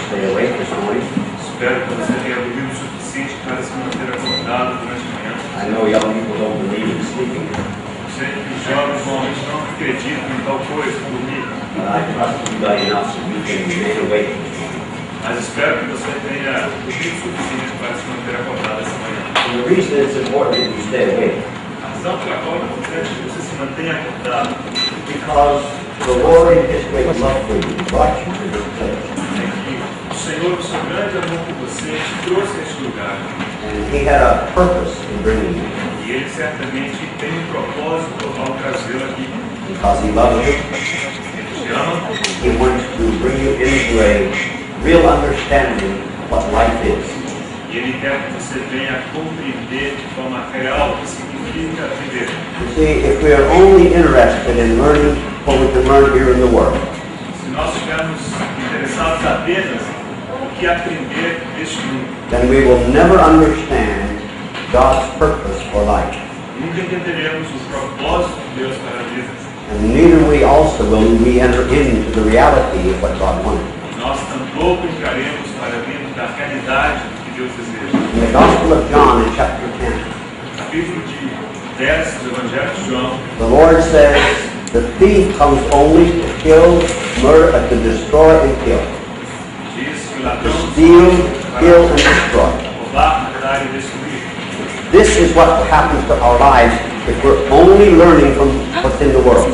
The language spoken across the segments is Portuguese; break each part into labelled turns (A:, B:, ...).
A: stay awake this morning.
B: Espero que você tenha dormido o suficiente para se manter acordado durante a manhã.
A: I know young people don't believe in sleeping,
B: Sei que os jovens normalmente não acreditam em tal coisa, dormir,
A: but I trust you got enough so you can remain awake.
B: mas espero que você tenha dormido o suficiente para se manter acordado essa manhã.
A: And the reason it's important that you stay awake
B: A razão pela qual é importante que você se mantenha acordado
A: because the Lord in His great love for you brought you to this place.
B: é que o Senhor, o seu grande amor por você, te trouxe a este lugar.
A: And He had a purpose in bringing you
B: E Ele certamente tem um propósito ao trazê-lo aqui.
A: because He loves you.
B: Ele te ama.
A: He wants to bring you into a real understanding of what life is.
B: E Ele quer que você venha compreender de forma real o que significa viver.
A: You see, if we are only interested in learning what we can learn here in the world,
B: Se nós estivermos interessados apenas no que aprender deste mundo,
A: then we will never understand God's purpose for life.
B: nunca entenderemos o propósito de Deus para a vida.
A: And neither we also will we enter into the reality of what God wanted.
B: Nós tampouco entraremos para dentro da realidade do que Deus deseja.
A: In the Gospel of John in chapter 10,
B: Capítulo de 10 do Evangelho de João,
A: the Lord says, the thief comes only to kill, murder, to destroy and kill.
B: diz que o
A: To
B: ladrão
A: steal,
B: para
A: kill, and destroy.
B: roubar, matar e destruir.
A: This is what happens to our lives if we're only learning from what's in the world.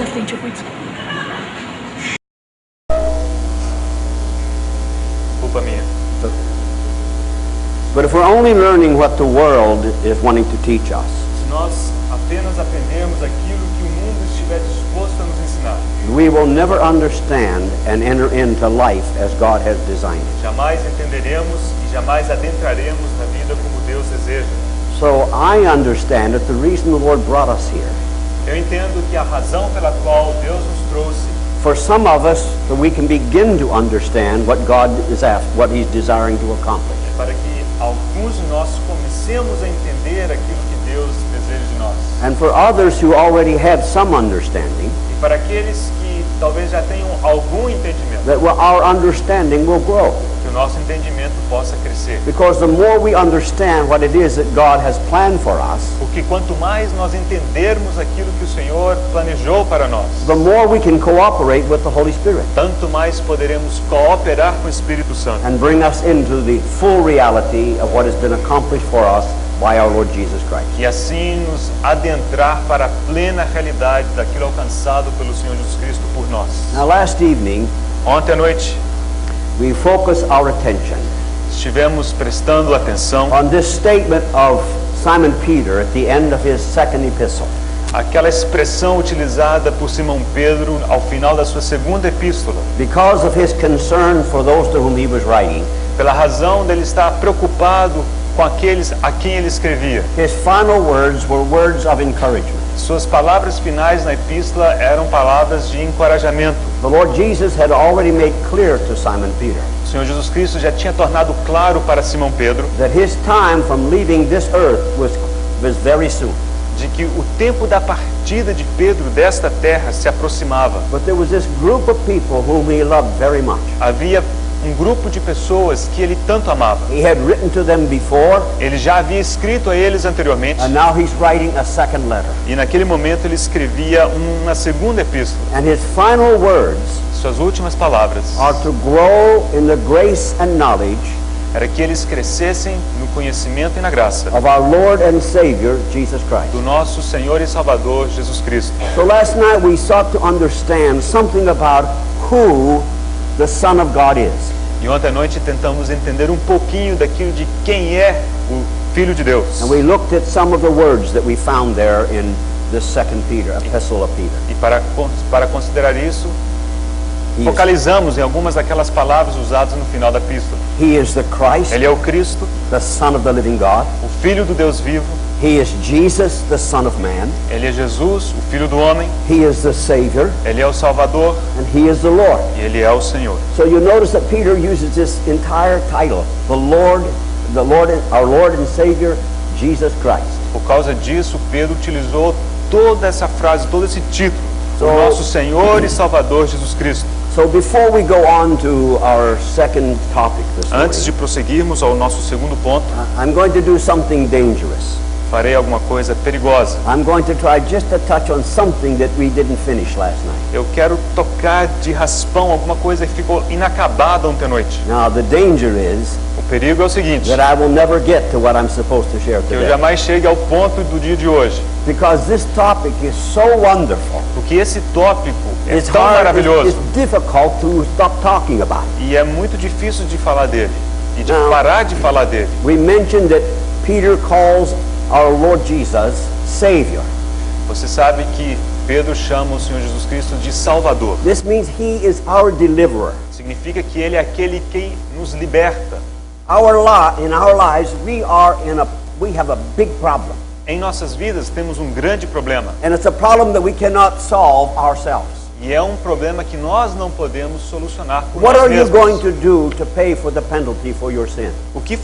B: Culpa minha.
A: But if we're only learning what the world is wanting to teach us,
B: Se nós apenas aprendermos aquilo que o mundo estiver disposto a nos ensinar,
A: we will never understand and enter into life as God has designed it.
B: jamais entenderemos e jamais adentraremos na vida como Deus deseja.
A: So I understand that the reason the Lord brought us here,
B: Eu entendo que a razão pela qual Deus nos trouxe,
A: for some of us, so we can begin to understand what God is after, what He's desiring to accomplish.
B: é para que alguns de nós comecemos a entender aquilo que Deus deseja de nós.
A: And for others who already have some understanding,
B: E para aqueles que talvez já tenham algum entendimento,
A: that our understanding will grow.
B: que o nosso entendimento possa crescer.
A: Because the more we understand what it is that God has planned for us,
B: Porque quanto mais nós entendermos aquilo que o Senhor planejou para nós,
A: the more we can cooperate with the Holy Spirit
B: tanto mais poderemos cooperar com o Espírito Santo
A: and bring us into the full reality of what has been accomplished for us by our Lord Jesus Christ.
B: e assim nos adentrar para a plena realidade daquilo alcançado pelo Senhor Jesus Cristo por nós.
A: Now, last evening,
B: Ontem à noite
A: we focused our attention
B: estivemos prestando atenção
A: on this statement of Simon Peter at the end of his second epistle.
B: àquela expressão utilizada por Simão Pedro ao final da sua segunda epístola,
A: Because of his concern for those to whom he was writing,
B: pela razão dele estar preocupado com aqueles a quem ele escrevia.
A: his final words were words of encouragement.
B: Suas palavras finais na epístola eram palavras de encorajamento.
A: The Lord Jesus had already made clear to Simon Peter
B: O Senhor Jesus Cristo já tinha tornado claro para Simão Pedro
A: that his time from leaving this earth was very soon.
B: de que o tempo da partida de Pedro desta terra se aproximava.
A: But there was this group of people whom he loved very much.
B: Havia um grupo de pessoas que ele tanto amava.
A: He had written to them before,
B: Ele já havia escrito a eles anteriormente
A: and now he's writing a second letter.
B: e naquele momento ele escrevia uma segunda epístola.
A: And his final words
B: Suas últimas palavras
A: are to grow in the grace and knowledge
B: era que eles crescessem no conhecimento e na graça
A: of our Lord and Savior, Jesus Christ.
B: do nosso Senhor e Salvador Jesus Cristo.
A: So last night we sought to understand something about who the Son of God is.
B: E ontem à noite tentamos entender um pouquinho daquilo de quem é o Filho de Deus.
A: And we looked at some of the words that we found there in this second Peter, epistle of Peter.
B: E para considerar isso,
A: He is,
B: focalizamos em algumas daquelas palavras usadas no final da epístola.
A: he is the Christ,
B: Ele é o Cristo,
A: the Son of the living God.
B: o Filho do Deus vivo.
A: He is Jesus, the Son of Man.
B: Ele é Jesus, o Filho do homem.
A: He is the Savior,
B: Ele é o Salvador
A: and He is the Lord.
B: e Ele é o Senhor.
A: So you notice that Peter uses this entire title, our Lord and Savior, Jesus Christ.
B: Por causa disso, Pedro utilizou toda essa frase, todo esse título, o nosso Senhor e Salvador Jesus Cristo.
A: So before we go on to our second topic this
B: Antes de
A: morning,
B: prosseguirmos ao nosso segundo ponto,
A: I'm going to do something dangerous.
B: farei alguma coisa perigosa.
A: I'm going to try just to touch on something that we didn't finish last night.
B: Eu quero tocar de raspão alguma coisa que ficou inacabada ontem à noite.
A: Now the danger is
B: O perigo é o seguinte,
A: that I will never get to what I'm supposed to share
B: que eu
A: today.
B: jamais chegue ao ponto do dia de hoje.
A: Because this topic is so wonderful.
B: Porque esse tópico é
A: It's
B: tão
A: hard,
B: maravilhoso
A: it's difficult to stop talking about.
B: e é muito difícil de falar dele e de
A: Não.
B: parar de falar dele.
A: We mentioned that Peter calls our Lord Jesus Savior.
B: Você sabe que Pedro chama o Senhor Jesus Cristo de Salvador.
A: This means He is our deliverer.
B: Significa que ele é aquele que nos liberta.
A: In our lives, we have a big problem.
B: Em nossas vidas temos um grande problema.
A: And it's a problem that we cannot solve ourselves.
B: E é um problema que nós não podemos solucionar por
A: What
B: nós
A: are you going
B: mesmos.
A: to do to pay for the penalty for your sin?
B: O que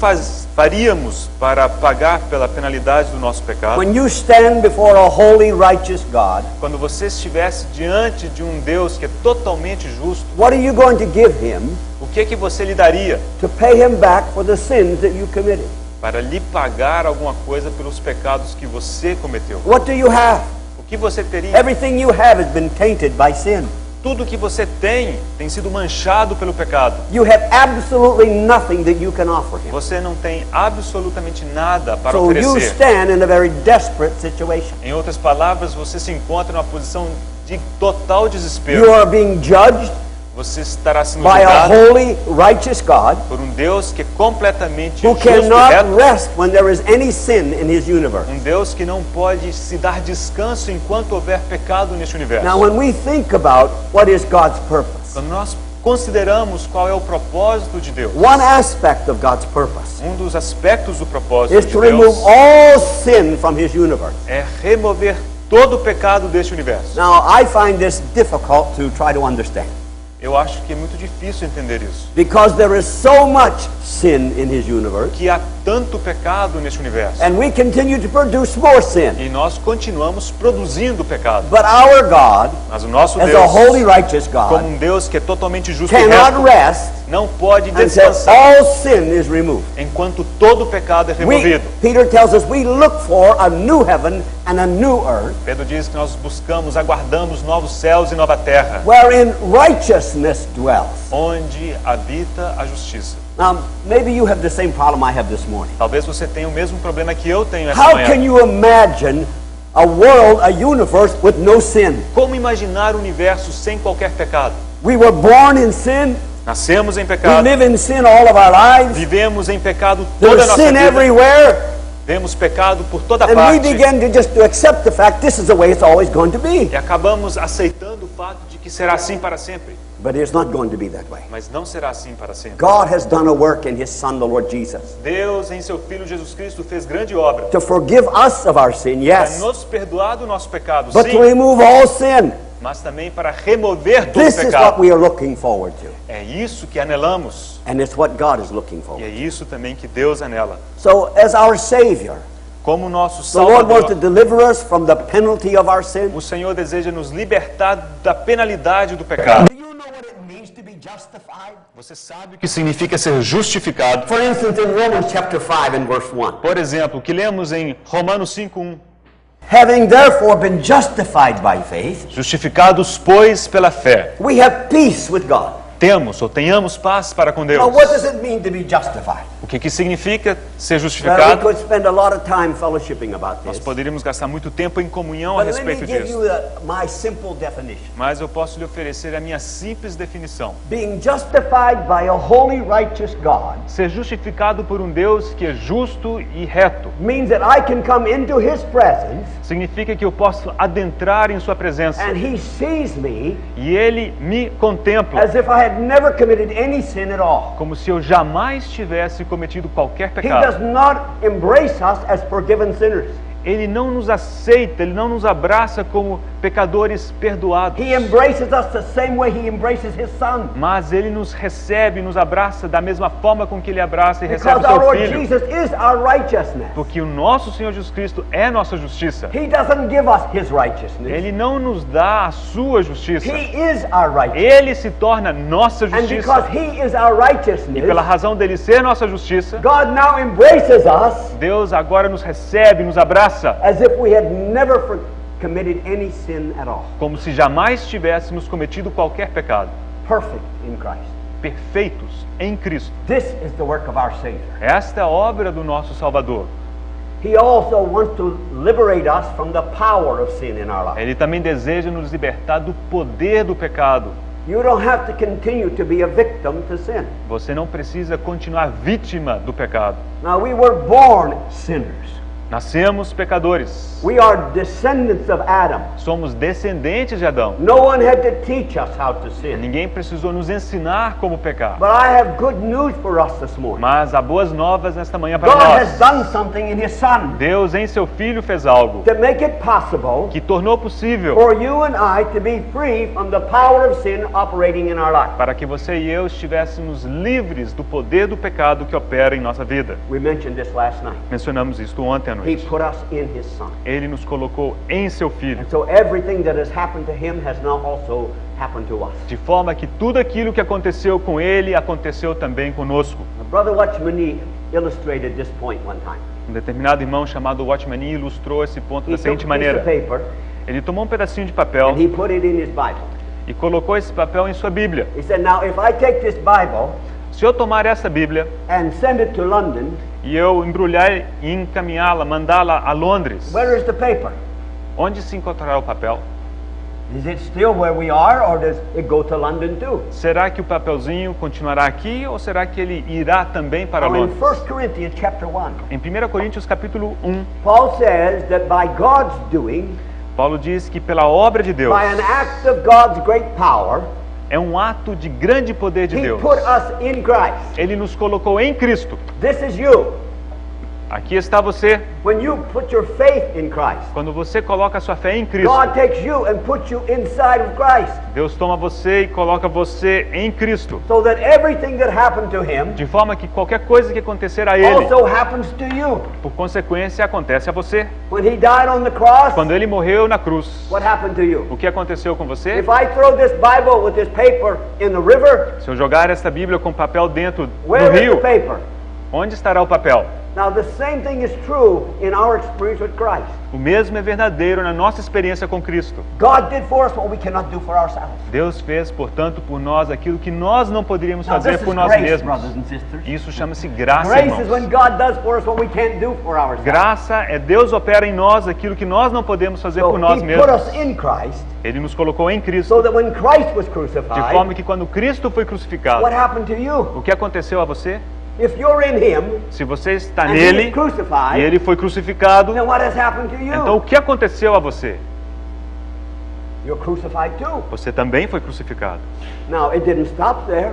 B: faríamos para pagar pela penalidade do nosso pecado?
A: When you stand before a holy, righteous God,
B: Quando você estivesse diante de um Deus que é totalmente justo,
A: what are you going to give Him
B: o que é que você lhe daria
A: to pay Him back for the sins that you committed?
B: para lhe pagar alguma coisa pelos pecados que você cometeu?
A: What do you have?
B: O que você teria?
A: Everything you have has been tainted by sin.
B: Tudo que você tem sido manchado pelo pecado.
A: You have absolutely nothing that you can offer Him.
B: Você não tem absolutamente nada para
A: So you
B: oferecer.
A: stand in a very desperate situation.
B: Em outras palavras, você se encontra numa posição de total
A: You
B: desespero.
A: are being judged
B: Você estará sendo
A: by a
B: julgado
A: holy, righteous God
B: por um Deus que é completamente
A: who
B: justo e
A: cannot
B: reto.
A: rest when there is any sin in His universe.
B: Um Deus que não pode se dar descanso enquanto houver pecado neste universo.
A: Now, when we think about what is God's purpose,
B: Quando nós consideramos qual é o propósito de Deus,
A: one aspect of God's purpose
B: um dos aspectos do propósito
A: is
B: de
A: to remove
B: Deus
A: all sin from His universe.
B: é remover todo o pecado deste universo.
A: Now, I find this difficult to try to understand
B: Eu acho que é muito difícil entender isso.
A: because there is so much sin in His universe,
B: Que há tanto pecado neste universo.
A: and we continue to produce more sin.
B: E nós continuamos produzindo pecado.
A: But our God,
B: Mas o nosso
A: as a holy,
B: Deus,
A: righteous
B: como
A: God,
B: um Deus que é totalmente justo e
A: cannot
B: reto,
A: rest
B: não pode
A: until
B: descansar
A: all sin is removed.
B: enquanto todo o pecado é removido.
A: Peter tells us we look for a new heaven and a new earth
B: Pedro diz que nós buscamos, aguardamos novos céus e nova terra,
A: wherein righteousness dwells.
B: onde habita a justiça.
A: Now, maybe you have the same problem I have this morning.
B: Talvez você tenha o mesmo problema que eu tenho essa
A: How
B: manhã.
A: can you imagine a world, a universe with no sin?
B: Como imaginar o universo sem qualquer pecado?
A: We were born in sin.
B: Nascemos em
A: We
B: pecado,
A: live in sin all of our lives.
B: vivemos em pecado toda a
A: There's
B: nossa
A: sin
B: vida,
A: everywhere.
B: vemos pecado por toda
A: And we
B: parte
A: begin to just to accept the fact this is the way it's always going to be.
B: e acabamos aceitando o fato de que será assim para sempre.
A: But it's not going to be that way.
B: Mas não será assim para sempre.
A: God has done a work in His Son, the Lord Jesus,
B: Deus, em seu Filho Jesus Cristo, fez grande obra
A: to forgive us of our sin,
B: para
A: yes,
B: nos perdoar do nosso pecado,
A: but to
B: sim,
A: remove all sin.
B: mas também para remover todo o
A: This is what
B: pecado.
A: we are looking forward to.
B: É isso que anelamos
A: And it's what God is looking
B: e
A: forward
B: é isso também que Deus anela.
A: to. So, as our Savior,
B: Como nosso
A: the Lord wants to
B: Salvador,
A: deliver us from the penalty of our sin.
B: o Senhor deseja nos libertar da penalidade do pecado.
A: Do you know what it means to be justified?
B: Você sabe o que significa ser justificado?
A: For instance, in Romans chapter 5 and verse 1.
B: Por exemplo, o que lemos em Romanos 5:1.
A: Having therefore been justified by faith,
B: Justificados, pois, pela fé,
A: we have peace with God.
B: temos ou tenhamos paz para com Deus.
A: Now, what does it mean to be justified?
B: O que significa ser
A: Well, we
B: justificado?
A: could spend a lot of time fellowshipping about
B: Nós
A: this.
B: poderíamos gastar muito tempo em comunhão a
A: But let me
B: respeito
A: give
B: disso.
A: you my simple definition.
B: Mas eu posso lhe oferecer a minha simples definição.
A: Being justified by a holy, righteous God
B: Ser justificado por um Deus que é justo e reto
A: means that I can come into His presence
B: significa que eu posso adentrar em sua presença
A: and He sees me
B: e Ele me contempla
A: as if I had never committed any sin at all.
B: como se eu jamais tivesse cometido qualquer
A: He does
B: pecado.
A: not embrace us as forgiven sinners.
B: Ele não nos aceita, Ele não nos abraça como pecadores perdoados.
A: He embraces us the same way He embraces His Son.
B: Mas Ele nos recebe, nos abraça da mesma forma com que Ele abraça e recebe
A: Because
B: o
A: our
B: seu
A: Lord
B: Filho.
A: Jesus is our righteousness.
B: Porque o nosso Senhor Jesus Cristo é nossa justiça.
A: He doesn't give us His righteousness.
B: Ele não nos dá a sua justiça.
A: He is our righteousness.
B: Ele se torna nossa
A: And
B: justiça.
A: because He is our
B: E
A: righteousness,
B: pela razão dele ser nossa justiça,
A: God now embraces us
B: Deus agora nos recebe, nos abraça,
A: as if we had never committed any sin at all.
B: como se jamais tivéssemos cometido qualquer pecado.
A: Perfect in Christ.
B: Perfeitos em Cristo.
A: This is the work of our Savior.
B: Esta é a obra do nosso Salvador.
A: He also wants to liberate us from the power of sin in our life.
B: Ele também deseja nos libertar do poder do pecado.
A: You don't have to continue to be a victim to sin.
B: Você não precisa continuar vítima do pecado.
A: Now, we were born sinners.
B: Nascemos pecadores.
A: We are descendants of Adam.
B: Somos descendentes de Adão.
A: No one had to teach us how to sin.
B: Ninguém precisou nos ensinar como pecar.
A: But I have good news for us this morning.
B: Mas há boas novas nesta manhã para
A: God has
B: nós.
A: done something in His Son
B: Deus em seu Filho fez algo
A: to make it possible
B: que tornou possível
A: for you and I to be free from the power of sin operating in our life.
B: para que você e eu estivéssemos livres do poder do pecado que opera em nossa vida.
A: We mentioned this last night.
B: Mencionamos isto ontem à
A: He
B: noite.
A: put us in His Son.
B: Ele nos colocou em seu Filho,
A: And so everything that has happened to Him has now also happened to us.
B: de forma que tudo aquilo que aconteceu com ele aconteceu também conosco.
A: Brother Watchman Nee illustrated this point one time.
B: Um determinado irmão chamado Watchman Nee ilustrou esse ponto
A: He
B: da
A: took a
B: seguinte
A: piece of
B: maneira.
A: paper
B: Ele tomou um pedacinho de papel
A: and he put it in his Bible.
B: e colocou esse papel em sua Bíblia.
A: He said, now if I take this Bible
B: Se eu tomar essa Bíblia
A: and send it to London,
B: e eu embrulhar e encaminhá-la, mandá-la a Londres,
A: where is the paper?
B: onde se encontrará o papel?
A: Is it still where we are, or does it go to London too?
B: Será que o papelzinho continuará aqui ou será que ele irá também para
A: Now in
B: Londres?
A: 1 Corinthians chapter 1,
B: Em 1 Coríntios capítulo 1,
A: Paul says that by God's doing,
B: Paulo diz que pela obra de Deus,
A: by an act of God's great power,
B: é um ato de grande poder de
A: He
B: Deus.
A: put us in Christ.
B: Ele nos colocou em Cristo.
A: This is you.
B: Aqui está você.
A: When you put your faith in Christ,
B: Quando você coloca a sua fé em Cristo,
A: God takes you and puts you inside of Christ,
B: Deus toma você e coloca você em Cristo.
A: so that everything that happened to Him
B: De forma que qualquer coisa que acontecer a Ele,
A: also happens to you.
B: por consequência, acontece a você.
A: When He died on the cross,
B: Quando Ele morreu na cruz,
A: what happened to you?
B: o que aconteceu com você?
A: If I throw this Bible with this paper in the river,
B: Se eu jogar esta Bíblia com papel dentro do
A: where is the
B: rio,
A: paper?
B: onde estará o papel?
A: Now the same thing is true in our experience with Christ.
B: O mesmo é verdadeiro na nossa experiência com Cristo.
A: God did for us what we cannot do for ourselves.
B: Deus fez, portanto, por nós aquilo que nós não poderíamos
A: Now
B: fazer
A: this is
B: por nós
A: grace,
B: mesmos.
A: brothers and sisters.
B: Isso chama-se graça,
A: Grace is
B: irmãos.
A: when God does for us what we can't do for ourselves.
B: Graça é Deus opera em nós aquilo que nós não podemos fazer
A: So
B: por nós
A: He
B: mesmos.
A: put us in Christ,
B: Ele nos colocou em Cristo,
A: so that when Christ was
B: de
A: crucified,
B: forma que quando Cristo foi crucificado,
A: what happened to you?
B: o que aconteceu a você?
A: If you're in Him
B: Se você está
A: and He
B: nele
A: is crucified,
B: e ele foi crucificado,
A: then what has happened to you?
B: então o que aconteceu a você?
A: You're crucified too.
B: Você também foi crucificado.
A: Now it didn't stop there.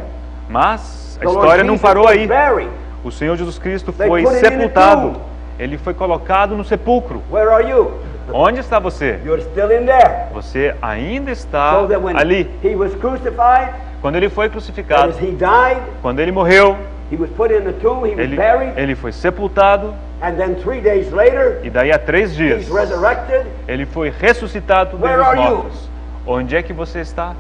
B: Mas a
A: The Lord
B: história não
A: Jesus
B: parou
A: was
B: aí.
A: buried.
B: O Senhor Jesus Cristo
A: They
B: foi
A: put it in a
B: sepultado.
A: tomb.
B: Ele foi colocado no sepulcro.
A: Where are you?
B: Onde está você?
A: You're still in there.
B: Você ainda está
A: So that when
B: ali.
A: He was crucified,
B: Quando ele foi crucificado,
A: as He died,
B: quando ele morreu,
A: He was put in the tomb, He was buried,
B: ele foi sepultado
A: and then 3 days later,
B: e daí a 3 dias
A: He's resurrected.
B: ele foi ressuscitado
A: Where
B: dentre os
A: are you?
B: mortos. Onde é que você está?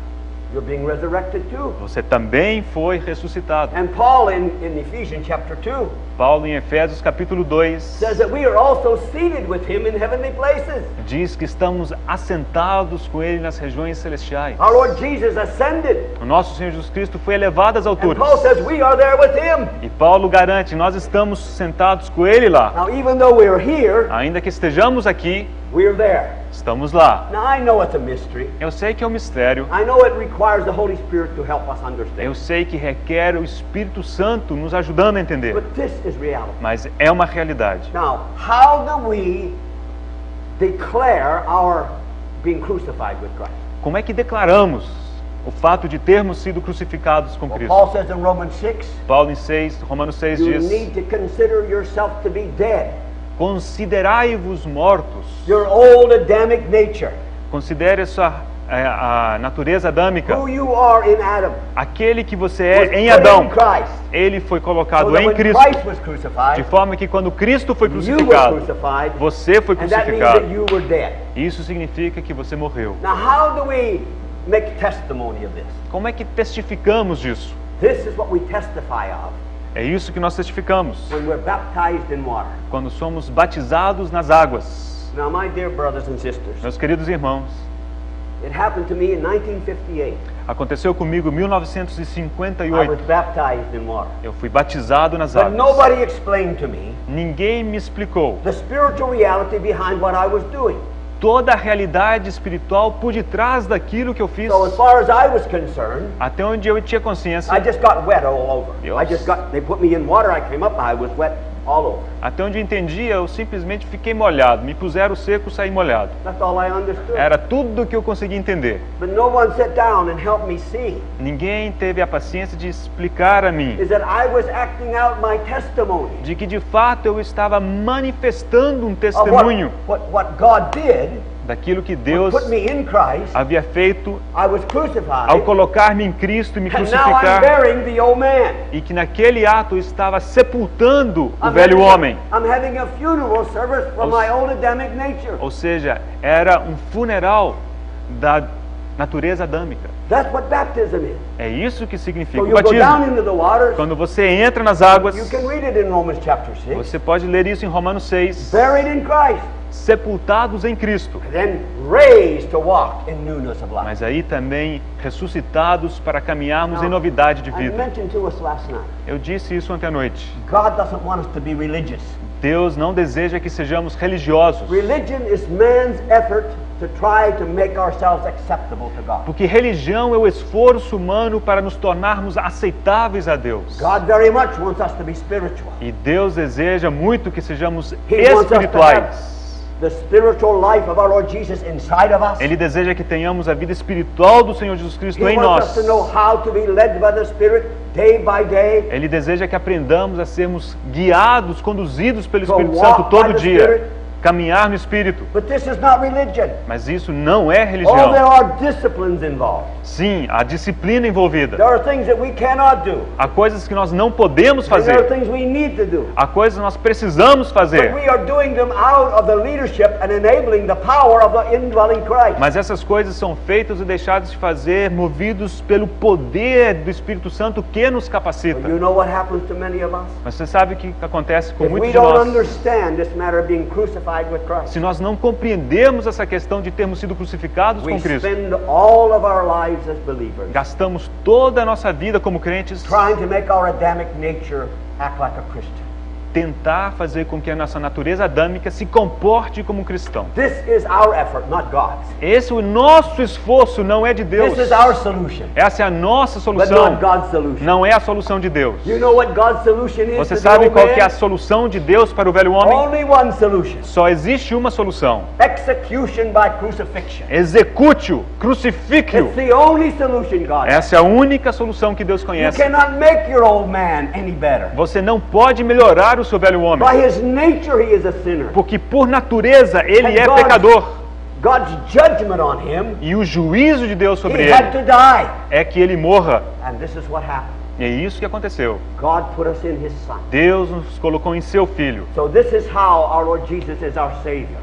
A: You're being resurrected too.
B: Você também foi ressuscitado.
A: And Paul in Ephesians chapter 2
B: Paulo em Efésios capítulo 2
A: says that we are also seated with Him in heavenly places.
B: diz que estamos assentados com ele nas regiões celestiais.
A: Our Lord Jesus ascended.
B: O nosso Senhor Jesus Cristo foi elevado às
A: And
B: alturas.
A: Paul says we are there with Him.
B: E Paulo garante, nós estamos sentados com ele lá.
A: Now even though we're here,
B: Ainda que estejamos aqui,
A: we're there.
B: estamos lá.
A: Now I know it's a mystery.
B: Eu sei que é um mistério.
A: I know it requires the Holy Spirit to help us understand.
B: Eu sei que requer o Espírito Santo nos ajudando a entender.
A: But this is reality.
B: Mas é uma realidade.
A: Now, how do we declare our being crucified with Christ?
B: Como é que declaramos o fato de termos sido crucificados com
A: Well,
B: Cristo?
A: Paul says in Romans 6,
B: Paulo em Romanos 6
A: you
B: diz:
A: need to consider yourself to be dead.
B: considerai-vos mortos.
A: Your old Adamic nature,
B: Considere a natureza adâmica.
A: who you are in Adam,
B: Aquele que você
A: was
B: é em
A: put
B: Adão,
A: in Christ.
B: ele foi
A: So
B: colocado
A: that
B: em
A: when
B: Cristo.
A: Christ was
B: De
A: crucified,
B: forma que quando Cristo foi
A: you were
B: crucificado,
A: crucified,
B: você foi
A: and that means
B: crucificado.
A: that you were dead.
B: Isso significa que você morreu.
A: Now, how do we make testimony of this?
B: Como é que testificamos disso?
A: This is what we testify of
B: É isso que nós testificamos
A: when we're baptized in water.
B: quando somos batizados nas águas.
A: Now, my dear brothers and sisters,
B: Meus queridos irmãos,
A: it happened to me in 1958.
B: aconteceu comigo em
A: I
B: 1958.
A: was baptized in water.
B: Eu fui batizado nas
A: But
B: águas.
A: nobody explained to me
B: Ninguém me explicou
A: the spiritual reality behind what I was doing.
B: toda a realidade espiritual por detrás daquilo que eu fiz.
A: So as far as I was concerned,
B: Até onde eu tinha consciência,
A: I just got wet all over.
B: Yes.
A: They put me in water, I came up, I was wet all over.
B: até onde eu entendia, eu simplesmente fiquei molhado. Me puseram seco, saí molhado.
A: That's all I understood.
B: Era tudo o que eu conseguia entender.
A: But no one sat down and helped me see
B: Ninguém teve a paciência de explicar a mim
A: is that I was acting out my testimony
B: de que de fato eu estava manifestando um
A: of
B: testemunho
A: what God did,
B: daquilo que Deus
A: put me in Christ,
B: havia feito
A: I was crucified,
B: ao colocar-me em Cristo e me
A: and now I'm
B: crucificar,
A: burying the old man.
B: e que naquele ato eu estava sepultando o
A: I'm
B: velho
A: having a-
B: homem.
A: I'm having a funeral service for my old Adamic nature.
B: Ou seja, era um funeral da natureza adâmica.
A: That's what baptism is.
B: É isso que significa
A: So
B: o
A: you go down
B: batismo.
A: into the waters.
B: Quando você entra nas águas,
A: You can read it in Romans chapter 6.
B: você pode ler isso em Romanos 6,
A: Buried in Christ,
B: sepultados em Cristo,
A: then raised to walk in newness of life.
B: mas aí também ressuscitados para caminharmos em novidade de
A: I
B: vida.
A: mentioned to us last night,
B: Eu disse isso ontem à noite.
A: God doesn't want us to be religious.
B: Deus não deseja que sejamos religiosos,
A: Religion is man's effort to try to make ourselves acceptable to God.
B: porque religião é o esforço humano para nos tornarmos aceitáveis a Deus.
A: God very much wants us to be spiritual.
B: E Deus deseja muito que sejamos
A: He wants us to
B: espirituais.
A: have the spiritual life of our Lord Jesus inside of us.
B: Ele deseja que tenhamos a vida espiritual do Senhor Jesus Cristo
A: He
B: em
A: wants us
B: nós.
A: to know how to be led by the Spirit day by day.
B: Ele deseja que aprendamos a sermos guiados, conduzidos pelo
A: To
B: Espírito
A: walk
B: Santo
A: by
B: todo
A: the
B: dia.
A: Spirit.
B: Caminhar no Espírito.
A: But this is not religion.
B: Mas isso não é
A: Oh, there
B: religião.
A: are disciplines involved.
B: Sim, há disciplina envolvida.
A: There are things that we cannot do.
B: Há coisas que nós não podemos
A: And there are
B: fazer.
A: things we need to do.
B: Há coisas que nós precisamos
A: But
B: fazer.
A: we are doing them out of the leadership and enabling the power of the indwelling Christ.
B: Mas essas coisas são feitas e deixadas de fazer, movidos pelo poder do Espírito Santo que nos capacita.
A: You know what happens to many of us?
B: Mas você sabe o que acontece com
A: If
B: muitos
A: we
B: de
A: don't
B: nós?
A: understand this matter of being crucified with Christ,
B: Se nós não compreendemos essa questão de termos sido crucificados
A: we
B: com Cristo,
A: spend all of our lives as believers
B: gastamos toda a nossa vida como crentes
A: trying to make our Adamic nature act like a Christian.
B: tentar fazer com que a nossa natureza adâmica se comporte como um cristão.
A: This is our effort, not God's.
B: Esse o nosso esforço não é de Deus.
A: This is our solution,
B: Essa é a nossa
A: but
B: solução,
A: not God's solution.
B: não é a solução de Deus.
A: You know what God's solution is
B: Você
A: to the
B: sabe
A: old
B: qual que é a
A: man?
B: solução de Deus para o velho homem?
A: Only one solution.
B: Só existe uma solução.
A: Execution by crucifixion.
B: Execute-o, crucifique-o.
A: It's the only solution God has.
B: Essa é a única solução que Deus
A: You
B: conhece.
A: cannot make your old man any better.
B: Você não pode melhorar o seu velho homem,
A: By his nature, he is a sinner.
B: porque por natureza ele
A: And
B: é pecador.
A: God's judgment on him,
B: E o juízo de Deus sobre
A: he had
B: ele
A: to die.
B: é que ele morra.
A: And this is what happened.
B: E é isso que aconteceu.
A: God put us in his Son.
B: Deus nos colocou em seu Filho.
A: So this is how our Lord Jesus is our Savior.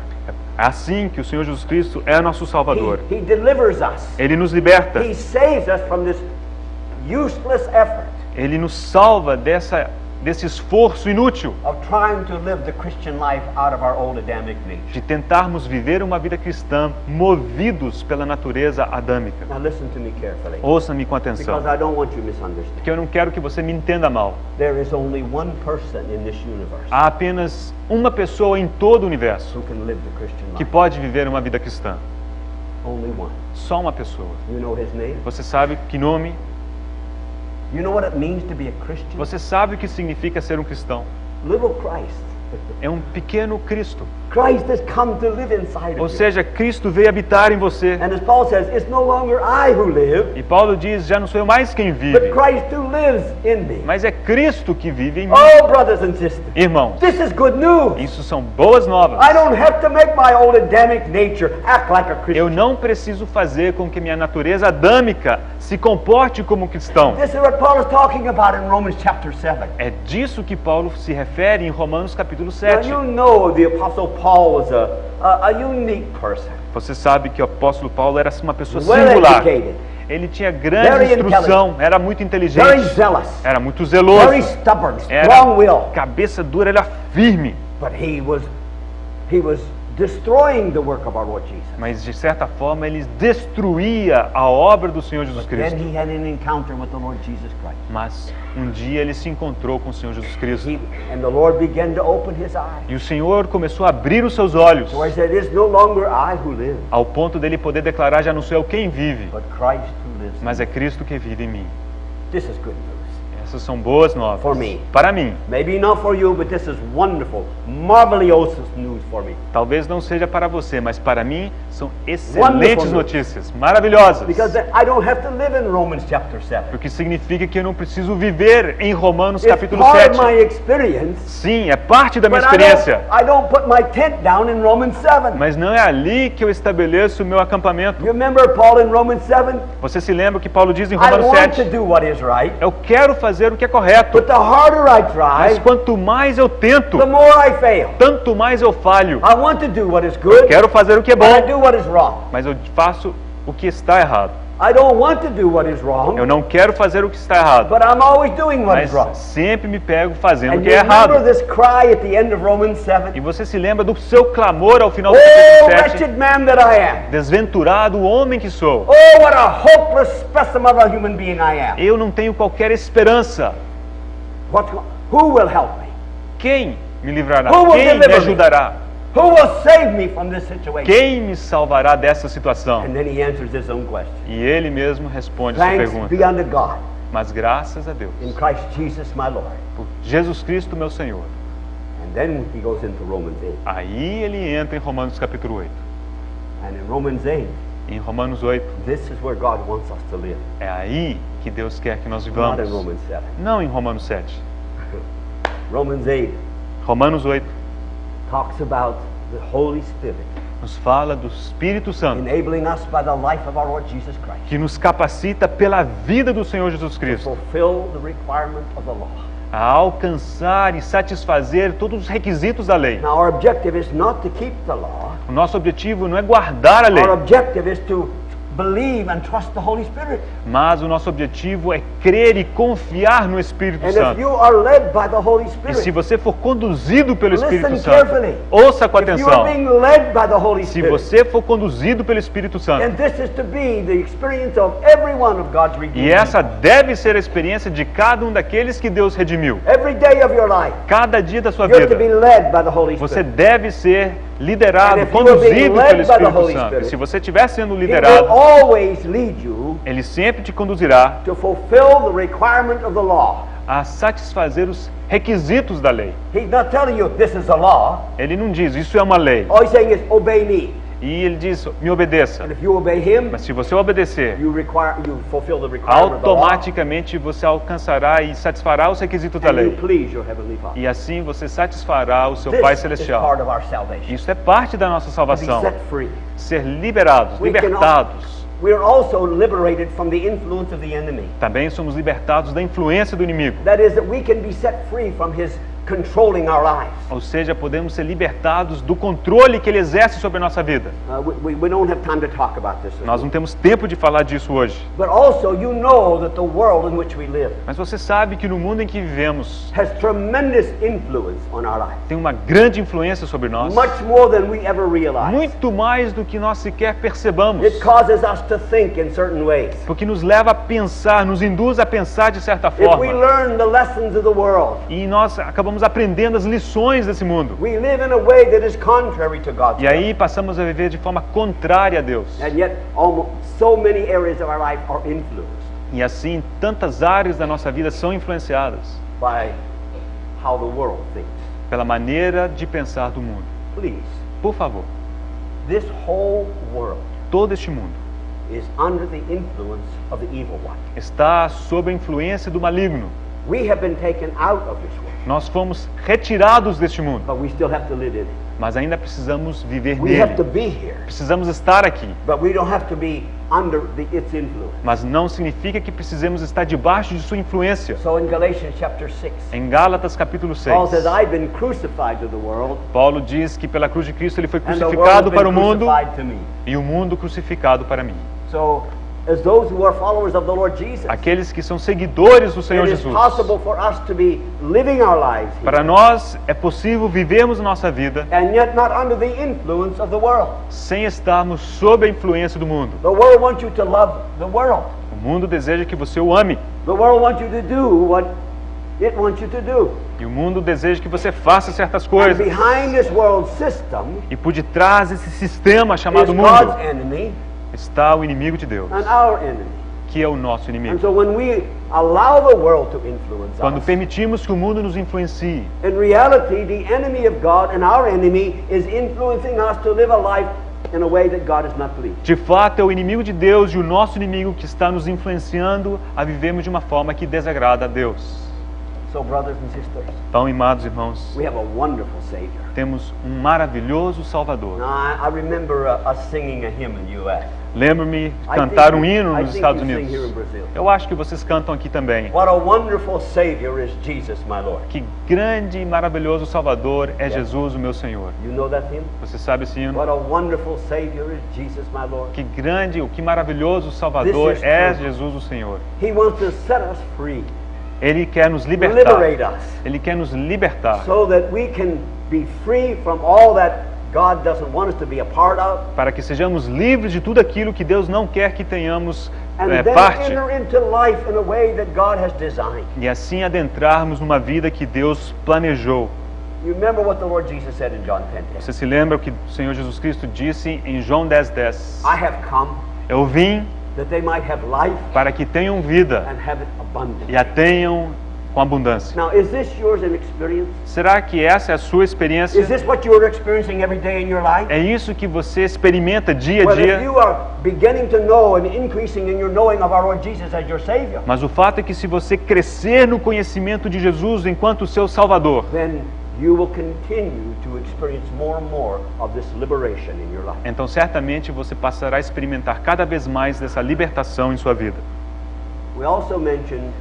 B: É assim que o Senhor Jesus Cristo é nosso Salvador.
A: He delivers us.
B: Ele nos liberta.
A: He saves us from this useless effort
B: Ele nos salva desse esforço inútil
A: of trying to live the Christian life out of our old Adamic nature.
B: de tentarmos viver uma vida cristã movidos pela natureza adâmica.
A: Now listen to me carefully,
B: Ouça-me com atenção,
A: because I don't want you to misunderstand.
B: porque eu não quero que você me entenda mal.
A: There is only one person in this universe
B: Há apenas uma pessoa em todo o universo
A: who can live the Christian
B: que
A: life.
B: pode viver uma vida cristã.
A: Only one.
B: Só uma pessoa.
A: You know his name?
B: Você sabe que nome?
A: You know what it means to be a Christian?
B: Você sabe o que significa ser um cristão?
A: Little Christ.
B: É um pequeno Cristo.
A: Christ has come to live inside
B: Ou
A: of you.
B: seja, Cristo veio habitar em você.
A: And as Paul says, it's no longer I who live,
B: E Paulo diz, já não sou eu mais quem
A: but
B: vive,
A: Christ who lives in me.
B: mas é Cristo que vive em mim.
A: Oh, brothers and sisters,
B: Irmãos,
A: this is good news.
B: isso são boas novas.
A: I don't have to make my old Adamic nature act like a Christian.
B: Eu não preciso fazer com que minha natureza adâmica se comporte como cristão.
A: This is what Paul is talking about in Romans chapter 7.
B: É disso que Paulo se refere em Romanos capítulo
A: Now
B: 7.
A: you know the Apostle Paul was a unique person.
B: Você sabe que o apóstolo Paulo era uma pessoa
A: Well
B: singular.
A: educated,
B: Ele tinha grande
A: Very
B: instrução, era muito
A: very
B: inteligente,
A: zealous,
B: era muito zeloso,
A: very stubborn,
B: era
A: strong will.
B: cabeça dura, era firme.
A: But he was destroying the work of our Lord Jesus.
B: Mas de certa forma ele destruía a obra do Senhor Jesus
A: Then
B: Cristo.
A: he had an encounter with the Lord Jesus Christ.
B: Mas um dia ele se encontrou com o Senhor Jesus Cristo.
A: And the Lord began to open his eyes.
B: E o Senhor começou a abrir os seus olhos,
A: So he said, it's no longer I who live,
B: ao ponto dele poder declarar, já não sou eu quem vive,
A: but Christ who lives.
B: mas é Cristo que vive em mim.
A: This is good news.
B: Essas são boas novas.
A: For me.
B: Para mim.
A: Maybe not for you, but this is wonderful, marvelous news for me.
B: Talvez não seja para você, mas para mim são excelentes
A: Wonderful news.
B: notícias, maravilhosas.
A: Because I don't have to live in Romans chapter 7.
B: O que significa que eu não preciso viver em Romanos
A: It's
B: capítulo
A: part
B: 7.
A: of my experience,
B: Sim, é parte da minha
A: but
B: experiência.
A: I don't put my tent down in Romans 7.
B: Mas não é ali que eu estabeleço o meu acampamento.
A: You remember Paul in Romans 7?
B: Você se lembra o que Paulo diz em
A: I
B: Romanos
A: want to
B: 7?
A: do what is right,
B: Eu quero fazer o que é correto.
A: but the harder I
B: Mas
A: try,
B: quanto mais eu tento,
A: the more I fail.
B: tanto mais eu falho.
A: I want to do what is good,
B: Quero fazer o que é
A: but I
B: bom,
A: do what is wrong.
B: mas eu faço o que está errado.
A: I don't want to do what is wrong,
B: Eu não quero fazer o que está errado,
A: but I'm always doing what
B: mas
A: is wrong.
B: sempre me pego fazendo o
A: And
B: que
A: you
B: é
A: remember
B: errado.
A: this cry at the end of Romans 7?
B: E você se lembra do seu clamor ao final do
A: Oh,
B: capítulo 7?
A: wretched man that I am.
B: Desventurado homem que sou.
A: Oh, what a hopeless specimen of a human being I am.
B: Eu não tenho qualquer esperança.
A: Who will help me?
B: Quem me livrará?
A: Who will
B: Quem me
A: deliver me?
B: ajudará?
A: Who will save me from this situation?
B: Quem me salvará dessa situação?
A: And then he answers his own question.
B: E ele mesmo responde essa
A: Thanks
B: pergunta.
A: be unto God
B: Mas graças a Deus,
A: in Christ Jesus my Lord.
B: por Jesus Cristo, meu Senhor.
A: And then he goes into Romans 8.
B: Aí ele entra em Romanos capítulo 8.
A: And in Romans 8,
B: Em Romanos 8,
A: this is where God wants us to live.
B: é aí que Deus quer que nós
A: Not
B: vivamos.
A: in Romans 7.
B: Não em Romanos 7.
A: Romans 8
B: Romanos 8
A: talks about the Holy Spirit
B: nos fala do Espírito Santo,
A: enabling us by the life of our Lord Jesus Christ
B: que nos capacita pela vida do Senhor Jesus
A: to
B: Cristo
A: fulfill the requirement of the law.
B: a alcançar e satisfazer todos os requisitos da lei.
A: Now our objective is not to keep the law.
B: O nosso objetivo não é guardar a lei,
A: Our objective is to believe and trust the Holy Spirit.
B: mas o nosso objetivo é crer e confiar no Espírito
A: And if
B: Santo.
A: you are led by the Holy
B: E se
A: Spirit,
B: você for conduzido pelo Espírito
A: listen
B: Santo,
A: carefully.
B: ouça com
A: If you
B: atenção.
A: are being led by the Holy
B: Se
A: Spirit,
B: você for conduzido pelo Espírito Santo,
A: and this is to be the experience of every one of God's redeemed
B: e essa deve ser a experiência de cada um daqueles que Deus redimiu.
A: people. Every day of your life,
B: Cada dia da sua
A: you're to be
B: vida,
A: led by the Holy
B: você
A: Spirit.
B: deve ser liderado,
A: And if you are being
B: conduzido
A: led
B: pelo
A: by the
B: Espírito
A: Holy
B: Santo.
A: Spirit,
B: E se você estiver sendo
A: He will
B: liderado,
A: always lead you
B: Ele sempre te conduzirá
A: to fulfill the requirement of the law.
B: a satisfazer os requisitos da lei.
A: He's not telling you this is a law.
B: Ele não diz, isso é uma lei.
A: All he's saying is obey me.
B: E ele diz, me obedeça.
A: And if you obey him,
B: Mas se você obedecer,
A: you fulfill the requirement of the law.
B: automaticamente você alcançará e satisfará os requisitos da
A: And you
B: lei.
A: please your heavenly Father.
B: E assim você satisfará o seu
A: This
B: Pai
A: is
B: Celestial.
A: part of our salvation.
B: Isso é parte da nossa
A: To be
B: salvação.
A: set free.
B: Ser liberados,
A: We can
B: libertados.
A: We are also liberated from the influence of the enemy.
B: Também somos libertados da influência do inimigo.
A: That is, that we can be set free from his controlling our lives.
B: Ou seja, podemos ser libertados do controle que ele exerce sobre a nossa vida.
A: We don't have time to talk about this.
B: Nós não temos tempo de falar disso hoje.
A: But also, you know that the world in which we live
B: Mas você sabe que no mundo em que vivemos
A: has tremendous influence on our lives.
B: tem uma grande influência sobre nós.
A: Much more than we ever realize.
B: Muito mais do que nós sequer percebamos.
A: It causes us to think in certain ways.
B: Porque nos leva a pensar, nos induz a pensar de certa
A: If we
B: forma.
A: learn the lessons of the world,
B: E nós acabamos aprendendo as lições desse mundo.
A: we live in a way that is contrary to God's
B: E aí passamos a viver de forma contrária a Deus.
A: will. And yet, almost so many areas of our life are influenced
B: E assim, tantas áreas da nossa vida são influenciadas
A: by how the world thinks.
B: pela maneira de pensar do mundo.
A: Please,
B: por favor,
A: this whole world
B: todo este mundo
A: is under the influence of the evil one.
B: está sob a influência do maligno.
A: We have been taken out of this world,
B: Nós fomos retirados deste mundo,
A: but we still have to live in it.
B: mas ainda precisamos viver
A: We have to
B: nele.
A: be here,
B: Precisamos estar aqui,
A: but we don't have to be under its influence.
B: mas não significa que precisemos estar debaixo de sua influência.
A: So in Galatians chapter 6,
B: Em Gálatas capítulo 6,
A: Paul says, I've been crucified to the world,
B: Paulo diz que pela cruz de Cristo ele foi
A: and the world
B: crucificado
A: has
B: para o
A: been
B: mundo
A: crucified to me.
B: e o mundo crucificado para mim.
A: So, as those who are followers of the Lord Jesus,
B: Aqueles que são seguidores do Senhor
A: it is
B: Jesus.
A: possible for us to be living our lives here,
B: Para nós é possível vivermos a nossa vida
A: and yet not under the influence of the world.
B: sem estarmos sob a influência do mundo.
A: The world wants you to love the world.
B: O mundo deseja que você o ame.
A: The world wants you to do what it wants you to do.
B: E o mundo deseja que você faça certas
A: And
B: coisas.
A: behind this world system
B: E por detrás desse sistema
A: is
B: chamado
A: God's
B: mundo
A: enemy
B: está o inimigo de Deus,
A: and our enemy.
B: que é o nosso
A: And
B: inimigo.
A: so when we allow the world to influence
B: Quando
A: us,
B: permitimos que o mundo nos influencie,
A: in reality, the enemy of God and our enemy is influencing us to live a life in a way that God is not pleased.
B: de fato é o inimigo de Deus e o nosso inimigo que está nos influenciando a vivermos de uma forma que desagrada a Deus.
A: So, brothers and sisters,
B: Então, amados irmãos,
A: we have a wonderful Savior.
B: temos um maravilhoso Salvador.
A: Now, I remember us singing a hymn in the U.S.
B: Lembro-me de
A: I
B: cantar
A: think
B: um
A: we-
B: hino
A: I
B: nos
A: think
B: Estados
A: we sing
B: Unidos.
A: here in Brazil.
B: Eu acho que vocês cantam aqui também.
A: What a wonderful Savior is Jesus, my Lord.
B: Que grande e maravilhoso Salvador é Jesus, o meu Senhor.
A: You know that hymn?
B: Você sabe esse hino?
A: What a wonderful Savior is Jesus, my Lord.
B: Que grande, o que maravilhoso Salvador
A: This is
B: é
A: true.
B: Jesus, o Senhor.
A: He wants to set us free,
B: Ele quer nos libertar.
A: liberate us,
B: Ele quer nos libertar
A: so that we can be free from all that God doesn't want us to be a part of,
B: para que sejamos livres de tudo aquilo que Deus não quer que tenhamos
A: and then
B: parte.
A: enter into life in a way that God has designed.
B: E assim adentrarmos numa vida que Deus planejou.
A: You remember what the Lord Jesus said in John 10:10?
B: Você se lembra o que o Senhor Jesus Cristo disse em João 10:10?
A: I have come
B: Eu vim
A: that they might have life
B: para que tenham vida
A: and have it abundant.
B: e a tenham com abundância.
A: Now, is this yours an experience?
B: Será que essa é a sua experiência?
A: Is this what you're experiencing every day in your life?
B: É isso que você experimenta dia a
A: Well, if
B: dia?
A: you are beginning to know and increasing in your knowing of our Lord Jesus as your Savior,
B: Mas o fato é que se você crescer no conhecimento de Jesus enquanto seu Salvador,
A: then you will continue to experience more and more of this liberation in your life.
B: então certamente você passará a experimentar cada vez mais dessa libertação em sua vida.
A: We also mentioned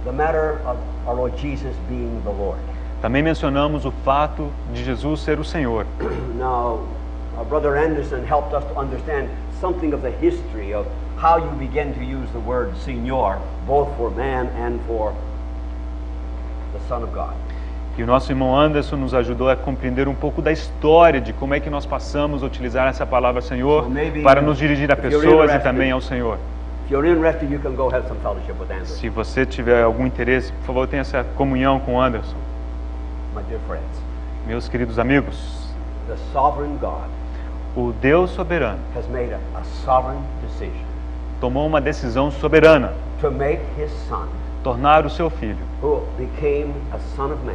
A: the matter of our Lord Jesus being the Lord.
B: Também mencionamos o fato de Jesus ser o Senhor.
A: Now, our brother Anderson helped us to understand something of the history of how you begin to use the word Señor, both for man and for the Son of God.
B: E o nosso irmão Anderson nos ajudou a compreender um pouco da história de como é que nós passamos a utilizar essa palavra Senhor
A: So maybe
B: para nos dirigir a
A: if you're
B: pessoas e
A: interested-
B: também ao Senhor.
A: If you're interested, you can go have some fellowship with Anderson,
B: Se você tiver algum interesse, por favor, tenha essa comunhão com o Anderson.
A: my dear friends.
B: Meus queridos amigos,
A: The sovereign God
B: o Deus soberano
A: has made a sovereign decision
B: tomou uma decisão soberana,
A: to make his Son,
B: tornar o seu filho,
A: who became a Son of Man,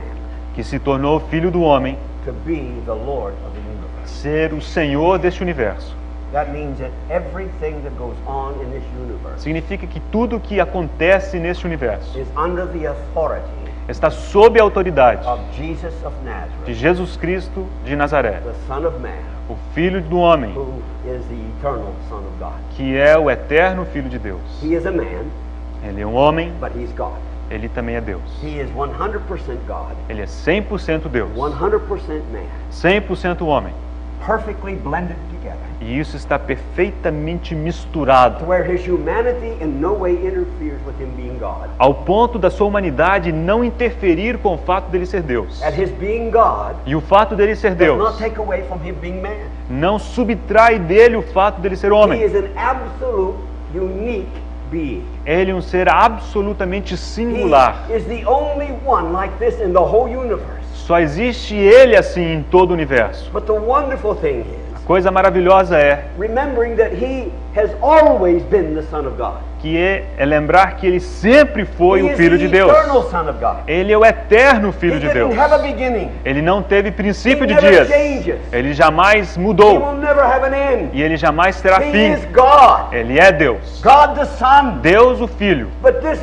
B: que se tornou filho do homem,
A: to be the Lord of the universe.
B: ser o Senhor deste universo.
A: That means that everything that goes on in this universe
B: Significa que tudo o que acontece neste universo
A: is under the authority
B: está sob a autoridade
A: of Jesus of
B: de
A: Nazareth,
B: Jesus Cristo de Nazaré,
A: the Son of Man,
B: o Filho do homem,
A: who is the eternal Son of God.
B: que é o eterno Filho de Deus.
A: He is a man,
B: Ele é um homem,
A: but he's God.
B: ele também é Deus.
A: He is 100% God,
B: Ele é 100% Deus,
A: 100% man,
B: 100% homem.
A: perfectly blended together,
B: E isso está perfeitamente misturado,
A: to where his humanity in no way interferes with him being God.
B: ao ponto da sua humanidade não interferir com o fato dele ser Deus.
A: And his being God
B: E o fato dele ser
A: does not
B: Deus
A: take away from him being man.
B: não subtrai dele o fato dele ser
A: He
B: homem.
A: is an absolute, unique being.
B: Ele é um ser absolutamente
A: He
B: singular.
A: is the only one like this in the whole universe.
B: Só existe ele assim em todo o universo.
A: But the wonderful thing is,
B: coisa maravilhosa é
A: remembering that he has always been the Son of God.
B: que é lembrar que ele sempre foi
A: He
B: o
A: is
B: Filho
A: the
B: de Deus.
A: eternal Son of God.
B: Ele é o eterno Filho
A: He
B: de
A: didn't
B: Deus.
A: have a beginning.
B: Ele não teve princípio
A: He
B: de
A: never
B: dias.
A: changes.
B: Ele jamais
A: He
B: mudou.
A: will never have an end.
B: E ele jamais terá
A: He
B: fim.
A: is God.
B: Ele é Deus.
A: God the Son.
B: Deus o Filho.
A: But this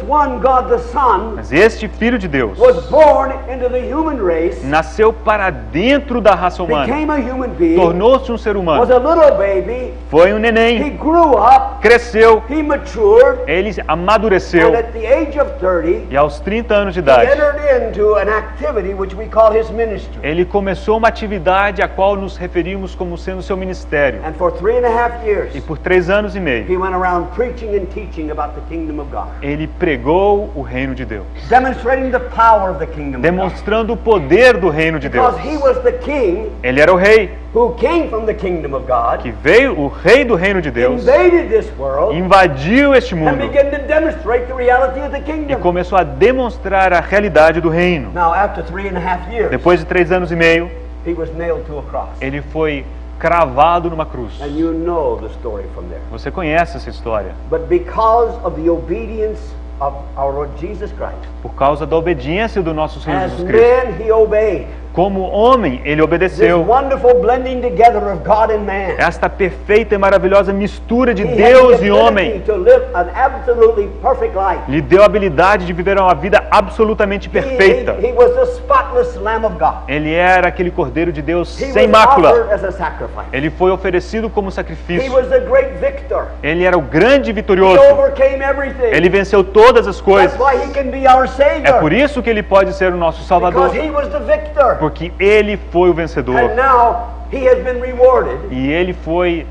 A: one God the Son
B: Mas este Filho de Deus
A: was born into the human race,
B: nasceu para dentro da raça humana.
A: became a human being,
B: Tornou-se um ser
A: was
B: humano.
A: a little baby.
B: Foi um
A: He
B: neném.
A: grew up.
B: Cresceu.
A: He matured.
B: Ele
A: And
B: amadureceu.
A: at the age of 30,
B: E aos 30 anos de
A: he
B: idade,
A: entered into an activity which we call his ministry.
B: ele começou uma atividade a qual nos referimos como sendo seu ministério.
A: And for 3.5 years,
B: E por 3 anos e meio,
A: he went around preaching and teaching about the kingdom of God,
B: ele pregou o reino de Deus,
A: demonstrating the power of the kingdom of God.
B: demonstrando o poder do reino de Deus.
A: Because he was the king
B: Ele era o rei,
A: who came from the kingdom of God,
B: que veio, o rei do reino de Deus,
A: invaded this world,
B: invadiu este
A: and
B: mundo
A: began to demonstrate the reality of the
B: e
A: kingdom.
B: começou a demonstrar a realidade do reino.
A: Now, after 3.5 years,
B: Depois de 3 anos e meio,
A: he was nailed to a cross.
B: ele foi cravado numa cruz.
A: And you know the story from there.
B: Você conhece essa história.
A: But because of the obedience of our Lord Jesus Christ,
B: Por causa da obediência do nosso Senhor
A: as
B: Jesus Cristo.
A: man he obeyed.
B: Como homem, ele
A: This
B: obedeceu.
A: wonderful blending together of God and man.
B: Esta perfeita e maravilhosa mistura de
A: He had
B: Deus
A: the
B: e
A: ability
B: homem
A: to live an absolutely perfect life.
B: lhe deu a habilidade de viver uma vida absolutamente perfeita.
A: He was the spotless Lamb of God.
B: Ele era aquele Cordeiro de Deus
A: He
B: sem
A: was
B: mácula.
A: offered as a sacrifice.
B: Ele foi oferecido como
A: He
B: sacrifício.
A: was the great victor.
B: Ele era o grande
A: He
B: vitorioso.
A: overcame everything.
B: Ele venceu todas as
A: That's
B: coisas.
A: why he can be our
B: É por
A: Savior.
B: isso que ele pode ser o nosso Salvador.
A: Because he was the victor.
B: Porque ele foi o vencedor.
A: And now he has been rewarded
B: E ele foi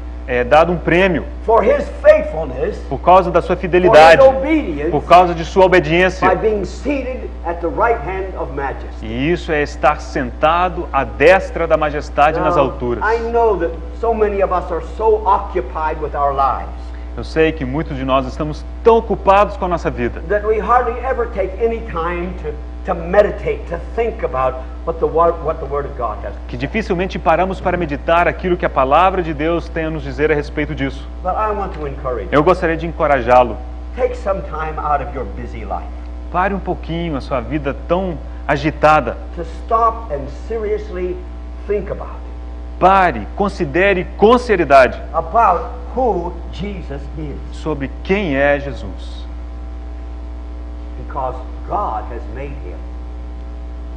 B: dado um prêmio
A: for his faithfulness,
B: por causa da sua
A: for his
B: fidelidade,
A: obedience,
B: por causa de sua obediência.
A: by being seated at the right hand of majesty.
B: E isso é estar sentado à destra da majestade nas
A: Now,
B: alturas.
A: I know that so many of us are so occupied with our lives
B: Eu sei que muitos de nós estamos tão ocupados com a nossa vida
A: that we hardly ever take any time to meditate, to think about what the Word of God has.
B: que dificilmente paramos para meditar aquilo que a palavra de Deus tem a nos dizer a respeito disso.
A: But I want to encourage you.
B: Eu gostaria de encorajá-lo.
A: Take some time out of your busy life
B: Pare um pouquinho a sua vida tão agitada.
A: to stop and seriously think about
B: Pare, considere com seriedade
A: about who Jesus is.
B: sobre quem é Jesus.
A: Because God has made him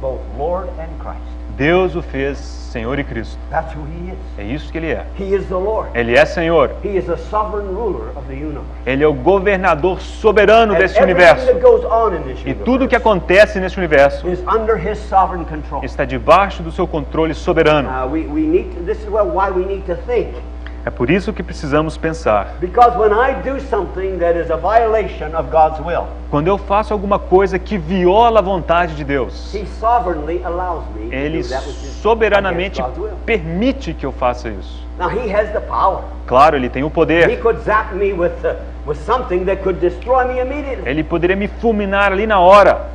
A: both Lord and Christ.
B: Deus o fez Senhor e Cristo.
A: That's who he is.
B: É isso que ele é.
A: He is the Lord.
B: Ele é Senhor.
A: He is the sovereign ruler of the universe.
B: Ele é o governador soberano
A: And
B: deste
A: everything
B: universo.
A: that goes on in this
B: E tudo que
A: universe
B: acontece neste universo
A: is under his sovereign control.
B: está debaixo do seu controle soberano.
A: This is why we need to think.
B: É por isso que precisamos pensar.
A: Because when I do something that is a violation of God's will,
B: Quando eu faço alguma coisa que viola a vontade de Deus,
A: he sovereignly allows me to
B: Ele
A: do that which is
B: soberanamente
A: against God's will.
B: permite que eu faça isso.
A: Now he has the power.
B: Claro, Ele tem o
A: He
B: poder.
A: could zap me with something that could destroy me immediately.
B: Ele poderia me fulminar ali na hora.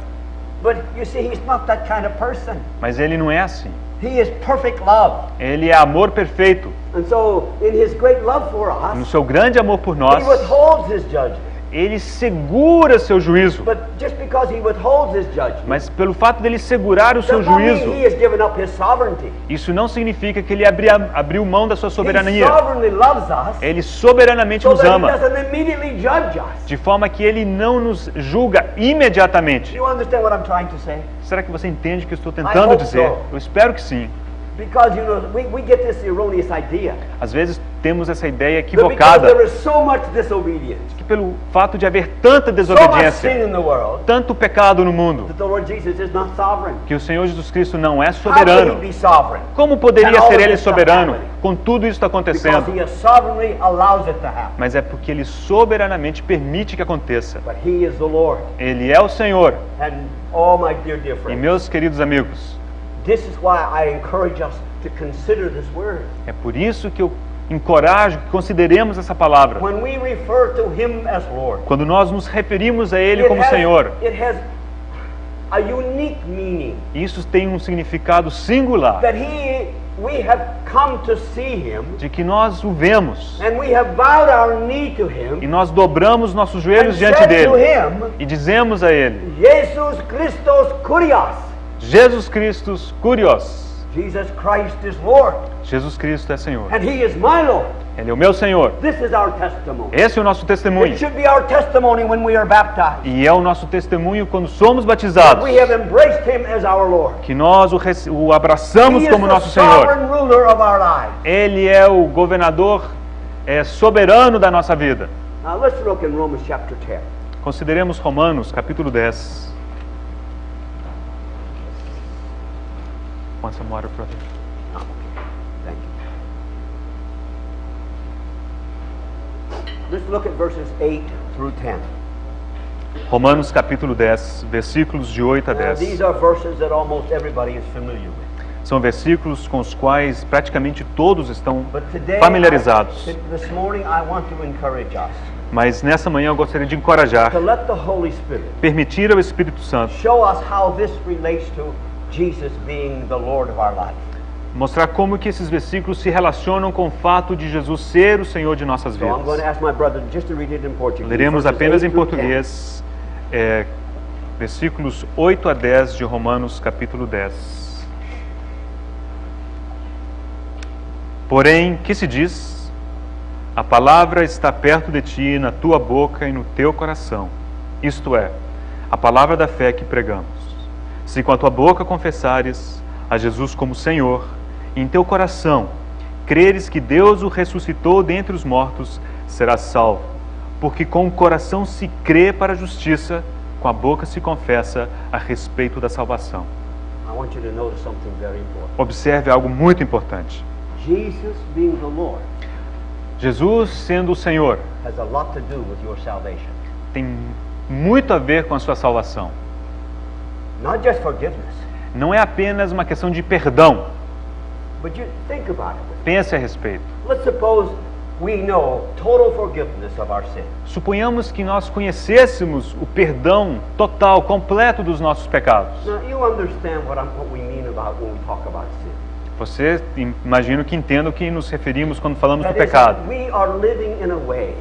A: But you see, he's not that kind of person.
B: Mas Ele não é assim.
A: He is perfect love.
B: Ele é amor perfeito.
A: And so, in his great love for
B: No
A: us,
B: seu grande amor por nós,
A: he withholds his judgment.
B: Ele segura seu juízo.
A: But just because he withholds his judgment,
B: Mas pelo fato dele segurar o seu
A: does not mean
B: juízo,
A: he has given up his sovereignty.
B: isso não significa que ele abriu mão da sua
A: He
B: soberania.
A: sovereignly loves us
B: Ele soberanamente
A: so
B: nos
A: that he
B: ama,
A: doesn't immediately judge us.
B: de forma que ele não nos julga imediatamente.
A: You understand what I'm trying to say?
B: Será que você entende o que eu estou
A: I
B: tentando
A: hope
B: dizer?
A: so.
B: Eu espero que sim.
A: Because, you know, we get this erroneous idea
B: Às vezes temos essa ideia
A: that because
B: equivocada,
A: there is so much disobedience,
B: que pelo fato de haver tanta
A: so much sin
B: desobediência,
A: in the world,
B: tanto pecado no mundo,
A: that the Lord Jesus is not sovereign.
B: que o Senhor Jesus Cristo não é
A: How could
B: soberano.
A: he be sovereign?
B: Como
A: And
B: poderia
A: all
B: ser
A: of
B: ele
A: this stuff
B: soberano
A: happening?
B: com tudo isso
A: Because
B: acontecendo?
A: he sovereignly allows it to happen.
B: Mas é porque ele soberanamente permite que aconteça.
A: But he is the Lord.
B: Ele é o Senhor.
A: And oh, my dear
B: E
A: friends,
B: meus queridos amigos,
A: this is why I encourage us to consider this word.
B: é por isso que eu encorajo que consideremos essa palavra.
A: When we refer to him as Lord,
B: Quando nós nos referimos a Ele como Senhor,
A: it has a unique meaning
B: isso tem um significado singular.
A: that he we have come to see Him,
B: de que nós o vemos
A: and we have bowed our knee to
B: e
A: Him,
B: nós dobramos nossos
A: and
B: joelhos diante
A: said to
B: dele
A: Him,
B: e dizemos a ele:
A: Jesus Christos Kurios.
B: Jesus Cristo, Kurios.
A: Jesus Christ is Lord,
B: Jesus Cristo é Senhor.
A: and He is my Lord.
B: Ele é o meu Senhor.
A: This is our testimony.
B: Esse é o nosso testemunho.
A: It should be our testimony when we are baptized.
B: E é o nosso testemunho quando somos batizados,
A: We have embraced Him as our Lord.
B: que nós o abraçamos
A: He is
B: como
A: the
B: nosso Senhor.
A: sovereign ruler of our lives.
B: Ele é o governador soberano da nossa vida.
A: Now let's look in Romans chapter 10.
B: Consideremos Romanos, capítulo 10. Want some water, brother?
A: Oh, thank you. Let's look at verses 8 through 10.
B: Romanos, capítulo 10, versículos de 8 a
A: Now,
B: 10.
A: these are verses that almost everybody is familiar with.
B: São versículos com os quais praticamente todos estão
A: But today,
B: familiarizados.
A: this morning, I want to encourage us
B: Mas nessa manhã eu gostaria de encorajar,
A: to let the Holy Spirit
B: permitir ao Espírito Santo
A: show us how this relates to Jesus being the Lord of our life.
B: mostrar como que esses versículos se relacionam com o fato de Jesus ser o Senhor de nossas
A: So I'm going to
B: vidas.
A: ask my brother just to read it in Portuguese.
B: Leremos
A: verses
B: apenas
A: 8
B: em
A: through 10.
B: português, versículos 8 a 10 de Romanos, capítulo 10. Porém, que se diz? A palavra está perto de ti, na tua boca e no teu coração. Isto é, a palavra da fé que pregamos. Se com a tua boca confessares a Jesus como Senhor, e em teu coração creres que Deus o ressuscitou dentre os mortos, serás salvo. Porque com o coração se crê para a justiça, com a boca se confessa a respeito da salvação.
A: I want you to notice something very important.
B: Observe algo muito importante.
A: Jesus being the Lord
B: Jesus sendo o Senhor
A: has a lot to do with your salvation.
B: tem muito a ver com a sua salvação.
A: Not just forgiveness,
B: Não é apenas uma questão de perdão.
A: but you think about it.
B: Pense a respeito.
A: Let's suppose we know total forgiveness of our sin.
B: Suponhamos que nós conhecêssemos o perdão total, completo dos nossos pecados.
A: Now you understand what we mean about when we talk about sin.
B: Você, imagino que entenda o que nos referimos quando falamos do
A: That is,
B: pecado.
A: we are living in a way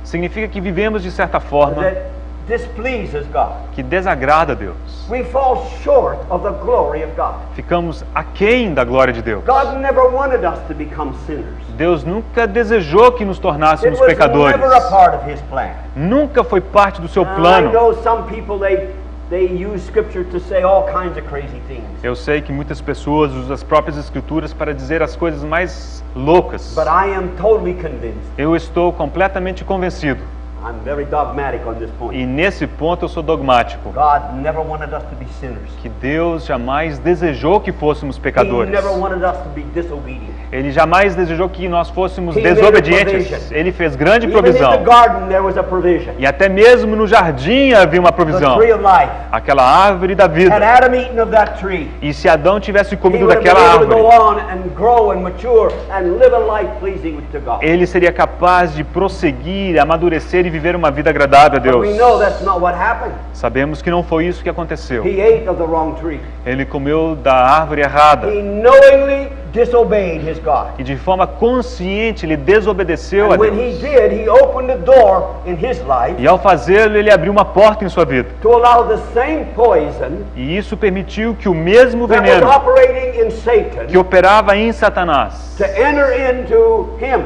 B: Significa que vivemos de certa forma
A: that displeases God.
B: que desagrada a Deus.
A: We fall short of the glory of God.
B: Ficamos aquém da glória de Deus.
A: God never wanted us to become sinners.
B: Deus nunca desejou que nos
A: It
B: tornássemos
A: was
B: pecadores.
A: never a part of His plan.
B: Nunca foi parte do seu
A: Now, I
B: plano.
A: know some people they use Scripture to say all kinds of crazy things.
B: Eu sei que muitas pessoas usam as próprias escrituras para dizer as coisas mais loucas.
A: But I am totally convinced.
B: Eu estou completamente convencido.
A: I'm very dogmatic on this point.
B: E nesse ponto eu sou dogmático.
A: God never wanted us to be sinners.
B: Que Deus jamais desejou que fôssemos
A: He
B: pecadores.
A: never wanted us to be disobedient.
B: Ele jamais desejou que nós fôssemos
A: He made a
B: desobedientes.
A: provision.
B: Ele fez grande
A: Even in
B: provisão.
A: the garden there was a provision.
B: E até mesmo no jardim havia uma
A: The
B: provisão.
A: tree of life.
B: Aquela árvore da
A: Had
B: vida.
A: Adam eaten of that tree,
B: E se Adão tivesse
A: he
B: comido
A: would have been
B: daquela
A: able to go
B: árvore,
A: on and grow and mature and live a life pleasing to God.
B: ele seria capaz de prosseguir, amadurecer e viver uma vida agradável a
A: But
B: Deus.
A: we know that's not what happened.
B: Sabemos que não foi isso que aconteceu.
A: He ate of the wrong tree.
B: Ele comeu da árvore errada.
A: He knowingly disobeyed his God.
B: E de forma consciente ele desobedeceu a
A: And when he
B: Deus.
A: did, he opened the door in his life
B: E ao fazê-lo, ele abriu uma porta em sua vida.
A: to allow the same poison
B: E isso permitiu que o mesmo
A: that was
B: veneno
A: operating in Satan
B: que operava em Satanás
A: to enter into him.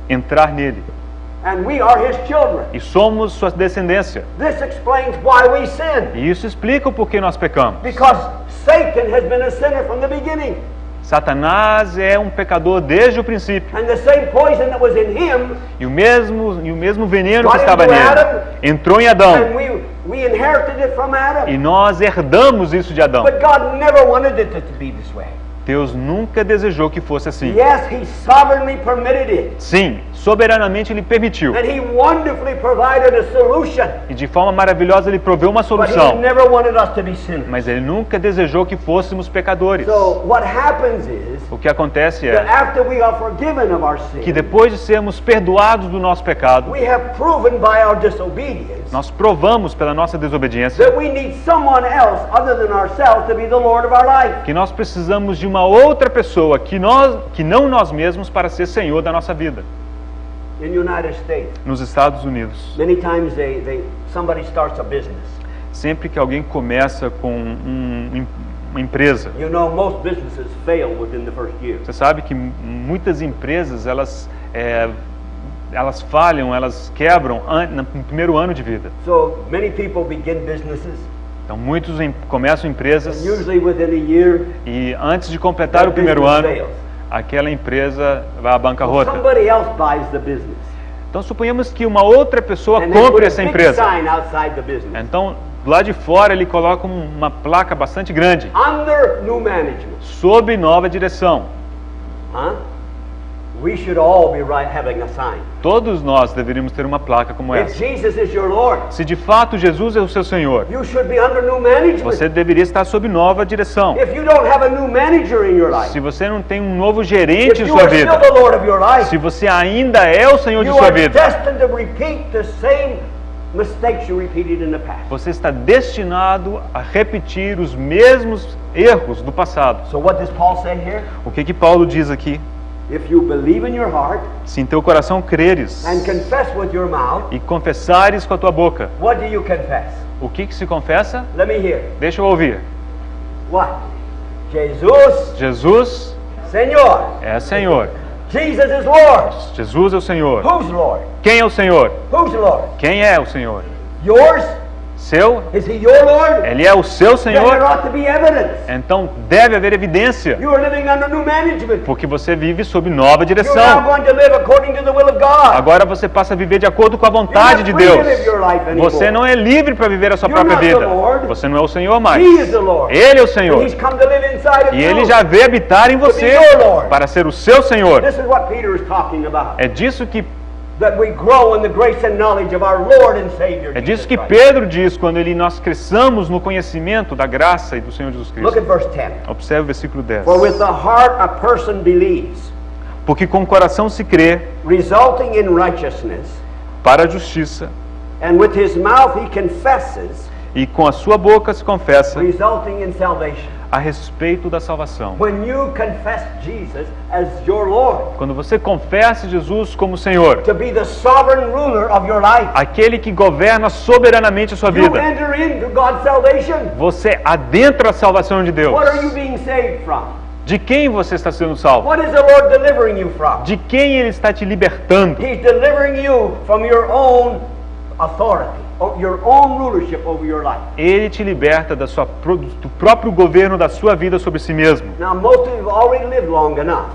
B: entrar nele.
A: And we are his children.
B: E somos sua descendência.
A: This explains why we sin.
B: E isso explica o porquê nós pecamos.
A: Because Satan has been a sinner from the beginning.
B: Satanás é um pecador desde o princípio.
A: And the same poison that was in him,
B: E o mesmo veneno que
A: Got
B: estava
A: into
B: nele
A: Adam.
B: entrou em Adão.
A: and we inherited it from Adam.
B: E nós herdamos isso de Adão.
A: But God never wanted it to be this way.
B: Deus nunca desejou que fosse assim.
A: Yes, he sovereignly permitted it.
B: Sim, soberanamente ele permitiu.
A: And he wonderfully provided a solution.
B: E de forma maravilhosa ele proveu uma
A: But he
B: solução.
A: never wanted us to be sinners.
B: Mas ele nunca desejou que fôssemos pecadores.
A: So what happens is
B: O que acontece
A: that
B: é
A: after we are forgiven of our
B: que
A: sin,
B: depois de sermos perdoados do nosso pecado,
A: we have proven by our disobedience
B: nós provamos pela nossa desobediência
A: that we need someone else other than ourselves to be the Lord of our life.
B: que nós precisamos de uma uma outra pessoa que não nós mesmos para ser Senhor da nossa vida.
A: In the United States,
B: Nos Estados Unidos,
A: many times somebody starts a business.
B: sempre que alguém começa com uma empresa,
A: You know, most businesses fail within the first year.
B: você sabe que muitas empresas elas falham, elas quebram no primeiro ano de vida.
A: So many people begin businesses,
B: Então muitos começam empresas
A: and usually within a year,
B: e antes de completar o
A: that
B: primeiro
A: business
B: ano,
A: fails.
B: aquela empresa vai à bancarrota.
A: Somebody else buys the business,
B: Então suponhamos que uma outra pessoa
A: and they put
B: compre
A: a
B: essa
A: big
B: empresa.
A: sign outside the business.
B: Então lá de fora ele coloca uma placa bastante grande,
A: Under new management.
B: sob nova direção.
A: Huh? We should all be having a sign.
B: Todos nós deveríamos ter uma placa como
A: If
B: essa.
A: Jesus is your Lord,
B: Se de fato Jesus é o seu Senhor,
A: you should be under new management.
B: você deveria estar sob nova direção.
A: If you don't have a new manager in your life,
B: Se você não tem um novo
A: if
B: gerente em
A: you
B: sua
A: are still
B: vida,
A: the Lord of your life,
B: se você ainda é o Senhor de
A: you
B: sua
A: are
B: vida,
A: destined to repeat the same mistakes you repeated in the past.
B: você está destinado a repetir os mesmos erros do passado.
A: So what does Paul say here?
B: O que Paulo diz aqui?
A: If you believe in your heart
B: Se em teu coração creres
A: and confess with your mouth,
B: e confessares com a tua boca,
A: what do you confess?
B: o que se confessa?
A: Let me hear.
B: Deixa eu ouvir.
A: What? Jesus,
B: Jesus
A: Senhor.
B: é Senhor.
A: Jesus is Lord.
B: Jesus é o Senhor.
A: Who's Lord?
B: Quem é o Senhor?
A: Who's Lord?
B: Quem é o Senhor?
A: Yours?
B: Seu?
A: Is He your Lord?
B: Ele é o seu
A: Then there
B: Senhor?
A: ought to be evidence.
B: Então deve haver evidência,
A: You are living under new management.
B: porque você vive sob nova
A: You're now
B: direção.
A: going to live according to the will of God.
B: Agora você passa a viver de acordo com a vontade de
A: You're not
B: Deus.
A: free to live your life anymore.
B: Você não é livre para viver a sua
A: You're
B: própria
A: not the
B: vida.
A: Lord.
B: Você não é o Senhor mais.
A: He is the Lord.
B: Ele é o
A: And
B: Senhor.
A: He's come to live inside of
B: E
A: you.
B: Ele já veio habitar em você
A: To be your Lord.
B: para ser o seu Senhor.
A: This is what Peter is talking about.
B: É disso que
A: That we grow in the grace and knowledge of our Lord and Savior
B: É
A: Jesus
B: disso que
A: Christ.
B: Pedro diz quando nós cresçamos no conhecimento da graça e do Senhor Jesus
A: Look
B: Cristo.
A: at verse 10.
B: Observe o versículo 10.
A: For with the heart a person believes,
B: Porque com o coração se crê
A: resulting in righteousness,
B: para a justiça,
A: and with his mouth he confesses,
B: e com a sua boca se confessa
A: resulting in salvation.
B: a respeito da salvação.
A: When you confess Jesus as your Lord,
B: Quando você confessa Jesus como Senhor,
A: to be the sovereign ruler of your life,
B: aquele que governa soberanamente a sua
A: you
B: vida,
A: enter into God's salvation.
B: você adentra a salvação de Deus.
A: What are you being saved from?
B: De quem você está sendo salvo?
A: What is the Lord delivering you from?
B: De quem Ele está te libertando?
A: He's delivering you from your own authority, your own rulership over your life.
B: Ele te liberta do próprio governo da sua vida sobre si mesmo.
A: Now, most of you have already lived long enough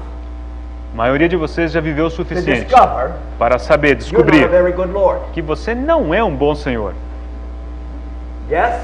B: A maioria de vocês já viveu o
A: to
B: suficiente
A: discover
B: para saber,
A: you're not a
B: descobrir
A: very good Lord.
B: que você não é um bom Senhor.
A: Yes?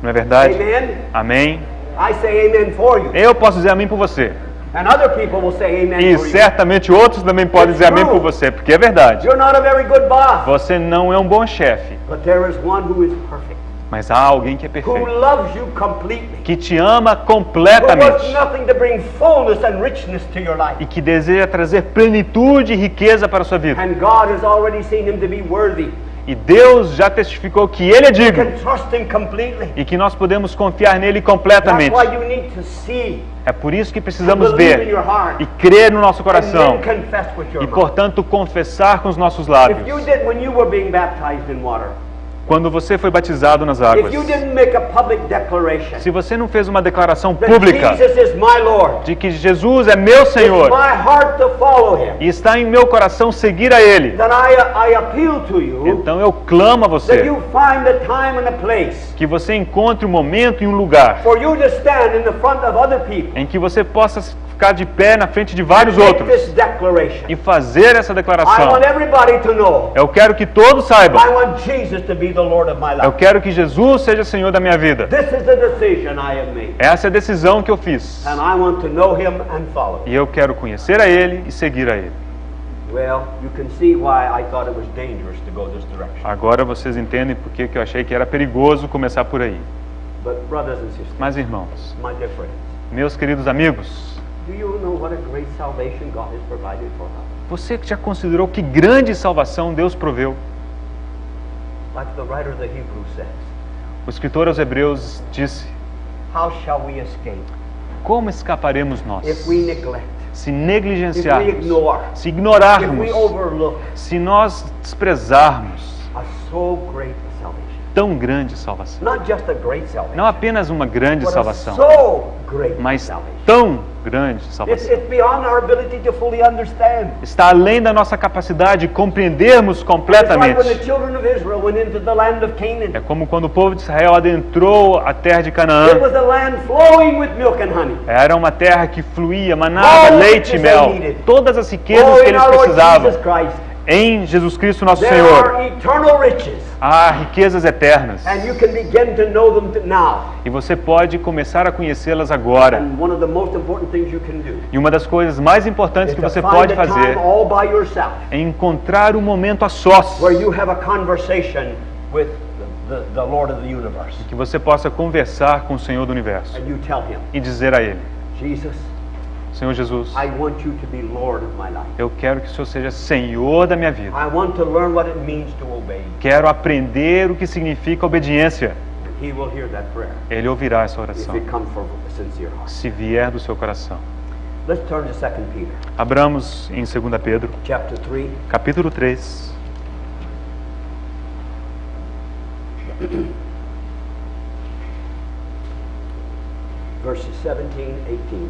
B: Não é verdade?
A: Amen?
B: Amém?
A: I say amen for you.
B: Eu posso dizer amém por você.
A: And other people will say amen
B: E
A: for you.
B: certamente outros também podem dizer amém por você, porque é verdade.
A: You're not a very good boss.
B: Você não é um bom chefe,
A: But there is one who is perfect,
B: mas há alguém que é
A: who
B: perfeito,
A: loves you completely,
B: que te ama
A: who wants
B: completamente
A: nothing to bring fullness and richness to your life.
B: e que deseja trazer plenitude e riqueza para a sua vida.
A: And God has already seen him to be worthy.
B: E Deus já testificou que Ele é
A: You
B: digno
A: can trust him completely.
B: e que nós podemos confiar nele
A: That's
B: completamente.
A: why you need to see,
B: É por isso que precisamos
A: believe in
B: ver
A: your heart,
B: e crer no nosso
A: and
B: coração
A: then confess with your
B: e,
A: mouth.
B: portanto, confessar com os nossos
A: If
B: lábios.
A: you did when you were being baptized in water,
B: Quando você foi batizado nas águas,
A: if you didn't make a public declaration
B: se você não fez uma declaração
A: that
B: pública
A: Jesus is my Lord,
B: de que Jesus é meu
A: it's
B: Senhor
A: my heart to follow him,
B: e está em meu coração seguir a Ele,
A: then I appeal to you
B: então eu clamo a
A: that
B: você
A: you find a time and a place
B: que você encontre um momento e um lugar
A: for you to stand in the front of other people
B: em que você possa ficar de pé na frente de vários
A: and make
B: outros
A: this declaration.
B: e fazer essa
A: I
B: declaração.
A: want everybody to know
B: Eu quero que todos saibam.
A: I want Jesus to be the Lord of my
B: Eu
A: life.
B: quero que Jesus seja Senhor da minha vida.
A: This is the decision I have made,
B: Essa é a decisão que eu fiz.
A: and I want to know him and follow him.
B: E eu quero conhecer a Ele e seguir a Ele.
A: Well, you can see why I thought it was dangerous to go this direction.
B: Agora vocês entendem por que eu achei que era perigoso começar por aí.
A: But brothers and sisters,
B: Mas irmãos,
A: my dear friends,
B: meus queridos amigos,
A: do you know what a great salvation God has provided for us?
B: você já considerou que grande salvação Deus proveu?
A: Like the writer of the Hebrews says,
B: O escritor aos Hebreus disse:
A: how shall we escape
B: como escaparemos
A: if
B: nós?
A: we neglect,
B: Se
A: if we
B: negligenciarmos,
A: ignore,
B: se
A: if we
B: ignorarmos,
A: overlook
B: se nós desprezarmos
A: a so great salvation?
B: tão grande salvação.
A: Not just a great salvation,
B: Não apenas uma grande
A: but a
B: salvação,
A: so great
B: mas
A: salvation.
B: tão grande
A: It's
B: salvação.
A: beyond our ability to fully understand.
B: Está além da nossa capacidade de compreendermos
A: It's like
B: completamente.
A: when the children of Israel went into the land of Canaan.
B: É como quando o povo de Israel adentrou a terra de
A: It
B: Canaã.
A: was a land flowing with milk and honey.
B: Era uma terra que fluía, manava
A: All
B: leite e
A: that
B: mel.
A: they needed.
B: Todas as riquezas
A: Oh,
B: que
A: in
B: eles
A: our Lord
B: precisavam.
A: Jesus Christ,
B: Em Jesus Cristo nosso
A: there
B: Senhor,
A: are eternal riches,
B: há riquezas eternas.
A: and you can begin to know them now.
B: E você pode começar a conhecê-las agora.
A: And one of the most important things you can do
B: E uma das coisas mais importantes
A: is
B: que
A: to
B: você
A: find
B: pode
A: a time
B: fazer
A: all by yourself
B: é encontrar um momento a sós,
A: where you have a conversation with the Lord of the universe,
B: que você possa conversar com o Senhor do Universo
A: and you tell Him,
B: e dizer a Ele:
A: Jesus,
B: Senhor Jesus,
A: I want you to be Lord of my life.
B: eu quero que o Senhor seja Senhor da minha vida.
A: I want to learn what it means to obey.
B: Quero aprender o que significa obediência.
A: And He will hear that prayer
B: Ele ouvirá essa
A: if
B: oração,
A: it comes from a sincere heart.
B: se vier do seu coração.
A: Let's turn to 2 Peter,
B: Abramos em 2 Pedro,
A: chapter 3.
B: capítulo 3,
A: Verses 17, 18.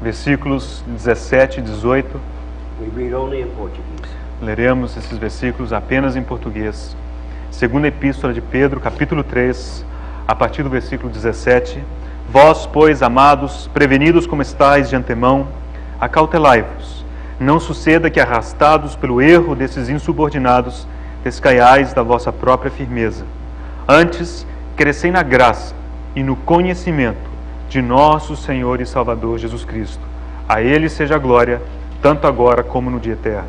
B: versículos 17 e 18.
A: We read only in Portuguese.
B: Leremos esses versículos apenas em português. Segunda Epístola de Pedro, capítulo 3, a partir do versículo 17. Vós, pois, amados, prevenidos como estáis de antemão, acautelai-vos. Não suceda que, arrastados pelo erro desses insubordinados, descaiais da vossa própria firmeza. Antes, crescei na graça e no conhecimento de nosso Senhor e Salvador Jesus Cristo. A Ele seja a glória, tanto agora como no dia eterno.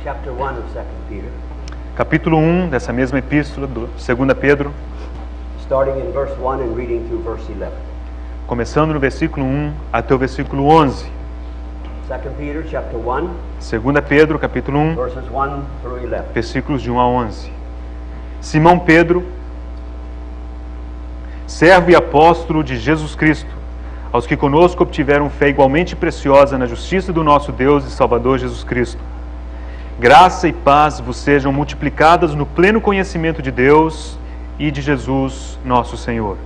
A: Chapter 1 of 2 Peter,
B: Capítulo 1 dessa mesma epístola, do 2 Pedro,
A: starting in verse 1 and reading through verse 11.
B: começando no versículo 1 até o versículo 11.
A: 2 Peter, chapter 1,
B: 2 Pedro, capítulo 1,
A: verses 1 through 11.
B: versículos de 1 a 11. Simão Pedro, servo e apóstolo de Jesus Cristo, aos que conosco obtiveram fé igualmente preciosa na justiça do nosso Deus e Salvador Jesus Cristo. Graça e paz vos sejam multiplicadas no pleno conhecimento de Deus e de Jesus, nosso Senhor.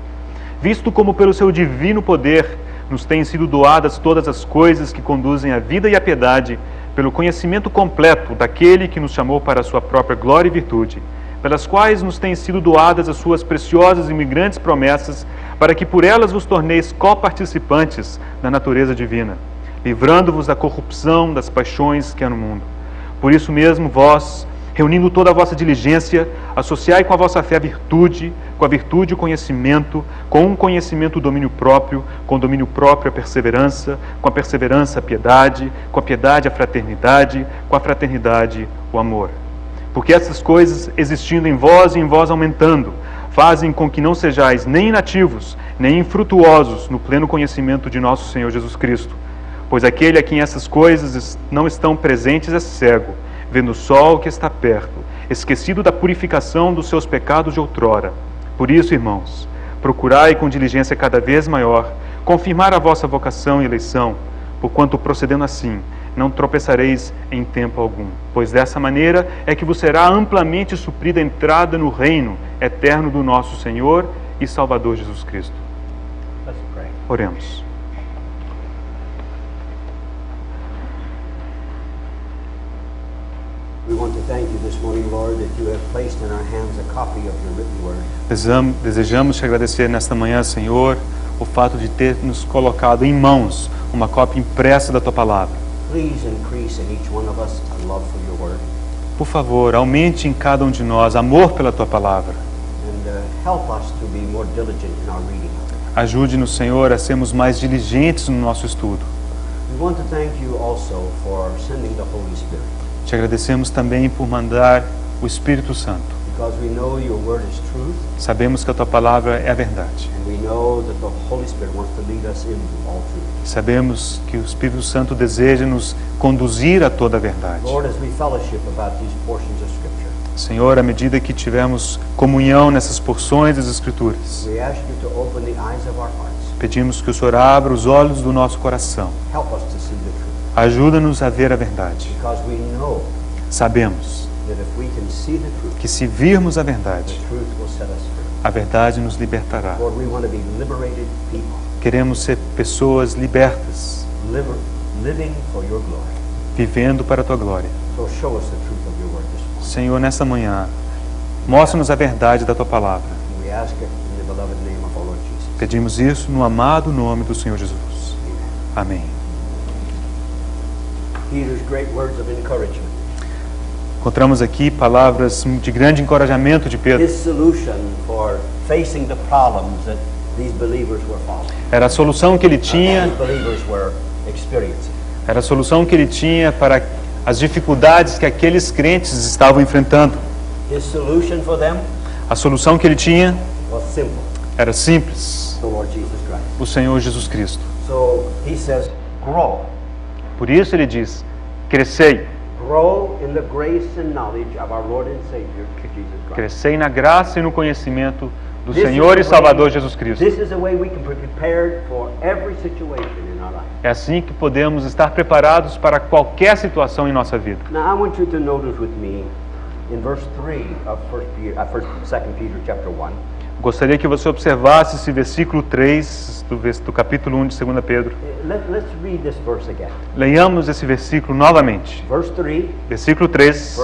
B: Visto como pelo seu divino poder nos têm sido doadas todas as coisas que conduzem à vida e à piedade, pelo conhecimento completo daquele que nos chamou para a sua própria glória e virtude, pelas quais nos têm sido doadas as suas preciosas e imigrantes promessas, para que por elas vos torneis coparticipantes da natureza divina, livrando-vos da corrupção das paixões que há no mundo. Por isso mesmo, vós, reunindo toda a vossa diligência, associai com a vossa fé a virtude, com a virtude o conhecimento, com o conhecimento o domínio próprio, com o domínio próprio a perseverança, com a perseverança a piedade, com a piedade a fraternidade, com a fraternidade o amor. Porque essas coisas, existindo em vós e em vós aumentando, fazem com que não sejais nem inativos, nem infrutuosos no pleno conhecimento de nosso Senhor Jesus Cristo. Pois aquele a quem essas coisas não estão presentes é cego, vendo o sol que está perto, esquecido da purificação dos seus pecados de outrora. Por isso, irmãos, procurai com diligência cada vez maior confirmar a vossa vocação e eleição, porquanto procedendo assim, não tropeçareis em tempo algum, pois dessa maneira é que vos será amplamente suprida a entrada no reino eterno do nosso Senhor e Salvador Jesus Cristo.
A: Let's pray.
B: Oremos.
A: We want to thank you this morning, Lord, that you have placed in our hands a copy of your written word.
B: Desejamos te agradecer nesta manhã, Senhor, o fato de ter nos colocado em mãos uma cópia impressa da Tua Palavra.
A: Please increase in each one of us a love for your word,
B: Por favor, aumente em cada um de nós amor pela Tua Palavra.
A: and help us to be more diligent in our reading of it.
B: Ajude-nos, Senhor, a sermos mais diligentes no nosso estudo.
A: We want to thank you also for sending the Holy Spirit,
B: Te agradecemos também por mandar o Espírito Santo.
A: because we know your word is truth,
B: Sabemos que a Tua Palavra é a verdade.
A: and we know that the Holy Spirit wants to lead us into all truth.
B: Sabemos que o Espírito Santo deseja nos conduzir a toda a verdade.
A: Lord, as we fellowship about these portions of Scripture,
B: Senhor, à medida que tivermos comunhão nessas porções das Escrituras,
A: we ask you to open the eyes of our hearts.
B: pedimos que o Senhor abra os olhos do nosso coração.
A: Help us to see the truth.
B: Ajuda-nos a ver a verdade.
A: Because we know
B: Sabemos
A: that if we can see the truth,
B: que se virmos a
A: the
B: verdade,
A: truth will set us free.
B: a verdade nos libertará.
A: Lord, we want to be liberated people,
B: Queremos ser pessoas libertas,
A: living for your glory.
B: vivendo para a Tua glória.
A: So show us the truth of your word this morning.
B: Senhor, nessa manhã, mostra-nos a verdade da Tua palavra.
A: And we ask it in the beloved name of our Lord Jesus.
B: Pedimos isso no amado nome do Senhor Jesus. Amém.
A: Peter's great words of encouragement.
B: Encontramos aqui palavras de grande encorajamento de Pedro.
A: His solution for facing the problems that these believers were following.
B: Era a solução que ele tinha,
A: These believers were experiencing.
B: era a solução que ele tinha para as dificuldades que aqueles crentes estavam enfrentando.
A: His solution for them
B: A solução que ele tinha
A: was simple.
B: era simples:
A: The Lord Jesus Christ.
B: o Senhor Jesus Cristo.
A: So he says, grow.
B: Por isso ele diz: crescei,
A: Grow in the grace and knowledge of our Lord and Savior, Jesus Christ.
B: crescei na graça e no conhecimento do
A: This is
B: Senhor e
A: the
B: Salvador
A: way-
B: Jesus Cristo.
A: This is the way we can be prepared for every situation in our life.
B: É assim que podemos estar preparados para qualquer situação em nossa vida.
A: Now I want you to notice with me in verse 3 of 2 Peter chapter 1.
B: Gostaria que você observasse esse versículo 3 do capítulo 1 de 2 Pedro.
A: Let's read this verse again.
B: Leiamos esse versículo novamente.
A: Verse 3,
B: Versículo 3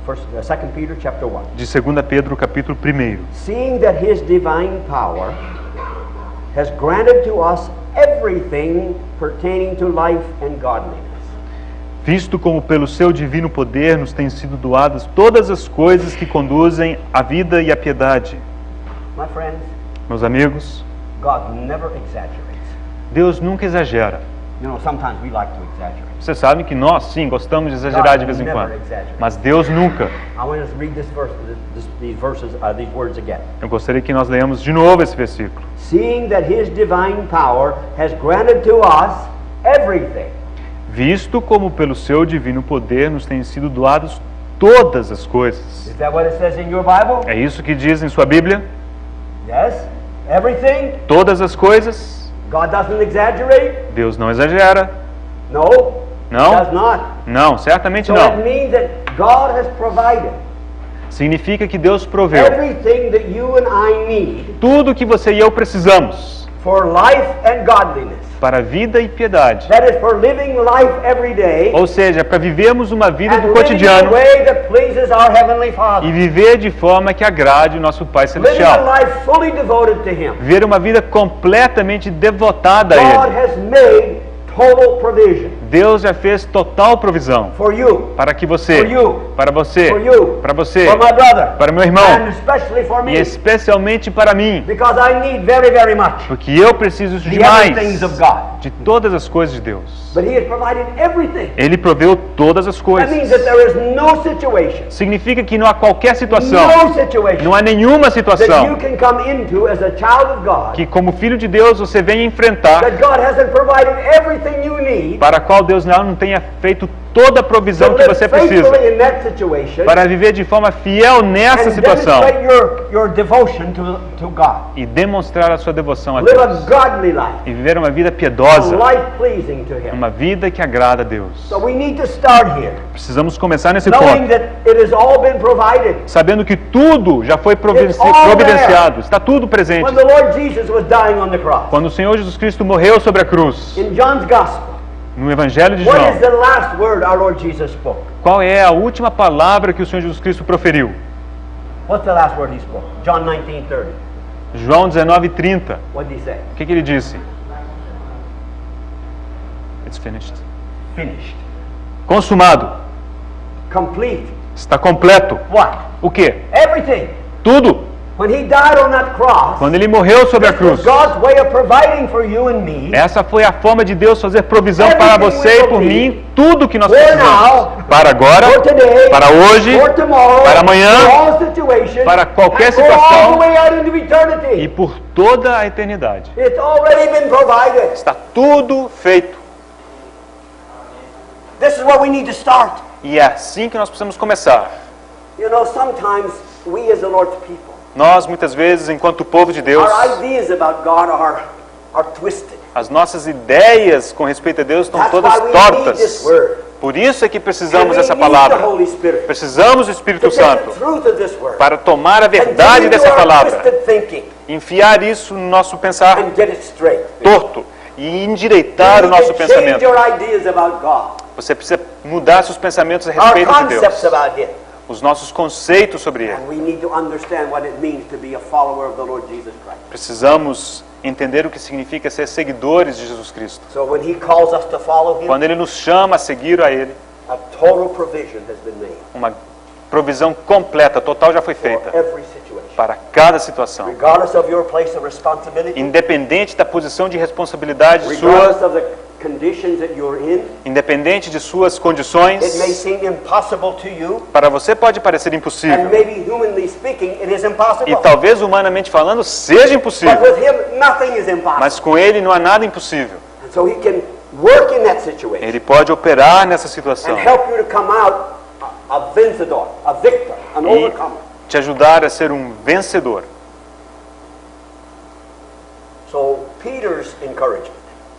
A: 2 Peter chapter 1.
B: de 2 Pedro, capítulo 1.
A: Seeing that his divine power has granted to us everything pertaining to life and godliness.
B: Visto como pelo seu divino poder nos têm sido doadas todas as coisas que conduzem à vida e à piedade.
A: My friends,
B: Meus amigos,
A: God never exaggerates.
B: Deus nunca exagera.
A: You know, sometimes we like to exaggerate.
B: Você sabe que nós, sim, gostamos de exagerar de vez em quando. Mas Deus nunca.
A: I want us to read these words again.
B: Eu gostaria que nós leamos de novo esse versículo.
A: Seeing that his divine power has granted to us everything.
B: Visto como pelo seu divino poder nos têm sido doadas todas as coisas.
A: Is that what it says in your Bible?
B: É isso que diz em sua Bíblia?
A: Yes? Everything?
B: Todas as coisas.
A: God doesn't exaggerate?
B: Deus não exagera.
A: No.
B: Não?
A: He does not.
B: Não, certamente
A: So it
B: não.
A: means that God has provided
B: Significa que Deus proveu
A: everything that you and I need
B: tudo que você e eu precisamos
A: for life and godliness.
B: para a vida e piedade.
A: That is for living life every day
B: Ou seja, para vivermos uma vida
A: and
B: do
A: living in a
B: cotidiano
A: way that pleases our Heavenly
B: e
A: Father.
B: viver de forma que agrade o nosso Pai
A: Living a
B: Celestial.
A: life fully devoted to Him.
B: Viver uma vida completamente devotada a
A: God
B: Ele.
A: has made total provision
B: Deus já fez total provisão
A: for you,
B: para que você,
A: For you.
B: para você,
A: for you,
B: para você,
A: for my brother,
B: para meu irmão
A: and especially for me,
B: e especialmente para mim,
A: because I need very, very much
B: porque eu preciso
A: the
B: demais
A: everythings of God.
B: de todas as coisas de Deus.
A: But He has provided everything.
B: Ele proveu todas as
A: That means that
B: coisas.
A: there is no situation,
B: Significa que não há qualquer situação,
A: no situation
B: não há nenhuma
A: that you
B: situação
A: can come into as a child of God
B: que como filho de Deus você venha enfrentar
A: that God hasn't provided everything you need
B: para a qual Deus não tenha feito toda a
A: to
B: provisão que
A: live
B: você precisa
A: faithfully in that situation
B: para viver de forma fiel nessa
A: and
B: situação
A: demonstrate your devotion to God.
B: e demonstrar a sua devoção a
A: Live a
B: Deus
A: godly life,
B: e viver uma vida
A: a
B: piedosa,
A: life pleasing to Him.
B: uma vida que agrada a Deus.
A: So we need to start here,
B: Precisamos começar nesse
A: knowing
B: ponto,
A: that it has all been provided.
B: sabendo que tudo já foi
A: It's all
B: providenciado, está tudo presente.
A: When the Lord Jesus was dying on the cross,
B: Quando o Senhor Jesus Cristo morreu sobre a cruz,
A: in John's Gospel,
B: no Evangelho de
A: what is
B: João,
A: the last word our Lord Jesus spoke?
B: qual é a última palavra que o Senhor Jesus Cristo proferiu?
A: What's the last word He spoke? John 19:30.
B: João 19:30.
A: What did He say?
B: O que ele disse? It's finished.
A: Finished.
B: Consumado.
A: Complete.
B: Está completo.
A: What?
B: O quê?
A: Everything.
B: Tudo.
A: When He died on that cross,
B: Quando ele morreu sobre a
A: this was
B: cruz,
A: God's way of providing for you and me.
B: essa foi a forma de Deus fazer provisão para você e por mim, tudo que nós precisamos. Para agora,
A: For today,
B: para hoje,
A: for tomorrow,
B: para amanhã,
A: for all situations,
B: para qualquer
A: and for all
B: situação,
A: the way out into eternity.
B: e por toda a eternidade.
A: It's already been provided.
B: Está tudo feito.
A: This is where we need to start.
B: E é assim que nós precisamos começar.
A: You know, sometimes we as the Lord's people,
B: Nós, muitas vezes, enquanto povo de Deus,
A: our ideas about God are twisted.
B: as nossas ideias com respeito a Deus estão
A: That's
B: todas
A: why we need this
B: tortas.
A: word.
B: Por isso é que
A: And
B: precisamos
A: we
B: dessa
A: need the
B: palavra.
A: Holy Spirit
B: Precisamos do Espírito
A: to take
B: Santo
A: the truth of this word
B: para tomar a
A: and
B: verdade
A: get into
B: dessa
A: our
B: palavra,
A: twisted thinking
B: enfiar isso no nosso pensar
A: and get it straight.
B: torto e endireitar o
A: You
B: nosso
A: need to change
B: pensamento.
A: your ideas about God,
B: Você precisa mudar seus pensamentos a
A: our
B: respeito de
A: concepts
B: Deus,
A: about Him.
B: os nossos conceitos sobre Ele.
A: And we need to understand what it means to be a follower of the Lord Jesus Christ.
B: Precisamos entender o que significa ser seguidores de Jesus Cristo.
A: So when He calls us to follow Him,
B: Quando Ele nos chama a seguir a Ele,
A: a total provision has been made
B: uma provisão completa, total já foi
A: for
B: feita
A: every situation.
B: para cada situação.
A: Regardless of your place of responsibility,
B: Independente da posição de responsabilidade
A: regardless
B: sua,
A: of the conditions that you're in,
B: independente de suas
A: it
B: condições,
A: may seem impossible to you,
B: para você pode parecer
A: and
B: impossível.
A: maybe humanly speaking, it is impossible.
B: E talvez humanamente falando seja
A: But
B: impossível,
A: with Him, nothing is impossible.
B: mas com Ele não há nada impossível.
A: And so He can work in that situation
B: Ele pode operar nessa situação
A: and help you to come out a vencedor, a victor, an
B: e
A: overcomer.
B: te ajudar a ser um vencedor.
A: So Peter's encouragement,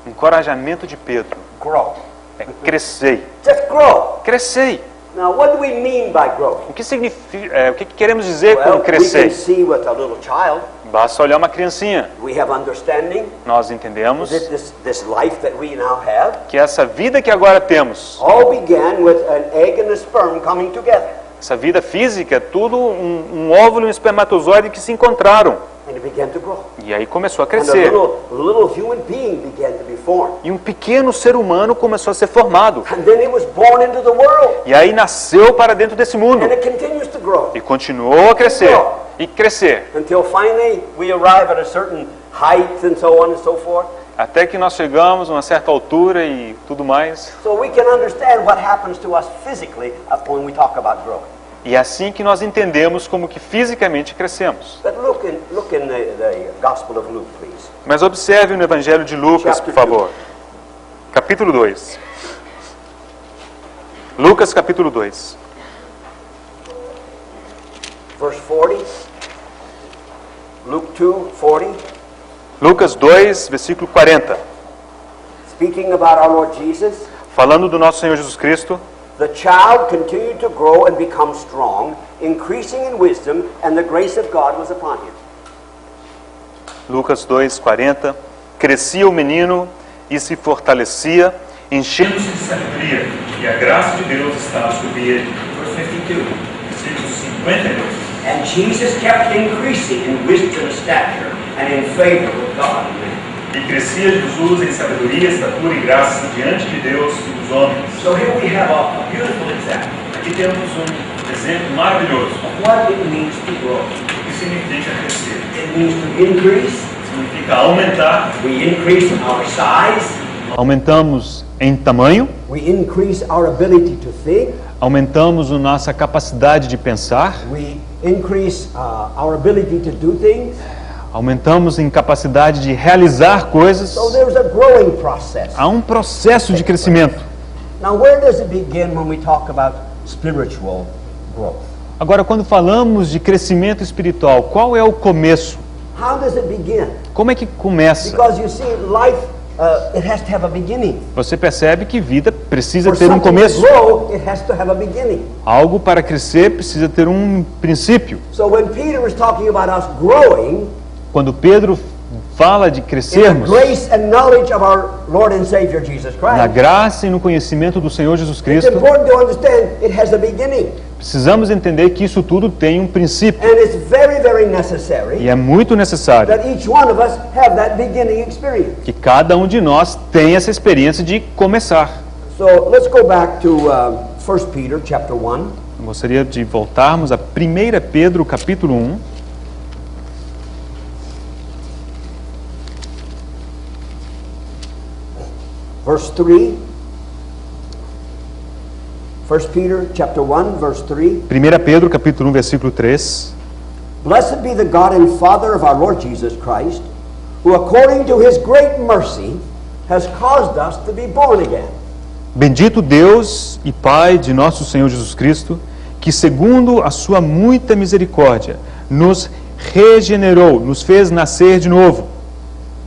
B: Encorajamento de Pedro
A: grow.
B: é crescei.
A: Just grow.
B: Crescei.
A: Now, what do we mean by growing?
B: O que significa, o que queremos dizer
A: Well,
B: com
A: we can
B: crescer?
A: see with a little child,
B: Basta olhar uma criancinha.
A: we have understanding
B: Nós entendemos
A: that this life that we now have
B: que essa vida que agora temos,
A: all began with an egg and a sperm coming together.
B: essa vida física, é tudo um óvulo e um espermatozoide que se encontraram.
A: And it began to grow.
B: E aí começou a
A: And a
B: crescer.
A: little human being began to be formed.
B: E um pequeno ser humano começou a ser formado.
A: And then it was born into the world.
B: E aí nasceu para dentro desse mundo.
A: And it continues to grow.
B: E continuou a crescer. E crescer.
A: Until finally we arrive at a certain height and so on and so forth.
B: Até que nós chegamos a uma certa altura e tudo mais.
A: So we can understand what happens to us physically when we talk about growing.
B: E é assim que nós entendemos como que fisicamente crescemos.
A: But look in the Gospel of Luke, please.
B: Mas observe no Evangelho de Lucas, por favor. Capítulo 2. Lucas, capítulo 2.
A: Verse 40. Luke 2:40.
B: Lucas 2, versículo 40.
A: Speaking about our Lord Jesus,
B: Falando do nosso Senhor Jesus Cristo,
A: the child continued to grow and become strong, increasing in wisdom, and the grace of God was upon him.
B: Lucas 2, 40. Crescia o menino e se fortalecia, enchendo-se de sabedoria, e a graça de Deus estava sobre ele. Verse 52, versículo 52.
A: And Jesus kept increasing in wisdom, stature, and in favor with God and man.
B: E crescia Jesus em sabedoria, estatura e graça diante de Deus e dos homens.
A: So here we have a beautiful example
B: Aqui temos exemplo maravilhoso.
A: of what it means to grow.
B: O que significa crescer?
A: It means to increase.
B: Significa aumentar.
A: We increase our size.
B: Aumentamos em tamanho,
A: We increase our ability to think.
B: aumentamos a nossa capacidade de pensar,
A: We increase our ability to do things.
B: aumentamos em capacidade de realizar coisas.
A: So there's a growing process.
B: Há um processo de crescimento.
A: Now, where does it begin when we talk about spiritual growth?
B: Agora, quando falamos de crescimento espiritual, qual é o começo?
A: How does it begin?
B: Como é que começa?
A: Because you see, life it has to have a beginning.
B: Você percebe que vida precisa
A: For
B: ter um
A: something to
B: começo.
A: grow, it has to have a beginning.
B: Algo para crescer precisa ter um princípio.
A: So when Peter was talking about us growing
B: Quando Pedro fala de
A: in the
B: crescermos
A: grace and knowledge of our Lord and Savior Jesus
B: na
A: Christ,
B: graça e no conhecimento do Senhor Jesus
A: it's
B: Cristo,
A: important to understand it has a beginning.
B: precisamos entender que isso tudo tem um princípio.
A: And it's very, very necessary
B: E é muito necessário
A: that each one of us have that beginning experience.
B: que cada um de nós tenha essa experiência de começar.
A: So let's go back to 1 Peter chapter 1.
B: Eu gostaria de voltarmos a 1 Pedro capítulo 1.
A: Verse 3. 1 Peter chapter 1 verse 3.
B: 1 Pedro capítulo 1, versículo 3.
A: Blessed be the God and Father of our Lord Jesus Christ, who according to his great mercy has caused us to be born again.
B: Bendito Deus e Pai de nosso Senhor Jesus Cristo, que segundo a sua muita misericórdia nos regenerou, nos fez nascer de novo.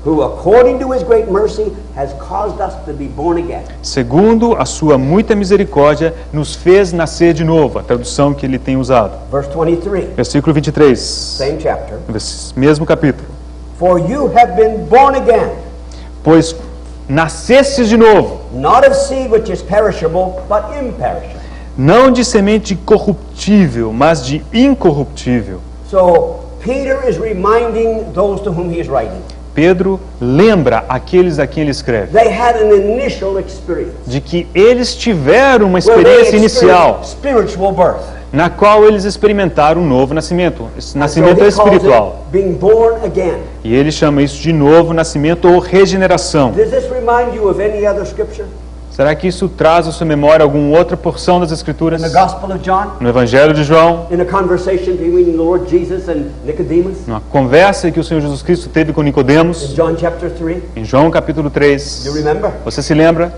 A: Who according to his great mercy has caused us to be born again.
B: Segundo a sua muita misericórdia, nos fez nascer de novo. A tradução que ele tem usado.
A: Verse 23,
B: Versículo 23.
A: same chapter.
B: Mesmo capítulo.
A: For you have been born again,
B: Pois nascestes de novo,
A: not of seed which is perishable, but imperishable.
B: não de semente corruptível, mas de incorruptível.
A: So Peter is reminding those to whom he is writing.
B: Pedro lembra aqueles a quem ele escreve
A: They had an initial experience.
B: de que eles tiveram uma
A: Where they
B: experiência inicial
A: experienced spiritual birth.
B: na qual eles experimentaram um novo nascimento, esse
A: So
B: nascimento
A: he calls
B: espiritual.
A: it being born again.
B: E ele chama isso de novo nascimento ou regeneração.
A: Does this remind you of any other scripture?
B: Será que isso traz à sua memória alguma outra porção das Escrituras?
A: In the Gospel of John?
B: No Evangelho de João,
A: In a conversation between the Lord Jesus and Nicodemus?
B: numa conversa que o Senhor Jesus Cristo teve com
A: In
B: Nicodemos,
A: John chapter 3?
B: em João capítulo 3.
A: You remember?
B: Você se lembra?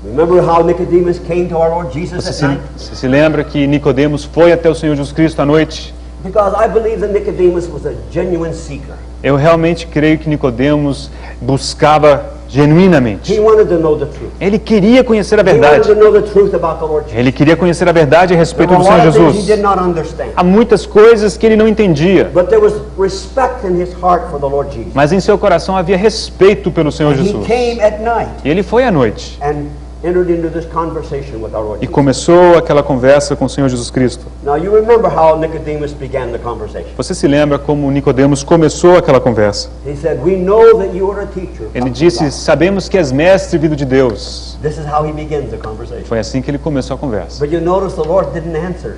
A: Remember how Nicodemus came to our Lord Jesus at night?
B: Você se lembra que Nicodemos foi até o Senhor Jesus Cristo à noite?
A: Because I believe that Nicodemus was a genuine seeker.
B: Eu realmente creio que Nicodemos buscava genuinamente.
A: He wanted to know the truth.
B: Ele queria conhecer a
A: He wanted
B: verdade.
A: to know the truth about the Lord Jesus.
B: Ele queria conhecer a verdade a
A: There
B: respeito
A: were
B: do
A: a
B: Senhor
A: lot of things he
B: Jesus.
A: did not understand.
B: Há muitas coisas que ele não entendia,
A: But there was respect in his heart for the Lord Jesus.
B: mas em seu coração havia respeito pelo Senhor
A: He
B: Jesus.
A: came at night
B: E ele foi à noite
A: and entered into this conversation with our Lord
B: e
A: Jesus.
B: começou aquela conversa com o Senhor Jesus Cristo.
A: Now you remember how Nicodemus began the conversation.
B: Você se lembra como Nicodemos começou aquela conversa?
A: He said, "We know that you are a teacher."
B: Ele disse: "Sabemos que és mestre vindo de Deus."
A: This is how he begins the conversation.
B: Foi assim que ele começou a conversa.
A: But you notice the Lord didn't answer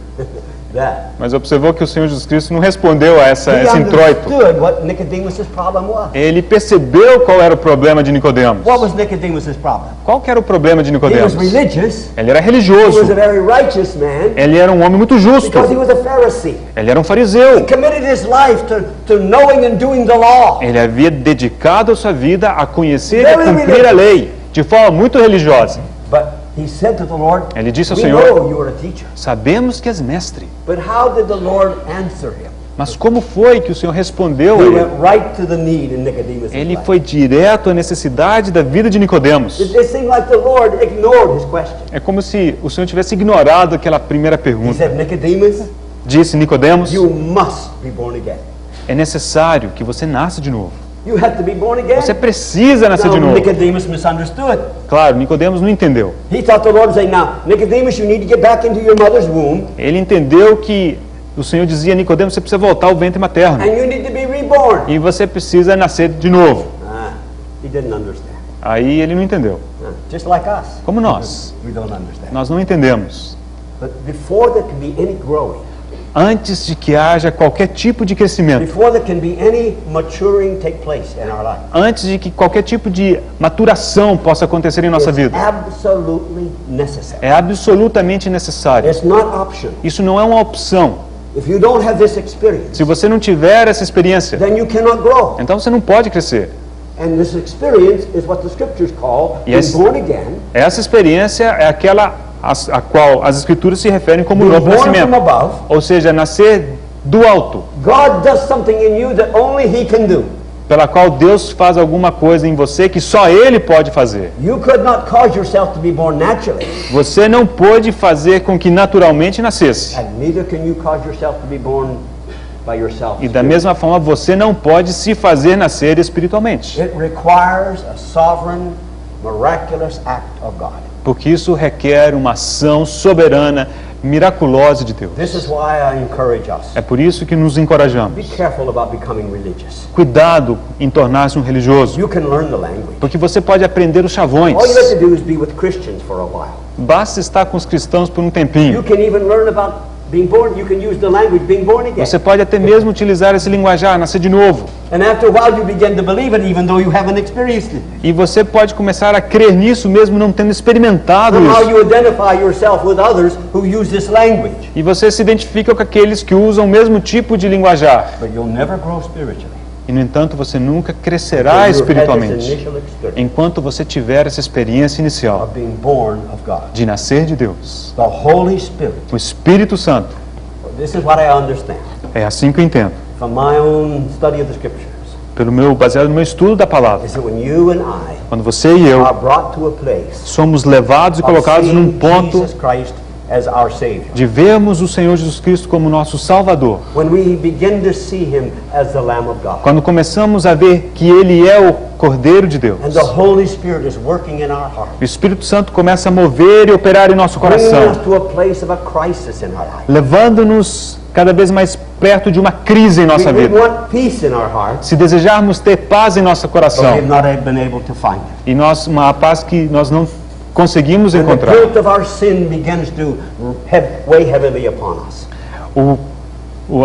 A: that.
B: Mas observou que o Senhor Jesus Cristo não respondeu a esse
A: He
B: introito.
A: understood what Nicodemus' problem was.
B: Ele percebeu qual era o problema de Nicodemos.
A: What was Nicodemus' problem?
B: Qual que era o problema de
A: He was
B: Nicodemos?
A: religious.
B: Ele era
A: He
B: religioso.
A: was a very righteous man
B: Ele era um homem muito justo.
A: because he was a Pharisee.
B: Ele era um fariseu.
A: He committed his life to knowing and doing the law.
B: Ele havia dedicado a sua vida a conhecer e a
A: Very
B: cumprir a lei de forma muito religiosa.
A: But he said to the Lord,
B: Ele disse ao
A: "We
B: Senhor:
A: know you are a teacher."
B: "Sabemos que és mestre."
A: But how did the Lord answer him?
B: Mas como foi que o Senhor respondeu a
A: He
B: ele?
A: went right to the need in Nicodemus'
B: Ele
A: life.
B: foi direto à necessidade da vida de Nicodemos.
A: It seemed like the Lord ignored his question.
B: É como se o Senhor tivesse ignorado aquela primeira
A: He
B: pergunta.
A: said, "Nicodemus,
B: Disse Nicodemos:
A: you must be born again.
B: "É necessário que você nasça de novo.
A: You have to be born again."
B: Você precisa nascer de
A: Now,
B: novo."
A: Nicodemus misunderstood.
B: Claro, Nicodemos não entendeu.
A: He thought the Lord was saying, "Now, Nicodemus, you need to get back into your mother's womb,
B: Ele entendeu que o Senhor dizia a Nicodemos: "Você precisa voltar ao ventre materno
A: and you need to be reborn."
B: e você precisa nascer de novo."
A: He didn't understand.
B: Aí ele não entendeu.
A: Just like us.
B: Como nós.
A: We don't understand.
B: Nós não entendemos.
A: But before there can be any growing,
B: Antes de que haja qualquer tipo de crescimento,
A: before there can be any maturing take place in our life,
B: antes de que qualquer tipo de maturação possa acontecer em nossa
A: it's
B: vida,
A: absolutely necessary.
B: é absolutamente necessário.
A: It's not optional.
B: Isso não é uma opção.
A: If you don't have this experience,
B: Se você não tiver essa experiência,
A: then you cannot grow.
B: então você não pode crescer.
A: And this experience is what the scriptures call being
B: Yes.
A: born again,
B: Essa experiência é aquela a qual as Escrituras se referem como
A: being
B: novo
A: born from
B: nascimento.
A: above.
B: Ou seja, nascer do alto,
A: God does something in you that only He can do.
B: pela qual Deus faz alguma coisa em você que só Ele pode fazer.
A: You could not cause yourself to be born naturally,
B: Você não pôde fazer com que naturalmente nascesse.
A: and neither can you cause yourself to be born by yourself.
B: E da mesma forma, você não pode se fazer nascer espiritualmente.
A: It requires a sovereign, miraculous act of God.
B: Porque isso requer uma ação soberana, miraculosa de Deus.
A: This is why I encourage us.
B: É por isso que nos
A: Be
B: encorajamos.
A: careful about becoming religious.
B: Cuidado em tornar-se um religioso.
A: You can learn the language.
B: Porque você pode aprender os chavões.
A: All you have to do is be with Christians for a while.
B: Basta estar com os cristãos por um tempinho.
A: You can even learn about being born. You can use the language being born again.
B: Você pode até mesmo utilizar esse linguajar, nascer de novo.
A: And after a while you begin to believe it even though you haven't experienced it.
B: E você pode começar a crer nisso mesmo não tendo experimentado
A: Somehow
B: isso.
A: you identify yourself with others who use this language.
B: E você se identifica com aqueles que usam o mesmo tipo de linguajar.
A: But you'll never grow spiritually.
B: E, no entanto, você nunca crescerá
A: until you had
B: espiritualmente
A: this initial experience
B: enquanto você tiver essa experiência inicial
A: of being born of God.
B: de nascer de Deus.
A: The Holy Spirit.
B: O Espírito Santo.
A: This is what I understand
B: É assim que eu entendo.
A: from my own study of the Scriptures.
B: Baseado no meu estudo da palavra.
A: Is that when you and I
B: Quando você e eu
A: are brought to a place
B: somos levados e
A: of
B: colocados num
A: seeing
B: ponto
A: Jesus Christ as our Savior.
B: de vermos o Senhor Jesus Cristo como nosso Salvador.
A: When we begin to see Him as the Lamb of God.
B: Quando começamos a ver que Ele é o Cordeiro de Deus.
A: And the Holy Spirit is working in our heart.
B: O Espírito Santo começa a mover e operar em nosso
A: Bringing
B: coração,
A: us to a place of a crisis in our life.
B: levando-nos cada vez mais perto de uma crise em nossa
A: We
B: vida.
A: want peace in our hearts,
B: Se desejarmos ter paz em nosso
A: but
B: coração,
A: we've not been able to find it.
B: e uma paz que nós não conseguimos
A: And the
B: encontrar,
A: guilt of our sin begins to weigh heavily upon us.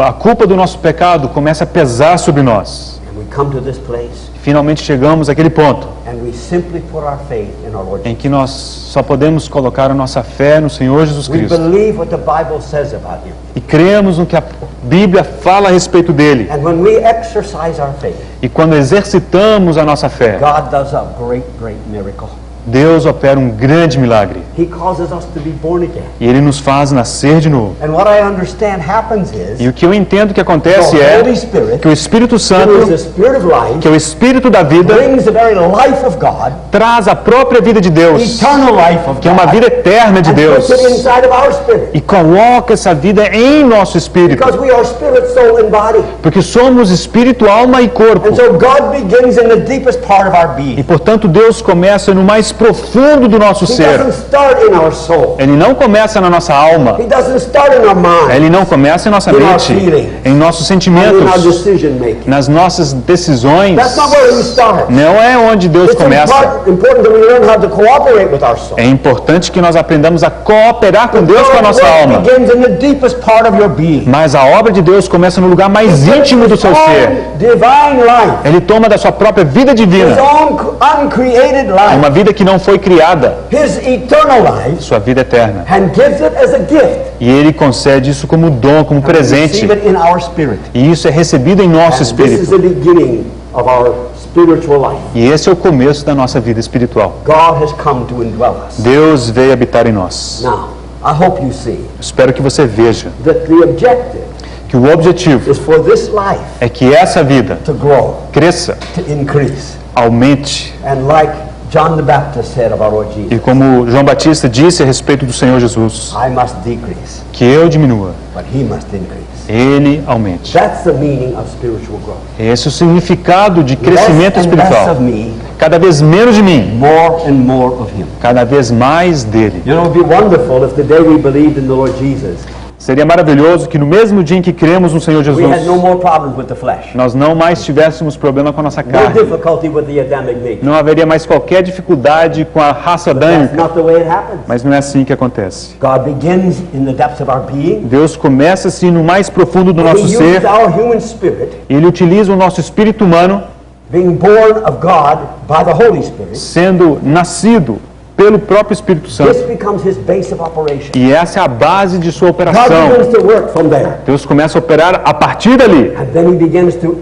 B: a culpa do nosso pecado começa a pesar sobre nós.
A: And we come to this place
B: Finalmente chegamos àquele ponto
A: and we simply put our faith in our Lord
B: em
A: Jesus.
B: que nós só podemos colocar a nossa fé no Senhor Jesus
A: We
B: Cristo
A: believe what the Bible says about Him.
B: e cremos no que a Bíblia fala a respeito dele.
A: And when we exercise our faith,
B: E quando exercitamos a nossa fé,
A: God does a great, great miracle.
B: Deus opera um grande milagre
A: He causes us to be born again.
B: e Ele nos faz nascer de novo.
A: And what I understand happens is
B: E o que eu entendo que acontece
A: the Holy
B: é
A: Spirit,
B: que o Espírito
A: who is
B: Santo,
A: the Spirit of life,
B: que é o Espírito da vida,
A: brings the very life of God,
B: traz a própria vida de Deus,
A: eternal life of
B: que é uma
A: God,
B: vida eterna de
A: and
B: Deus,
A: puts it inside of our spirit.
B: e coloca essa vida em nosso espírito,
A: Because we are spirit, soul, and body.
B: porque somos espírito, alma e corpo.
A: And so God begins in the deepest part of our being.
B: E portanto Deus começa no mais profundo do nosso
A: He
B: ser.
A: doesn't start in our soul.
B: Ele não começa na nossa alma,
A: He doesn't start in our mind.
B: Ele não começa em nossa
A: In our
B: mente,
A: feelings.
B: em nossos
A: And in our
B: sentimentos,
A: decision making.
B: nas nossas decisões.
A: That's not where He starts.
B: Não é onde Deus
A: It's
B: começa.
A: important that we learn how to cooperate with our soul.
B: É importante que nós aprendamos a cooperar com Deus com a nossa
A: God's work
B: alma.
A: begins in the deepest part of your being.
B: Mas a obra de Deus começa no lugar mais íntimo do seu
A: His
B: ser.
A: own divine life.
B: Ele toma da sua própria vida
A: His
B: divina,
A: own uncreated life.
B: uma vida que não foi criada,
A: His eternal life.
B: sua vida eterna.
A: And gives it as a gift.
B: E Ele concede isso como dom, como presente.
A: Receive it in our spirit.
B: E isso é recebido em nosso
A: And this is
B: espírito.
A: the beginning of our spiritual life.
B: E esse é o começo da nossa vida espiritual.
A: God has come to indwell us.
B: Deus veio habitar em nós.
A: Now, I hope you see
B: Espero que você veja
A: that the objective
B: que o objetivo
A: is for this life
B: é que essa vida
A: to grow,
B: cresça,
A: to increase.
B: aumente.
A: And like John the Baptist said of our Lord
B: E
A: Jesus,
B: como João Batista disse a respeito do Senhor Jesus,
A: I must decrease,
B: que eu diminua,
A: but He must increase.
B: Ele aumente.
A: That's the meaning of spiritual growth.
B: Esse é o significado de
A: Less
B: crescimento
A: and less
B: espiritual.
A: of me,
B: Cada vez menos de mim,
A: more and more of Him.
B: cada vez mais dele.
A: You know, it would be wonderful if the day we believed in the Lord Jesus,
B: Seria maravilhoso que no mesmo dia em que cremos no Senhor
A: we
B: Jesus,
A: had no more problems with the flesh,
B: nós não mais tivéssemos problema com a nossa
A: no
B: carne.
A: difficulty with the Adamic nature.
B: Não haveria mais qualquer dificuldade com a raça
A: That's
B: adâmica.
A: not the way it happens.
B: Mas não é assim que acontece.
A: God begins in the depths of our being.
B: Deus começa assim no mais profundo do
A: He
B: nosso
A: uses
B: ser.
A: our human spirit,
B: E Ele utiliza o nosso espírito humano,
A: being born of God by the Holy Spirit.
B: sendo nascido pelo próprio Espírito
A: This
B: Santo.
A: becomes His base of operation.
B: E essa é a base de sua
A: God
B: operação.
A: begins to work from there.
B: Deus começa a operar a partir dali.
A: And then He begins to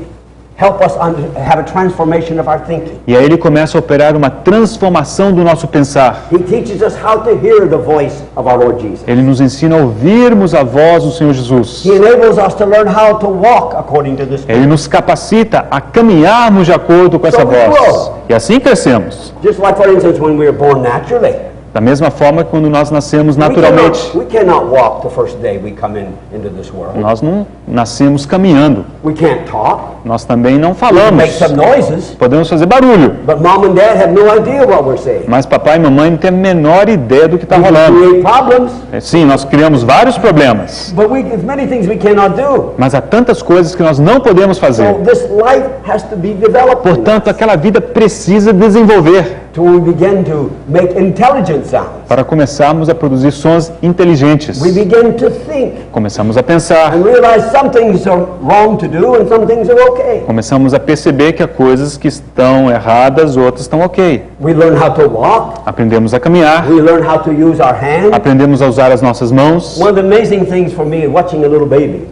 A: help us have a transformation of our thinking.
B: E aí Ele começa a operar uma transformação do nosso pensar.
A: He teaches us how to hear the voice of our Lord Jesus.
B: Ele nos ensina a ouvirmos a voz do Senhor Jesus.
A: He enables us to learn how to walk according to this.
B: Ele nos capacita a caminharmos de acordo com essa
A: So we
B: voz.
A: grow.
B: E assim crescemos.
A: Just like, for instance, when we were born naturally.
B: Da mesma forma que quando nós nascemos naturalmente.
A: We cannot walk the first day we come into this world.
B: Nós não nascemos caminhando.
A: We can't talk.
B: Nós também não
A: We can
B: falamos.
A: make some noises.
B: Podemos fazer barulho.
A: But mom and dad have no idea what we're saying.
B: Mas papai e mamãe não têm a menor ideia do que está
A: We
B: rolando.
A: create problems,
B: Sim, nós criamos vários problemas.
A: but there's many things we cannot do.
B: Mas há tantas coisas que nós não podemos fazer.
A: So this life has to be developed in us.
B: Portanto, aquela vida precisa desenvolver
A: till we begin to make intelligent sounds.
B: para começarmos a produzir sons inteligentes.
A: We begin to think
B: Começamos a pensar.
A: and realize some things are wrong to do and some things are okay.
B: Começamos a perceber que há coisas que estão erradas, outras estão ok.
A: We learn how to walk.
B: Aprendemos a caminhar.
A: We learn how to use our hands.
B: Aprendemos a usar as nossas mãos.
A: One of the amazing things for me is watching a little baby.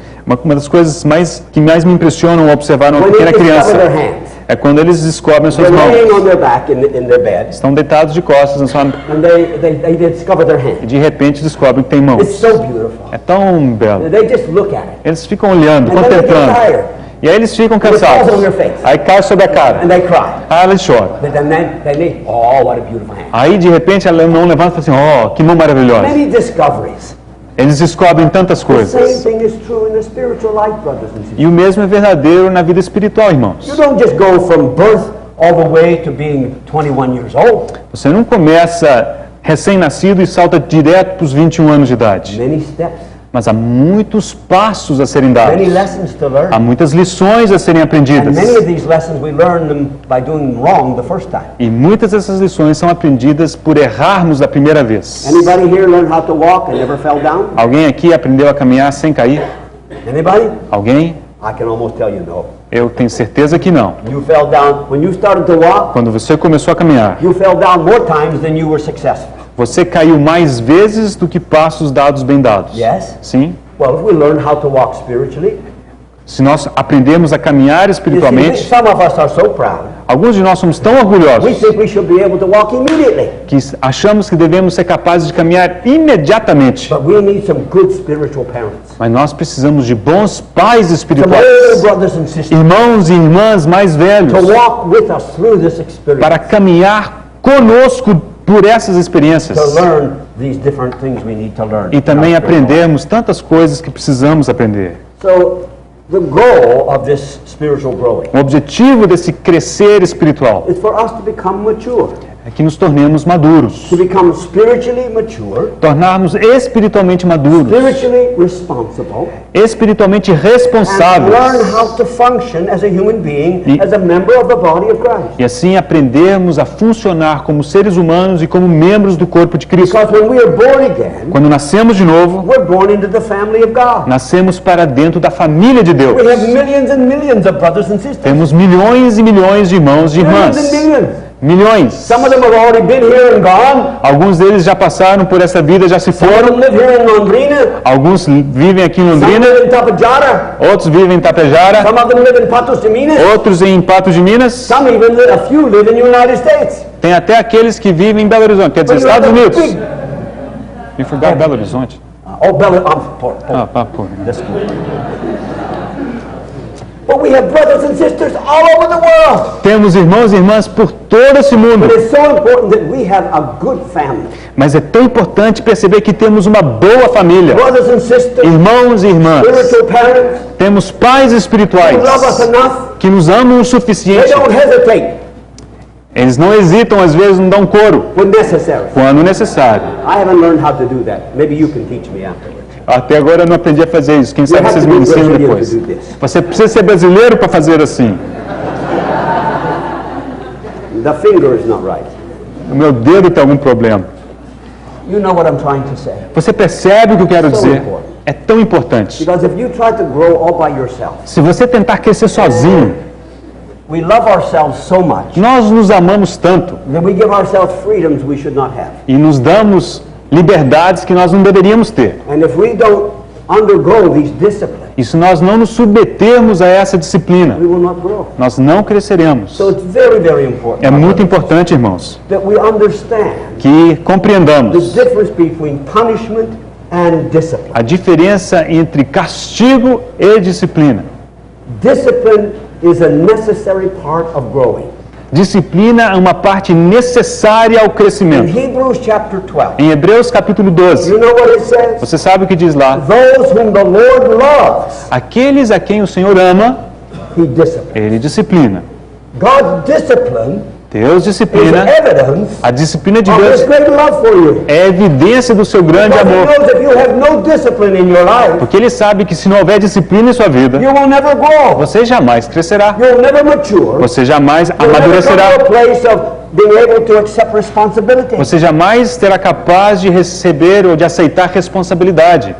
B: Uma das coisas que mais me impressionam ao observar uma
A: when
B: pequena
A: they discover
B: criança
A: their hands.
B: é quando eles descobrem suas
A: They're laying
B: mãos.
A: on their back in their bed,
B: Estão deitados de costas na sua...
A: and they discover their
B: e
A: hands.
B: de repente descobrem que tem
A: It's
B: mãos.
A: so beautiful.
B: É tão belo.
A: They just look at it,
B: Eles ficam olhando,
A: and then they get
B: contemplando.
A: tired,
B: E aí eles ficam
A: it falls
B: cansados.
A: on their face,
B: Aí cai sobre a cara.
A: and they cry.
B: Ah, eles choram.
A: But then they, oh, what a beautiful hand.
B: Aí de repente a mão levanta e fala assim, oh, que mão maravilhosa.
A: Many discoveries.
B: Eles descobrem tantas
A: The same
B: coisas.
A: thing is true in the spiritual life, brothers and sisters.
B: E o mesmo é verdadeiro na vida espiritual, irmãos.
A: You don't just go from birth all the way to being 21 years old.
B: Você não começa recém-nascido e salta direto para os 21 anos de idade.
A: Many steps,
B: Mas há muitos passos a serem dados.
A: many lessons to
B: Há
A: learn.
B: muitas lições a serem
A: And
B: aprendidas.
A: many of these lessons we learn them by doing wrong the first time.
B: E muitas dessas lições são aprendidas por errarmos da primeira vez.
A: Anybody here learn how to walk and never fell down?
B: Alguém aqui aprendeu a caminhar sem cair?
A: Anybody?
B: Alguém?
A: I can almost tell you no.
B: Eu tenho certeza que não.
A: You fell down. When you started to walk,
B: Quando você começou a caminhar,
A: you fell down more times than you were successful.
B: você caiu mais vezes do que passos dados bem dados.
A: Yes?
B: Sim?
A: Well, if we learn how to walk spiritually,
B: Se nós aprendemos a caminhar
A: you see,
B: espiritualmente,
A: some of us are so proud.
B: alguns de nós somos tão
A: We
B: orgulhosos
A: think we should be able to walk immediately.
B: que achamos que devemos ser capazes de caminhar imediatamente.
A: But we need some good spiritual parents.
B: Mas nós precisamos de bons pais
A: Some
B: espirituais,
A: older brothers and sisters
B: irmãos e irmãs mais velhos,
A: to walk with us through this experience.
B: para caminhar conosco por essas experiências.
A: To learn these different things we need to learn.
B: E também
A: in our spiritual
B: aprendermos tantas coisas que precisamos aprender.
A: life. So, the goal of this spiritual growing
B: O objetivo desse crescer espiritual
A: is for us to become mature,
B: é que nos tornemos maduros,
A: to become spiritually mature,
B: tornarmos espiritualmente maduros,
A: spiritually responsible,
B: espiritualmente
A: and learn
B: responsáveis,
A: how to function as a human being,
B: E-
A: as a member of the body of Christ.
B: e assim aprendermos a funcionar como seres humanos e como membros do corpo de Cristo.
A: Because when we are born again,
B: Quando nascemos de novo,
A: we're born into the family of God.
B: nascemos para dentro da família de Deus.
A: We have millions and millions of brothers and sisters.
B: Temos milhões e milhões de irmãos e
A: Millions and
B: irmãs.
A: millions.
B: Milhões.
A: Some of them have already been here and gone.
B: Alguns deles já passaram por essa vida, já se
A: Some of
B: foram.
A: them live here in Londrina.
B: Alguns vivem aqui em
A: Some
B: Londrina,
A: live in Tapajara.
B: outros vivem em Tapejara,
A: Some of them live in Patos de Minas.
B: outros em Patos de Minas.
A: Some even live, a few live in the United States.
B: Tem até aqueles que vivem em Belo Horizonte, quer dizer,
A: But you have
B: Estados
A: the
B: Unidos.
A: big-
B: You forgot Belo Horizonte?
A: Oh, Bella, poor.
B: Pô.
A: That's good. But we have brothers and sisters all over the world.
B: Temos irmãos e irmãs por todo esse mundo.
A: But it's so important that we have a good family.
B: Mas é tão importante perceber que temos uma boa família.
A: Brothers and sisters,
B: Irmãos e irmãs.
A: spiritual parents,
B: Temos pais espirituais
A: who love us enough.
B: que nos amam o
A: They
B: suficiente.
A: don't hesitate
B: Eles não hesitam, às vezes não dão coro,
A: when necessary.
B: quando necessário.
A: I haven't learned how to do that. Maybe you can teach me afterwards.
B: Até agora eu não aprendi a fazer isso. Quem
A: You
B: sabe
A: have
B: vocês
A: to
B: me
A: be
B: ensinam
A: Brazilian
B: depois.
A: to do this.
B: Você precisa ser brasileiro para fazer assim.
A: The finger is not right.
B: O meu dedo tem algum problema.
A: You know what I'm trying to say.
B: Você percebe o que eu quero
A: So
B: dizer?
A: important.
B: É tão importante.
A: Because if you try to grow all by yourself,
B: Se você tentar crescer sozinho,
A: we love ourselves so much
B: nós nos amamos tanto
A: that we give ourselves freedoms we should not have.
B: e nos damos liberdades que nós não deveríamos ter.
A: And if we don't undergo these disciplines,
B: E se nós não nos submetermos a essa disciplina,
A: we will not grow.
B: nós não cresceremos.
A: So it's very, very important
B: É muito importante, irmãos,
A: that we understand
B: que
A: the
B: compreendamos
A: difference between punishment and discipline.
B: a diferença entre castigo e disciplina.
A: Discipline is a necessary part of growing.
B: Disciplina é uma parte necessária ao
A: In
B: crescimento.
A: Hebrews chapter 12,
B: Em Hebreus capítulo 12,
A: you know what it says?
B: você sabe o que diz lá?
A: Those whom the Lord loves,
B: Aqueles a quem o Senhor ama,
A: He disciplines.
B: Ele disciplina.
A: God's discipline
B: Deus
A: is
B: disciplina.
A: evidence
B: A disciplina de
A: of His
B: Deus
A: great love for you.
B: é evidência do seu grande
A: Because He
B: amor.
A: knows if you have no discipline in your life,
B: Porque Ele sabe que se não houver disciplina em sua vida,
A: you will never grow.
B: você jamais crescerá.
A: You will never mature.
B: Você jamais
A: You'll never come
B: amadurecerá.
A: to a place of being able to accept responsibility.
B: Você jamais será capaz de receber ou de aceitar responsabilidade.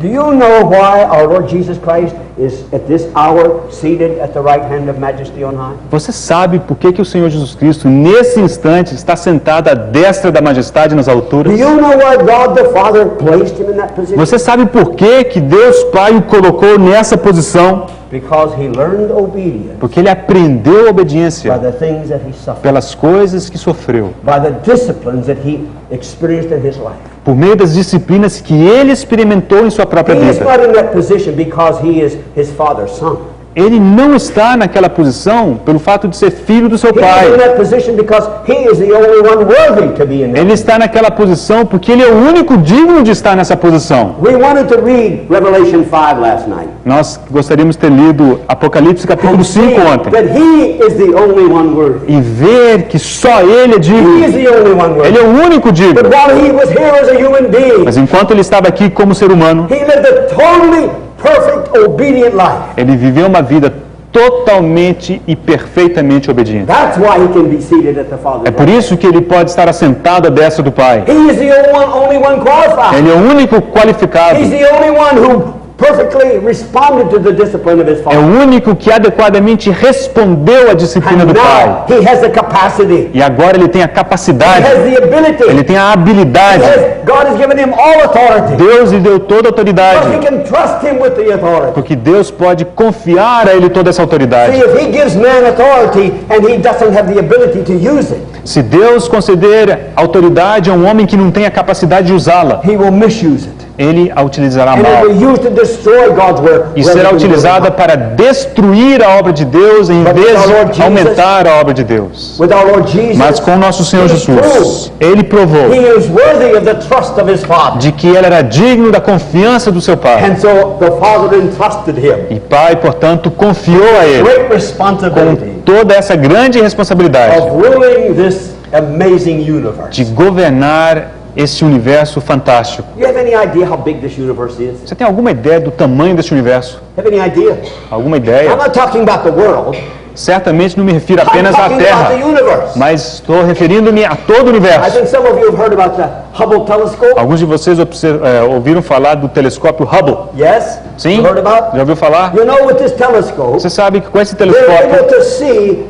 A: Do you know why our Lord Jesus Christ is at this hour seated at the right hand of Majesty on high?
B: Você sabe por que o Senhor Jesus Cristo, nesse instante, está sentado à destra da majestade nas
A: Do
B: alturas?
A: you know why God the Father placed him in that position?
B: Você sabe por que Deus Pai o colocou nessa posição?
A: Because he learned obedience
B: Porque ele aprendeu a
A: by
B: obediência
A: the things that he suffered,
B: pelas coisas que sofreu,
A: by the disciplines that he experienced in his life.
B: por meio das disciplinas que ele experimentou em sua própria
A: He is
B: vida.
A: not in that position because he is his father's son.
B: Ele não está naquela posição pelo fato de ser filho do seu
A: He is in
B: pai.
A: that position because he is the only one worthy to be in that.
B: Ele está naquela posição porque ele é o único digno de estar nessa posição.
A: We wanted to read Revelation 5 last night.
B: Nós gostaríamos de ter lido Apocalipse capítulo
A: And see
B: 5 ontem
A: that he is the only one worthy.
B: e ver que só ele é
A: He
B: digno.
A: is the only one
B: Ele
A: worthy.
B: é o único digno.
A: But while he was here as a human being,
B: Mas enquanto ele estava aqui como ser humano,
A: he lived a totally perfect, obedient life.
B: ele viveu uma vida totalmente e perfeitamente obediente.
A: That's why he can be seated at the Father's
B: É por
A: right.
B: isso que ele pode estar assentado à destra do Pai.
A: He is the only one qualified.
B: Ele é o único qualificado.
A: He's the only one who perfectly responded to the discipline of his
B: É
A: father.
B: o único que adequadamente respondeu à disciplina
A: And
B: do Pai.
A: now he has the capacity.
B: E agora ele tem a
A: He
B: capacidade,
A: has the ability.
B: ele tem a habilidade.
A: God has given him all authority.
B: Deus lhe deu toda a
A: But he
B: autoridade.
A: can trust him with the authority.
B: Porque Deus pode confiar a ele toda essa
A: See,
B: autoridade.
A: if he gives man authority and he doesn't have the ability to use it,
B: Se Deus conceder autoridade a um homem que não tem a capacidade de usá-la,
A: he will misuse it.
B: ele a utilizará
A: And it
B: mal.
A: will be used to destroy God's word.
B: E será utilizada para destruir a obra de Deus em vez de aumentar a obra de Deus.
A: With our Lord Jesus,
B: Mas com nosso Senhor
A: he
B: Jesus,
A: proved
B: ele provou
A: he is worthy of the trust of his father.
B: de que ele era digno da confiança do seu pai.
A: And so the father entrusted him
B: E pai, portanto, confiou a ele
A: great
B: com
A: responsibility
B: toda essa grande responsabilidade
A: of ruling this amazing universe.
B: de governar esse universo fantástico.
A: You have any idea how big this universe is?
B: Você tem alguma ideia do tamanho desse universo?
A: Have any idea?
B: Alguma
A: I'm
B: ideia?
A: not talking about the world.
B: Certamente não me refiro
A: I'm
B: apenas à
A: talking about the
B: Terra,
A: universe.
B: mas estou referindo-me a todo o
A: I
B: universo.
A: think some of you have heard about the Hubble telescope.
B: Alguns de vocês ouviram falar do telescópio Hubble.
A: Yes?
B: Sim?
A: You heard about?
B: Já ouviu falar?
A: You know, with this telescope,
B: Você sabe que com esse
A: they're able
B: telescópio
A: to see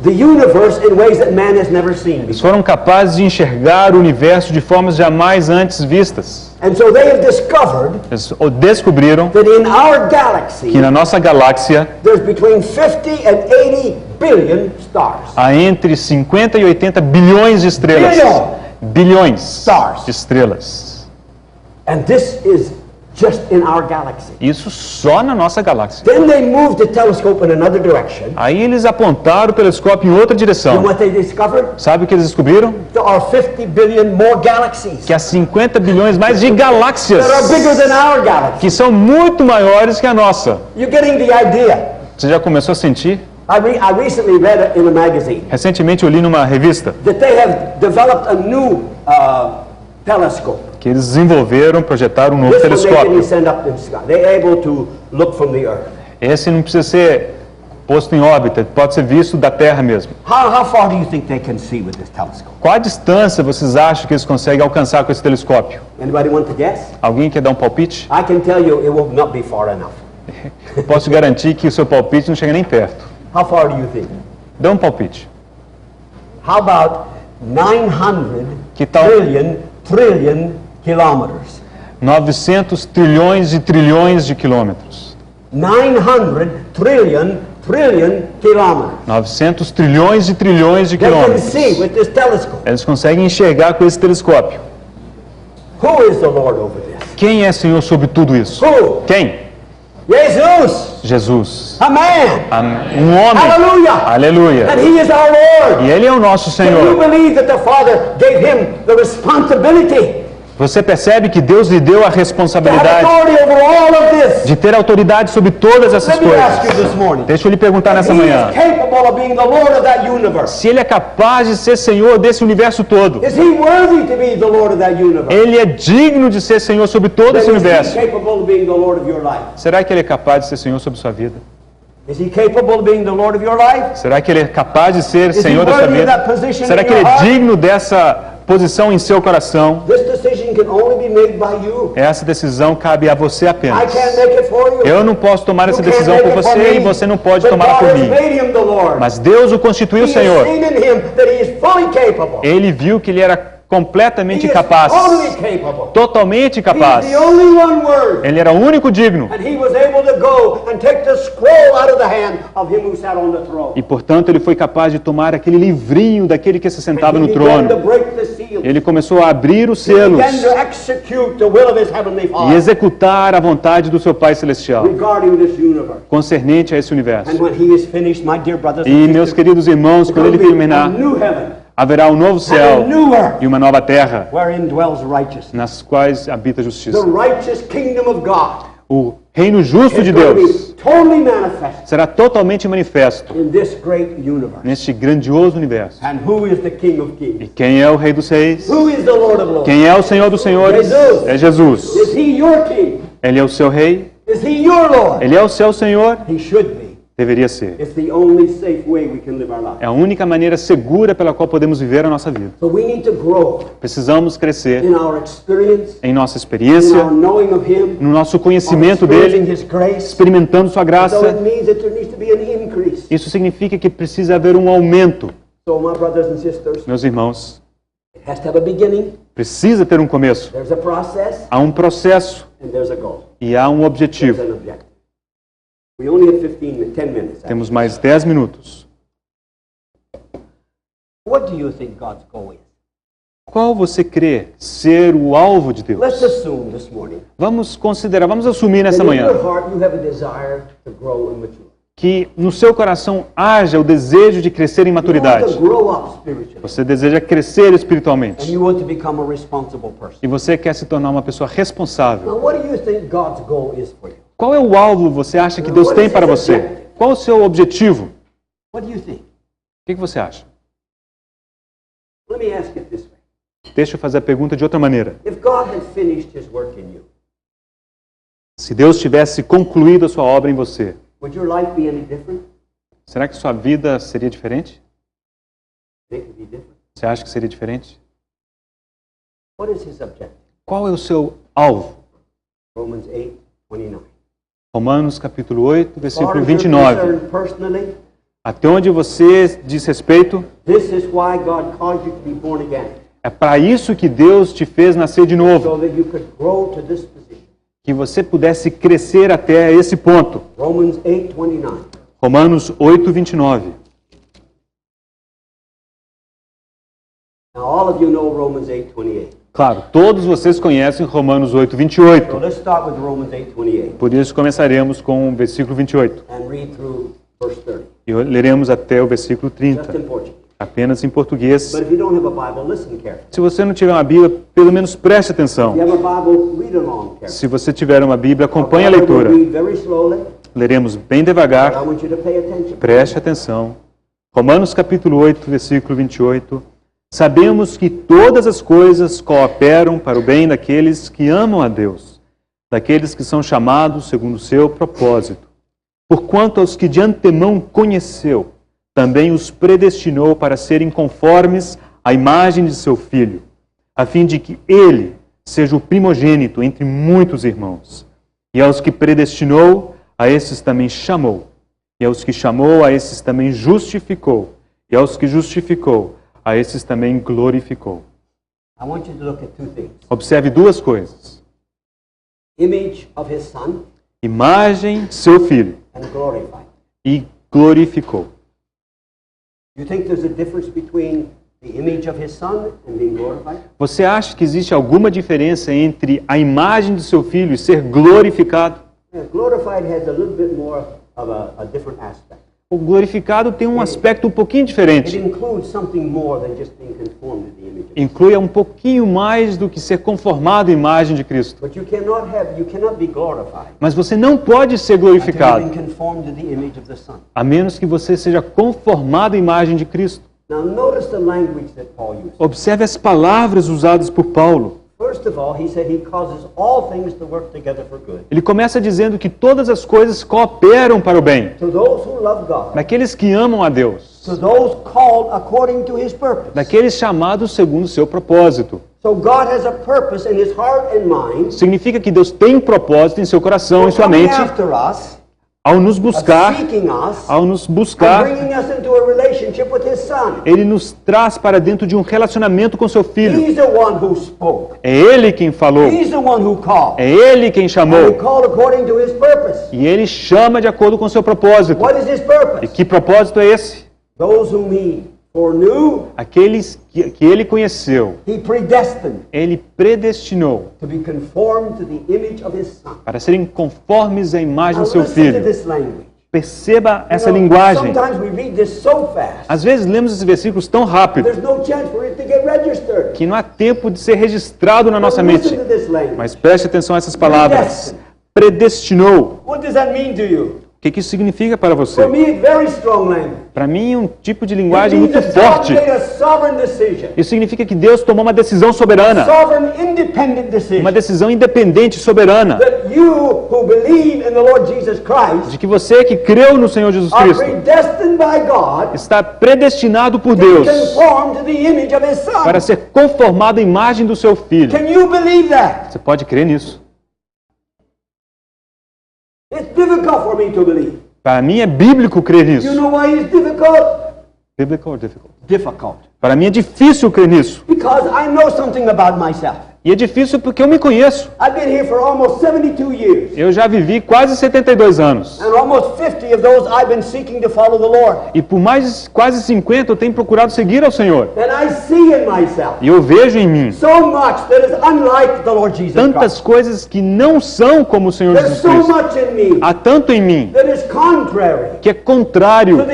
A: the universe in ways that man has never seen
B: eles
A: before.
B: foram capazes de enxergar o universo de formas jamais antes vistas.
A: And so they have discovered
B: Eles descobriram
A: that in our galaxy,
B: que na nossa galáxia
A: there's between 50 and 80 billion stars.
B: há entre 50 e 80 bilhões de estrelas. Bilhões
A: Stars.
B: de estrelas.
A: And this is just in our galaxy.
B: Isso só na nossa galáxia.
A: Then they moved the telescope in another direction.
B: Aí eles apontaram o telescópio em outra
A: You know
B: direção.
A: what they discovered?
B: Sabe o que eles descobriram?
A: There are 50 billion more galaxies
B: Que há 50 bilhões mais de
A: that
B: galáxias
A: are bigger than our galaxy.
B: que são muito maiores que a nossa.
A: You're getting the idea.
B: Você já começou a sentir?
A: I recently read in a magazine
B: Recentemente eu li numa revista
A: that they have developed a new telescope.
B: que eles desenvolveram, projetaram um novo
A: This one they can
B: telescópio.
A: send up to the sky. They're able to look from the earth.
B: Esse não precisa ser posto em órbita, pode ser visto da Terra mesmo.
A: How far do you think they can see with this telescope?
B: Qual a distância vocês acham que eles conseguem alcançar com esse telescópio?
A: Anybody want to guess?
B: Alguém quer dar um palpite?
A: I can tell you it will not be far enough.
B: Eu posso garantir que o seu palpite não chega nem perto.
A: How far do you think?
B: Dá um palpite.
A: How about 900
B: Que tal
A: trillion kilometers?
B: 900 trilhões e trilhões de quilômetros?
A: 900 trillion kilometers.
B: 900 trilhões e trilhões de
A: They can
B: quilômetros.
A: see with this telescope.
B: Eles conseguem enxergar com esse telescópio.
A: Who is the Lord over this?
B: Quem é Senhor sobre tudo isso?
A: Who?
B: Quem?
A: Jesus,
B: Jesus.
A: a man.
B: Um homem.
A: Hallelujah.
B: Aleluia.
A: And he is our Lord.
B: E Ele é o nosso
A: Can you
B: Senhor.
A: believe that the Father gave him the responsibility
B: Você percebe que Deus lhe deu a
A: to have
B: responsabilidade
A: authority over all of this?
B: de ter autoridade sobre todas essas
A: Let me ask you
B: coisas.
A: this morning.
B: Deixa eu lhe perguntar nessa
A: He
B: manhã.
A: is capable of being the Lord of that universe.
B: Se Ele é capaz de ser Senhor desse universo todo,
A: Is he worthy to be the Lord of that universe?
B: Ele é digno de ser Senhor sobre todo esse
A: Then is he
B: universo.
A: capable of being the Lord of your life?
B: Será que Ele é capaz de ser Senhor sobre sua vida?
A: Is he capable of being the Lord of your life?
B: Será que Ele é capaz de ser
A: he
B: Senhor da sua
A: worthy of
B: vida?
A: that position
B: Será
A: in
B: que Ele
A: your
B: é
A: heart?
B: digno dessa posição em seu coração?
A: This decision can only be made by you.
B: Essa decisão cabe a você
A: I
B: apenas.
A: can't make it for you.
B: Eu não posso tomar essa
A: You can't
B: decisão
A: make
B: por
A: it for
B: você
A: me.
B: e você não pode
A: But
B: tomar
A: God
B: por
A: has
B: mim.
A: made him the Lord.
B: Mas Deus o constituiu
A: He has
B: Senhor.
A: seen in him that he is fully capable.
B: Ele viu que ele era completamente
A: He is
B: capaz,
A: totally capable.
B: totalmente
A: He is
B: capaz.
A: the only one worthy.
B: Ele era o único digno.
A: And he was able to go and take the scroll out of the hand of him who sat on the throne.
B: E, portanto, ele foi capaz de tomar aquele livrinho daquele que se sentava
A: And
B: no
A: he began to
B: trono.
A: break the seals.
B: Ele começou a abrir os
A: He began
B: selos
A: to execute the will of his heavenly
B: e
A: Father
B: executar a vontade do seu Pai Celestial,
A: regarding this universe.
B: concernente a esse universo.
A: And when he is finished, my dear brothers
B: E,
A: and
B: meus
A: sisters,
B: queridos irmãos, quando ele
A: there will be
B: terminar,
A: a new heaven
B: haverá um novo
A: and a
B: céu
A: new earth
B: e uma nova terra,
A: wherein dwells righteousness.
B: nas quais habita a justiça.
A: The righteous kingdom of God
B: O reino justo
A: is
B: de
A: going to
B: Deus
A: be totally manifest
B: será totalmente manifesto
A: in this great universe.
B: neste grandioso universo.
A: And who is the King of
B: E
A: Kings?
B: quem é o Rei dos Reis?
A: Who is the Lord of Lords?
B: Quem é o Senhor dos Senhores?
A: Jesus.
B: É Jesus.
A: Is he your King?
B: Ele é o seu Rei?
A: Is he your Lord?
B: Ele é o seu Senhor?
A: He should be.
B: Deveria ser.
A: It's the only safe way we can live our life.
B: É a única maneira segura pela qual podemos viver a nossa vida.
A: So we need to grow
B: Precisamos crescer
A: in our experience,
B: em nossa
A: in
B: experiência,
A: our knowing of him,
B: no nosso
A: of
B: conhecimento
A: experiencing
B: dele,
A: his grace.
B: experimentando sua
A: So it
B: graça.
A: means that there needs to be an increase.
B: Isso significa que precisa haver um aumento.
A: So my brothers and sisters,
B: Meus irmãos,
A: it has to have a beginning,
B: precisa ter um começo.
A: there's a process,
B: Há um processo
A: and there's a goal.
B: e há um
A: There's
B: objetivo.
A: an objective. We only have 10 minutes.
B: Temos mais 10 minutos.
A: What do you think God's goal is?
B: Qual você crê ser o alvo de Deus?
A: Let's assume this morning
B: Vamos considerar, vamos assumir
A: that
B: nessa
A: in
B: manhã
A: your heart you have a desire to grow and mature.
B: que no seu coração haja o desejo de crescer em
A: You want
B: maturidade.
A: to grow up spiritually,
B: Você deseja crescer
A: and
B: espiritualmente.
A: you want to become a responsible person.
B: E você quer se tornar uma pessoa responsável.
A: Now, what do you think God's goal is for you?
B: Qual é o alvo que você acha que Deus tem para você? Qual o seu objetivo?
A: What do you think?
B: O que você acha?
A: Let me ask it this way.
B: Deixa eu fazer a pergunta de outra maneira.
A: If God had finished his work in you,
B: Se Deus tivesse concluído a sua obra em você,
A: would your life be any different?
B: será que sua vida seria diferente?
A: Think it'd be different?
B: Você acha que seria diferente?
A: What is his objective?
B: Qual é o seu alvo?
A: Romans 8:29.
B: Romanos capítulo 8,
A: As
B: versículo
A: far as you're
B: 29.
A: concerned personally,
B: Até onde você diz respeito,
A: this is why God caused you to be born again,
B: é para isso que Deus te fez nascer de novo,
A: so that you could grow to this position.
B: que você pudesse crescer até esse ponto.
A: Romans 8:29.
B: Romanos 8, 29.
A: Now all of you know Romans 8:28.
B: Claro, todos vocês conhecem Romanos 8,
A: So
B: 28.
A: let's start with Romans 8:28
B: Por isso começaremos com o versículo 28.
A: and read through verse 30.
B: E leremos até o versículo
A: Just
B: 30,
A: in Portuguese.
B: apenas em português.
A: But if you don't have a Bible, listen carefully.
B: Se você não tiver uma Bíblia, pelo menos preste
A: If you
B: atenção.
A: have a Bible, read along carefully.
B: Se você tiver uma Bíblia, acompanhe a
A: Our Bible will
B: leitura.
A: read very slowly,
B: Leremos bem
A: but I
B: devagar,
A: want you to pay attention.
B: preste atenção. Romanos capítulo 8, versículo 28. Sabemos que todas as coisas cooperam para o bem daqueles que amam a Deus, daqueles que são chamados segundo o seu propósito. Porquanto aos que de antemão conheceu, também os predestinou para serem conformes à imagem de seu Filho, a fim de que ele seja o primogênito entre muitos irmãos. E aos que predestinou, a esses também chamou. E aos que chamou, a esses também justificou. E aos que justificou, a esses também glorificou.
A: I want you to look at two things.
B: Observe duas coisas.
A: Image of his son
B: Imagem de seu Filho
A: and glorified.
B: e glorificou.
A: You think there's a difference between the image of his son and being glorified?
B: Você acha que existe alguma diferença entre a imagem de seu Filho e ser glorificado?
A: Yeah, glorified has a little bit more of a different aspect.
B: O glorificado tem um aspecto um pouquinho
A: It
B: diferente.
A: includes something more than just being conformed to the image of
B: Inclui um pouquinho mais do que ser conformado à imagem de Cristo.
A: But you cannot be glorified
B: Mas você não pode ser
A: until you've
B: glorificado,
A: been conformed to the image of the Son.
B: a menos que você seja conformado à imagem de Cristo.
A: Now notice the language that Paul used.
B: Observe as palavras usadas por Paulo.
A: First of all, he said he causes all things to work together for good.
B: Ele começa dizendo que todas as coisas cooperam para o bem.
A: To those who love God.
B: Daqueles que amam a Deus.
A: To those called according to his purpose.
B: Daqueles chamados segundo o seu propósito.
A: So God has a purpose in his heart and mind.
B: Significa que Deus tem um propósito em seu coração e sua mente ao nos buscar, Ele nos traz para dentro de um relacionamento com seu Filho. É Ele quem falou. É Ele quem chamou. E Ele chama de acordo com seu propósito. E que propósito é esse? Aqueles que Ele conheceu, Ele predestinou para serem conformes à imagem do seu Filho. Perceba essa linguagem. Às vezes lemos esses versículos tão rápido que não há tempo de ser registrado na nossa mente. Mas preste atenção a essas palavras. Predestinou. O que isso significa para você? Para mim, um tipo de linguagem muito forte. Isso significa que Deus tomou uma decisão soberana. Uma decisão independente e soberana. De que você que creu no Senhor Jesus Cristo está predestinado por Deus para ser conformado à imagem do seu Filho. Você pode crer nisso? Para mim é bíblico crer nisso. Biblical or difficult? Para mim é difícil crer nisso. E é difícil porque eu me conheço. Eu já vivi quase 72 anos. E por mais quase 50 eu tenho procurado seguir ao Senhor. E eu vejo em mim tantas coisas que não são como o Senhor Jesus Cristo. Há tanto em mim que é contrário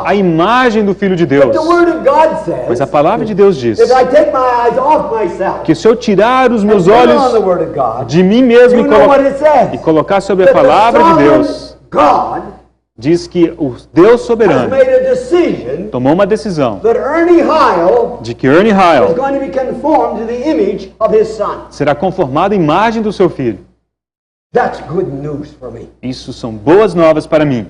B: à imagem do Filho de Deus. Mas a palavra de Deus diz que se eu tirar os meus olhos de mim mesmo e colocar sobre a palavra de Deus, diz que o Deus soberano tomou uma decisão de que Ernie Heil será conformado à imagem do seu filho. Isso são boas novas para mim.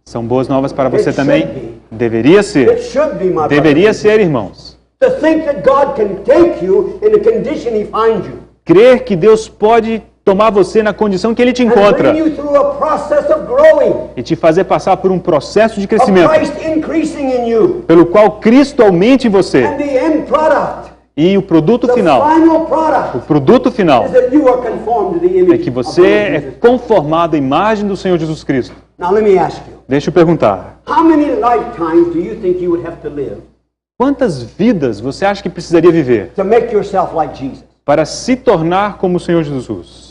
B: São boas novas para você também? Deveria ser. Deveria ser, irmãos. Crer que Deus pode tomar você na condição que Ele te encontra e te fazer passar por um processo de crescimento pelo qual Cristo aumente em você. E o produto final é que você é conformado à imagem do Senhor Jesus Cristo. Deixa eu perguntar. Quantas vidas você acha que precisaria viver para se tornar como o Senhor Jesus?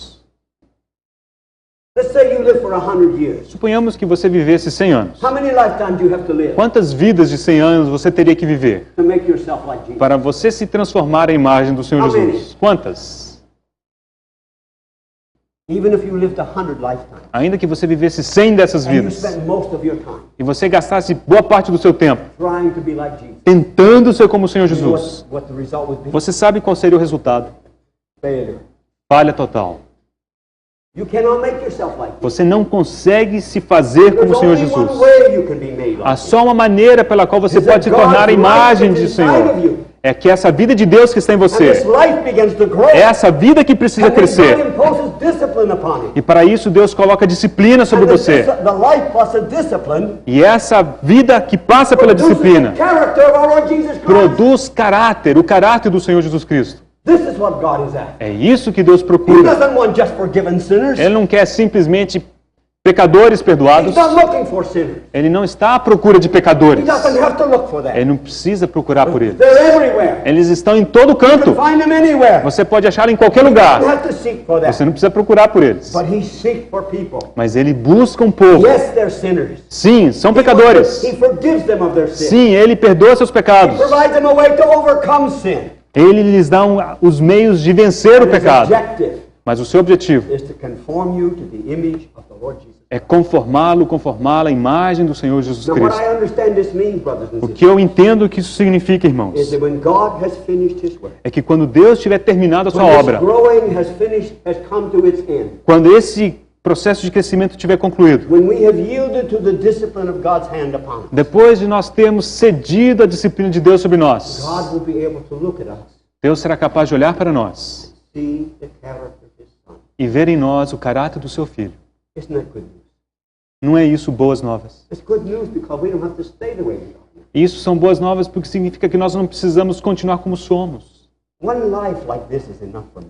B: Suponhamos que você vivesse 100 anos. Quantas vidas de 100 anos você teria que viver para você se transformar à imagem do Senhor Jesus? Quantas? Ainda que você vivesse 100 dessas vidas e você gastasse boa parte do seu tempo tentando ser como o Senhor Jesus, você sabe qual seria o resultado? Falha total. Você não consegue se fazer como o Senhor Jesus. Há só uma maneira pela qual você pode se tornar a imagem do Senhor. É que essa vida de Deus que está em você, é essa vida que precisa crescer. E para isso Deus coloca disciplina sobre você. E essa vida que passa pela disciplina produz caráter, o caráter do Senhor Jesus Cristo. É isso que Deus procura. Ele não quer simplesmente pecadores perdoados. Ele não está à procura de pecadores. Ele não precisa procurar por eles. Eles estão em todo canto. Você pode achar em qualquer lugar. Você não precisa procurar por eles. Mas Ele busca um povo. Sim, são pecadores. Sim, Ele perdoa seus pecados. Ele lhes dá os meios de vencer o pecado. Mas o seu objetivo é conformá-la à imagem do Senhor Jesus
A: Now, what
B: Cristo.
A: I understand this means, brothers and
B: O
A: sisters,
B: que eu entendo que isso significa, irmãos,
A: is that when God has finished His work,
B: é que quando Deus tiver terminado a sua
A: when this
B: obra,
A: growing has come to its end,
B: quando esse processo de crescimento tiver concluído,
A: when we have yielded to the discipline of God's hand upon us,
B: depois de nós termos cedido a disciplina de Deus sobre nós,
A: God will be able to look at us,
B: Deus será capaz de olhar para nós
A: see the character of His Son.
B: e ver em nós o caráter do seu Filho.
A: Isn't that good news?
B: Não é isso boas novas?
A: It's good news because we don't have to stay the way we are.
B: Isso são boas novas porque significa que nós não precisamos continuar como somos.
A: One life like this is enough for me.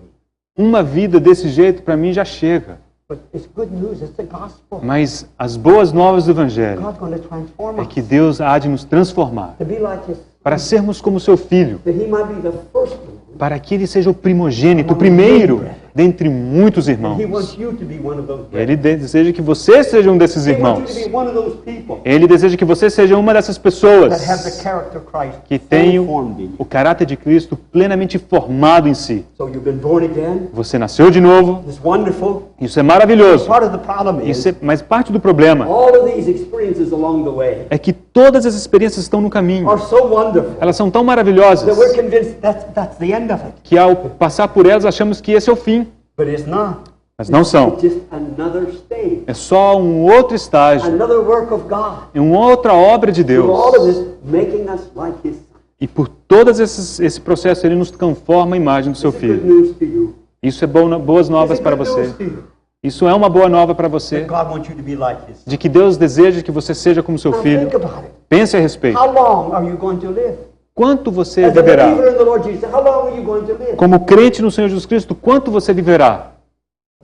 B: Uma vida desse jeito para mim já chega.
A: But it's good news, it's the gospel.
B: Mas as boas novas do Evangelho
A: God's going to transform
B: é
A: us
B: que Deus há de nos transformar
A: to be like His Son,
B: para sermos como seu Filho,
A: that He might be the firstborn.
B: para que Ele seja o primogênito, o primeiro dentre muitos irmãos.
A: He wants you to be one of those.
B: Ele deseja que você seja um desses
A: He wants you
B: irmãos.
A: to be one of those people
B: Ele deseja que você seja uma dessas
A: that
B: pessoas
A: have the character of Christ
B: que tem
A: formed in you.
B: o caráter de Cristo plenamente formado em si.
A: So you've been born again.
B: Você nasceu de novo,
A: It's wonderful.
B: isso é maravilhoso.
A: Part of the problem is
B: Mas parte do problema
A: all of these experiences along the way
B: é que todas as experiências estão no caminho.
A: are so wonderful
B: Elas são tão maravilhosas
A: that we're convinced that's the end of it.
B: que ao passar por elas achamos que esse é o fim.
A: But it's not.
B: Mas não são.
A: It's just another stage,
B: É só um outro estágio,
A: another work of God.
B: é uma outra obra de
A: Through all of
B: Deus.
A: this, making us like His Son.
B: E por todos esse processo Ele nos conforma à imagem do seu
A: It's good
B: Filho.
A: news to you.
B: Isso é boas novas
A: It's
B: para
A: good
B: você.
A: news to you.
B: Isso é uma boa nova para você,
A: That God wants you to be like His Son.
B: de que Deus deseja que você seja como seu
A: Now
B: filho.
A: think about it.
B: Pense a respeito.
A: How long are you going to live?
B: Quanto você
A: As a
B: viverá?
A: believer in the Lord Jesus, how long are you going to live?
B: Como crente no Senhor Jesus Cristo, quanto você viverá?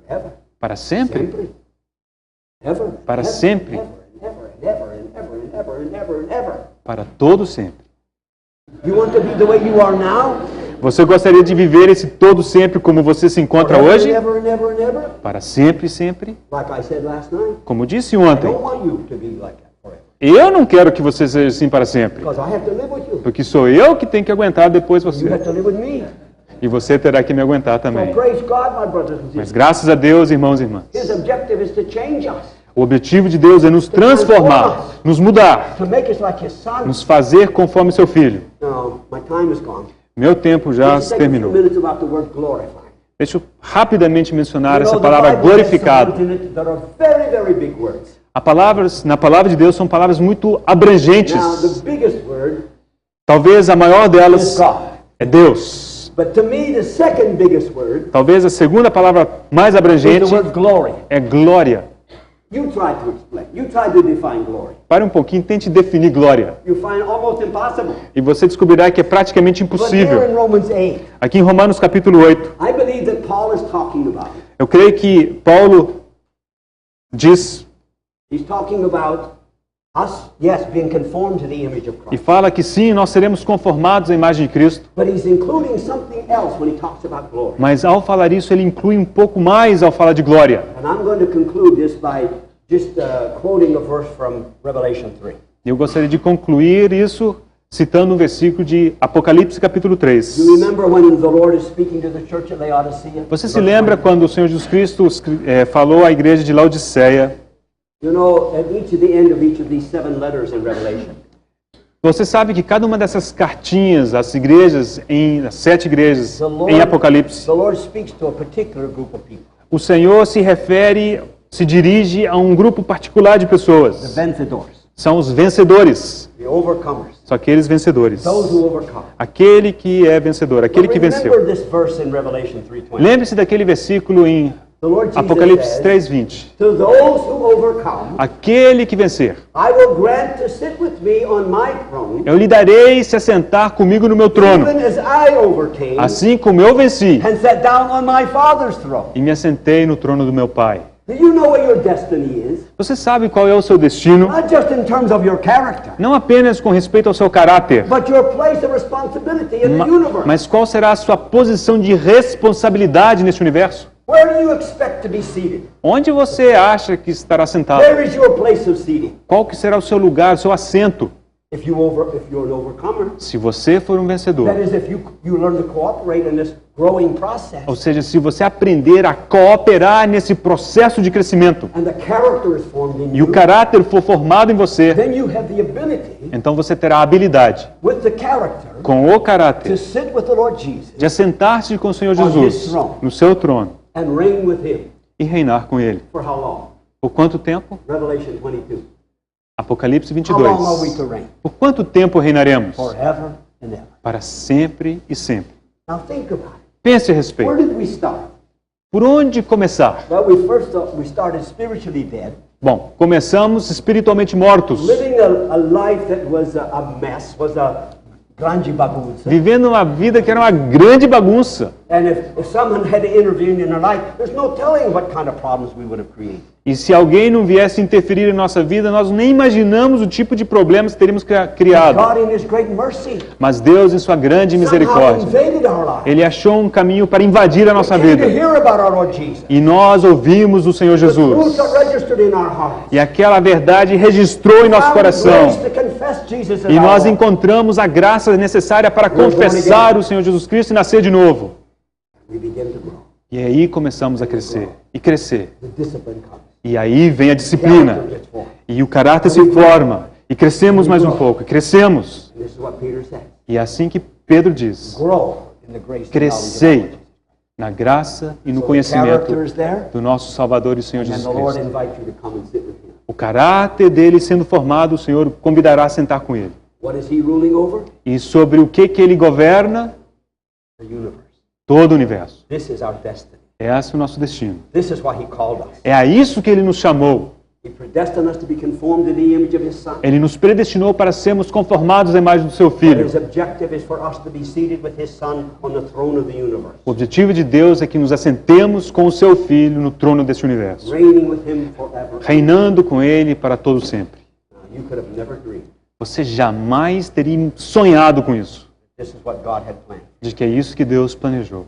A: Ever.
B: Para sempre?
A: Sempre. Ever.
B: Para
A: ever,
B: sempre.
A: Ever, and ever, and ever, and ever, and ever, and ever.
B: Para todo sempre.
A: You want to be the way you are now?
B: Você gostaria de viver esse todo sempre como você se encontra
A: Forever,
B: hoje?
A: and ever, and ever, and ever?
B: Para sempre e sempre?
A: Like I said last night,
B: Como disse
A: I
B: ontem,
A: don't want you to be like that forever.
B: eu não quero que você seja assim para sempre.
A: Because I have to live with you.
B: Porque sou eu que tenho que aguentar depois
A: You
B: você.
A: have to live with me.
B: E você terá que me aguentar
A: So
B: também.
A: praise God, my brothers and
B: Mas
A: sisters.
B: graças a Deus, irmãos e irmãs,
A: His objective is to change us,
B: o objetivo de Deus é nos transformar, nos mudar,
A: to make us like His Son.
B: nos fazer conforme seu Filho.
A: Now, my time is gone.
B: Meu tempo já
A: Let's
B: se
A: take a few
B: terminou.
A: minutes about the word glorify.
B: Deixa eu rapidamente mencionar
A: You
B: essa
A: know, the
B: palavra
A: Bible has some
B: glorificado.
A: words in it that are very, very big words.
B: Na palavra de Deus são palavras muito
A: Now,
B: abrangentes.
A: the biggest word
B: Talvez a maior
A: is
B: delas
A: God.
B: é Deus.
A: But to me, the second biggest word
B: Talvez a segunda palavra mais
A: is
B: abrangente
A: the word glory.
B: é glória.
A: You try to explain. You try to define glory.
B: Pare um pouquinho, tente definir glória.
A: You find almost impossible.
B: E você descobrirá que é praticamente
A: But here in
B: impossível.
A: Romans 8,
B: Aqui em Romanos capítulo 8,
A: I believe that Paul is talking about.
B: eu creio que Paulo diz
A: He's talking about us, yes, being conformed to the image of
B: e
A: Christ.
B: fala que sim, nós seremos conformados à imagem de Cristo.
A: But he's including something else when he talks about glory.
B: Mas ao falar isso, ele inclui um pouco mais ao falar de glória.
A: And I'm going to conclude this by just quoting a verse from Revelation 3.
B: Eu gostaria de concluir isso citando um versículo de Apocalipse capítulo 3.
A: You remember when the Lord is speaking to the church at Laodicea?
B: Você se lembra quando o Senhor Jesus Cristo falou à igreja de Laodiceia?
A: You know, at the end of each of these 7 letters in Revelation,
B: Você sabe que cada uma dessas cartinhas, as igrejas, as 7 igrejas
A: the Lord,
B: em Apocalipse,
A: the Lord speaks to a particular group of people,
B: o Senhor se dirige a um grupo particular de
A: the
B: pessoas.
A: vencedores,
B: São os vencedores.
A: the overcomers,
B: São aqueles vencedores.
A: those who overcome.
B: Aquele que é vencedor, aquele que venceu.
A: Remember this verse in Revelation 3:20.
B: Lembre-se daquele versículo em
A: The Lord Jesus
B: Apocalipse
A: says,
B: 3:20.
A: to those who overcome,
B: Aquele que vencer,
A: I will grant to sit with me on my throne,
B: eu lhe darei se assentar comigo no meu trono,
A: even as I overcame
B: assim como eu venci
A: and sat down on my Father's throne.
B: e me assentei no trono do meu Pai.
A: Do you know what your destiny is?
B: Você sabe qual é o seu destino?
A: Not just in terms of your character,
B: Não apenas com respeito ao seu caráter,
A: but your place of responsibility in the universe.
B: mas qual será a sua posição de responsabilidade nesse universo?
A: Where do you expect to be seated?
B: Onde você acha que estará sentado?
A: Where is your place of seating?
B: Qual que será o seu lugar, o seu assento?
A: If you're an overcomer,
B: Se você for um vencedor,
A: that is, if you learn to cooperate in this growing process,
B: ou seja, se você aprender a cooperar nesse processo de crescimento
A: and the character is formed in
B: e o
A: you,
B: caráter for formado em você,
A: then you have the ability,
B: então você terá a habilidade,
A: with the character,
B: com o
A: to
B: caráter,
A: sit with the Lord Jesus
B: de assentar-se com o Senhor Jesus no seu trono
A: and reign with Him.
B: e reinar com Ele.
A: For how long?
B: Por quanto tempo?
A: Revelation 22.
B: Apocalipse
A: How long are we
B: 22.
A: to reign?
B: Por quanto tempo reinaremos?
A: Forever and ever.
B: Para sempre e sempre.
A: Now think about it.
B: Pense a
A: Where
B: respeito.
A: did we start?
B: Por onde começar?
A: Well, we started spiritually dead,
B: Bom, começamos espiritualmente mortos,
A: living a life that was a mess, was a grande bagunça.
B: vivendo uma vida que era uma grande bagunça.
A: And if someone had to intervene in our life, there's no telling what kind of problems we would have created.
B: E se alguém não viesse interferir em nossa vida, nós nem imaginamos o tipo de problemas que teríamos criado.
A: God, in His great mercy,
B: Mas Deus, em sua grande
A: somehow
B: misericórdia,
A: invaded our life.
B: Ele achou um caminho para invadir a nossa
A: Came to
B: vida.
A: hear about our Lord Jesus.
B: E nós ouvimos o Senhor
A: The
B: Jesus.
A: truths are registered in our hearts.
B: E aquela verdade registrou em nosso
A: Found
B: coração.
A: grace to confess Jesus as
B: E
A: our
B: nós
A: Lord.
B: encontramos a graça necessária para confessar o Senhor Jesus Cristo e nascer de novo.
A: We begin to grow.
B: E aí começamos a crescer e crescer.
A: The discipline comes.
B: E aí vem a disciplina.
A: Character gets formed.
B: E o caráter se forma. E crescemos mais um pouco. E crescemos.
A: And this is what Peter said.
B: E é assim que Pedro diz:
A: Grow in the grace and knowledge of our
B: crescei
A: Lord.
B: na graça e no
A: So the
B: conhecimento
A: character is there,
B: do nosso Salvador e Senhor
A: and
B: Jesus
A: the Lord
B: Cristo.
A: invites you to come and sit with Him.
B: O caráter dele sendo formado, o Senhor convidará a sentar com ele.
A: What is He ruling over?
B: E sobre o que ele governa?
A: The universe.
B: Todo o universo.
A: This is our destiny.
B: Esse é o nosso destino.
A: This is why He called us.
B: É a isso que ele nos chamou.
A: He predestined us to be conformed to the image of His Son.
B: Ele nos predestinou para sermos conformados à imagem do seu
A: But
B: Filho.
A: His objective is for us to be seated with His Son on the throne of the universe,
B: O objetivo de Deus é que nos assentemos com o seu Filho no trono deste universo,
A: reigning with Him forever.
B: reinando com ele para todo sempre.
A: Now, you could have never dreamed
B: Você jamais teria sonhado com isso,
A: this is what God had planned.
B: de que é isso que Deus planejou.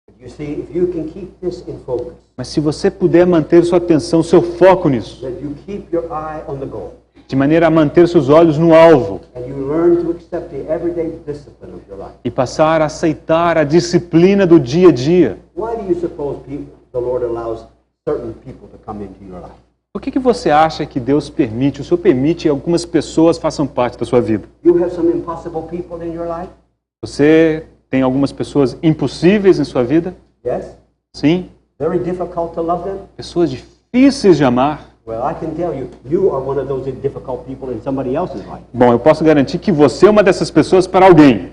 A: But you see, if you can keep this in focus,
B: Mas se você puder manter sua atenção, seu foco nisso,
A: that you keep your eye on the goal,
B: de maneira a manter seus olhos no alvo
A: and you learn to accept the everyday discipline of your life.
B: e passar a aceitar a disciplina do dia a dia,
A: Why do you suppose the Lord allows certain people to come into your life?
B: por que você acha que Deus permite, o Senhor permite que algumas pessoas façam parte da sua vida?
A: You have some impossible people in your life?
B: Você tem algumas pessoas impossíveis em sua vida?
A: Yes?
B: Sim.
A: Very difficult to love them?
B: Pessoas difíceis de amar?
A: Well, I can tell you, you are one of those difficult people in somebody else's life.
B: Bom, eu posso garantir que você é uma dessas pessoas para alguém.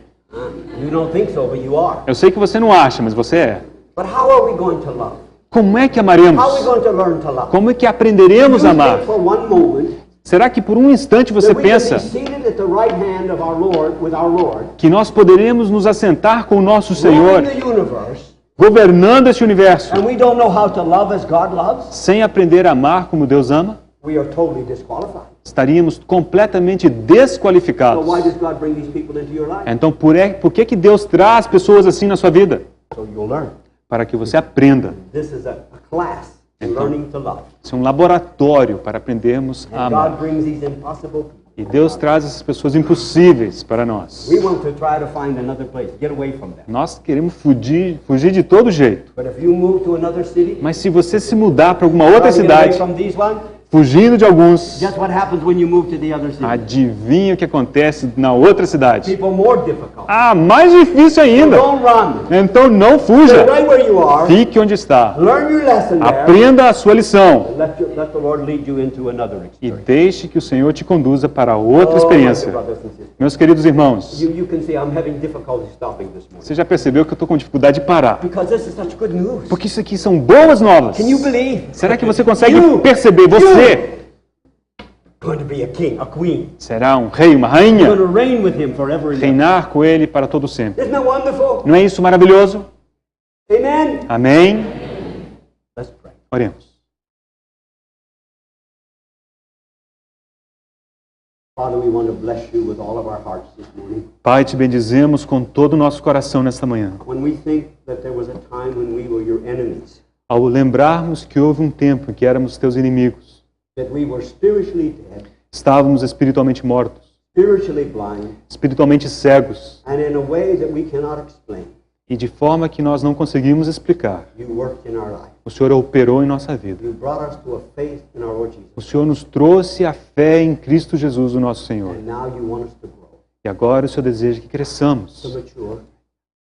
A: You don't think so, but you are.
B: Eu sei que você não acha, mas você é.
A: But how are we going to love?
B: Como é que
A: How are we
B: amaremos?
A: going to learn to love?
B: Como é que aprenderemos a
A: You
B: amar?
A: think for one moment
B: Será que por um instante você
A: that we can
B: pensa
A: be seated at the right hand of our Lord, with our Lord,
B: que nós poderemos nos assentar com o nosso
A: ruling
B: Senhor,
A: the universe,
B: governando este universo,
A: and we don't know how to love as God loves?
B: sem aprender a amar como Deus ama?
A: We are totally disqualified.
B: Estaríamos completamente
A: So
B: desqualificados.
A: why does God bring these people into your life?
B: Então, por que Deus traz pessoas assim na sua vida?
A: So you'll learn.
B: Para que você aprenda.
A: This is a class in learning to love.
B: Isso é um laboratório para aprendermos a
A: And
B: amar.
A: God brings these impossible people.
B: E Deus traz essas pessoas impossíveis para nós.
A: We want to try to find another place, get away from them.
B: Nós queremos fugir de todo jeito.
A: But if you move to another city,
B: Mas se você se mudar para alguma outra
A: try to get away
B: cidade,
A: from these ones,
B: fugindo de alguns,
A: guess what happens when you move to the other city?
B: adivinha o que acontece na outra cidade?
A: People more difficult.
B: Ah, mais difícil ainda.
A: Don't run.
B: Então não
A: Stay
B: fuja.
A: right where you are.
B: Fique onde está.
A: Learn your lesson there.
B: Aprenda a sua lição.
A: Let the Lord lead you into another
B: E
A: experience.
B: deixe que o Senhor te conduza para outra
A: Oh,
B: experiência.
A: my brothers and sisters.
B: Meus queridos irmãos,
A: You can see I'm having difficulty stopping this morning.
B: você já percebeu que eu estou com dificuldade de parar?
A: Because this is such good news.
B: Porque isso aqui são boas novas.
A: Can you believe?
B: Será que você consegue
A: You-
B: perceber? Você
A: Going to be a king, a queen.
B: será um rei, uma
A: You're
B: rainha,
A: going to reign with him forever and ever.
B: reinar com ele para todo sempre.
A: Isn't that wonderful?
B: Não é isso maravilhoso?
A: Amen?
B: Amém?
A: Let's pray.
B: Oremos.
A: Father, we want to bless you with all of our hearts this morning.
B: Pai, te bendizemos com todo o nosso coração nesta manhã.
A: When we think that there was a time when we were your enemies,
B: Ao lembrarmos que houve um tempo em que éramos teus inimigos,
A: that we were spiritually dead,
B: estávamos espiritualmente mortos,
A: spiritually blind,
B: espiritualmente cegos,
A: and in a way that we cannot explain,
B: e de forma que nós não conseguimos explicar.
A: you worked in our life.
B: O Senhor operou em nossa vida.
A: You brought us to a faith in our Lord Jesus.
B: O Senhor nos trouxe a fé em Cristo Jesus, o nosso Senhor.
A: And now you want us to grow,
B: E agora o Senhor deseja que
A: to
B: cresçamos,
A: mature,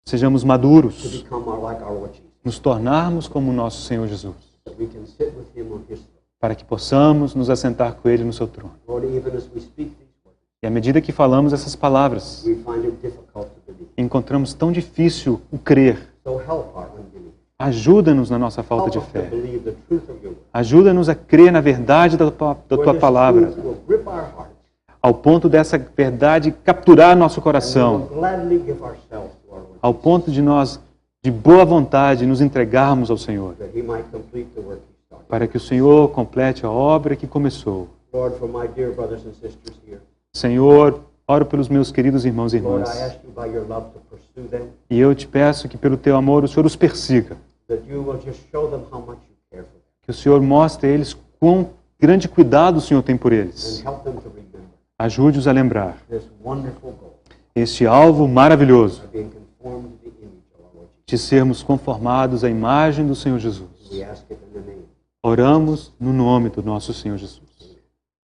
B: sejamos
A: to
B: maduros,
A: become more like our Lord Jesus,
B: nos tornarmos como o nosso Senhor Jesus,
A: that we can sit with him on his throne.
B: para que possamos nos assentar com Ele no seu trono.
A: Lord, even as we speak these words,
B: E à medida que falamos essas palavras,
A: we find it difficult to believe.
B: encontramos tão difícil o crer.
A: So help our unbelief.
B: Ajuda-nos na nossa falta
A: Help
B: de
A: us to
B: fé.
A: believe the truth of your word.
B: Ajuda-nos a crer na verdade da tua
A: Where
B: tua
A: this
B: palavra,
A: truth will grip our hearts,
B: ao ponto dessa verdade capturar nosso
A: and we
B: coração,
A: will gladly give ourselves to our Lord,
B: ao ponto de nós, de boa vontade, nos entregarmos ao Senhor,
A: that he might complete the work he started.
B: para que o Senhor complete a obra que começou.
A: Lord, for my dear brothers and sisters here,
B: Senhor, oro pelos meus queridos irmãos e
A: Lord, I
B: irmãs,
A: ask you by your love to pursue them,
B: e eu te peço que pelo teu amor o Senhor os persiga,
A: that you will just show them how much you care for them,
B: que o Senhor mostre a eles quão grande cuidado o Senhor tem por eles.
A: and help them to remember
B: Ajude-os a lembrar
A: this wonderful goal
B: este alvo maravilhoso
A: of being conformed to the image of our Lord Jesus.
B: de sermos conformados à imagem do Senhor Jesus.
A: We ask it in the name
B: Oramos no nome do nosso Senhor Jesus.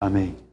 B: Amém.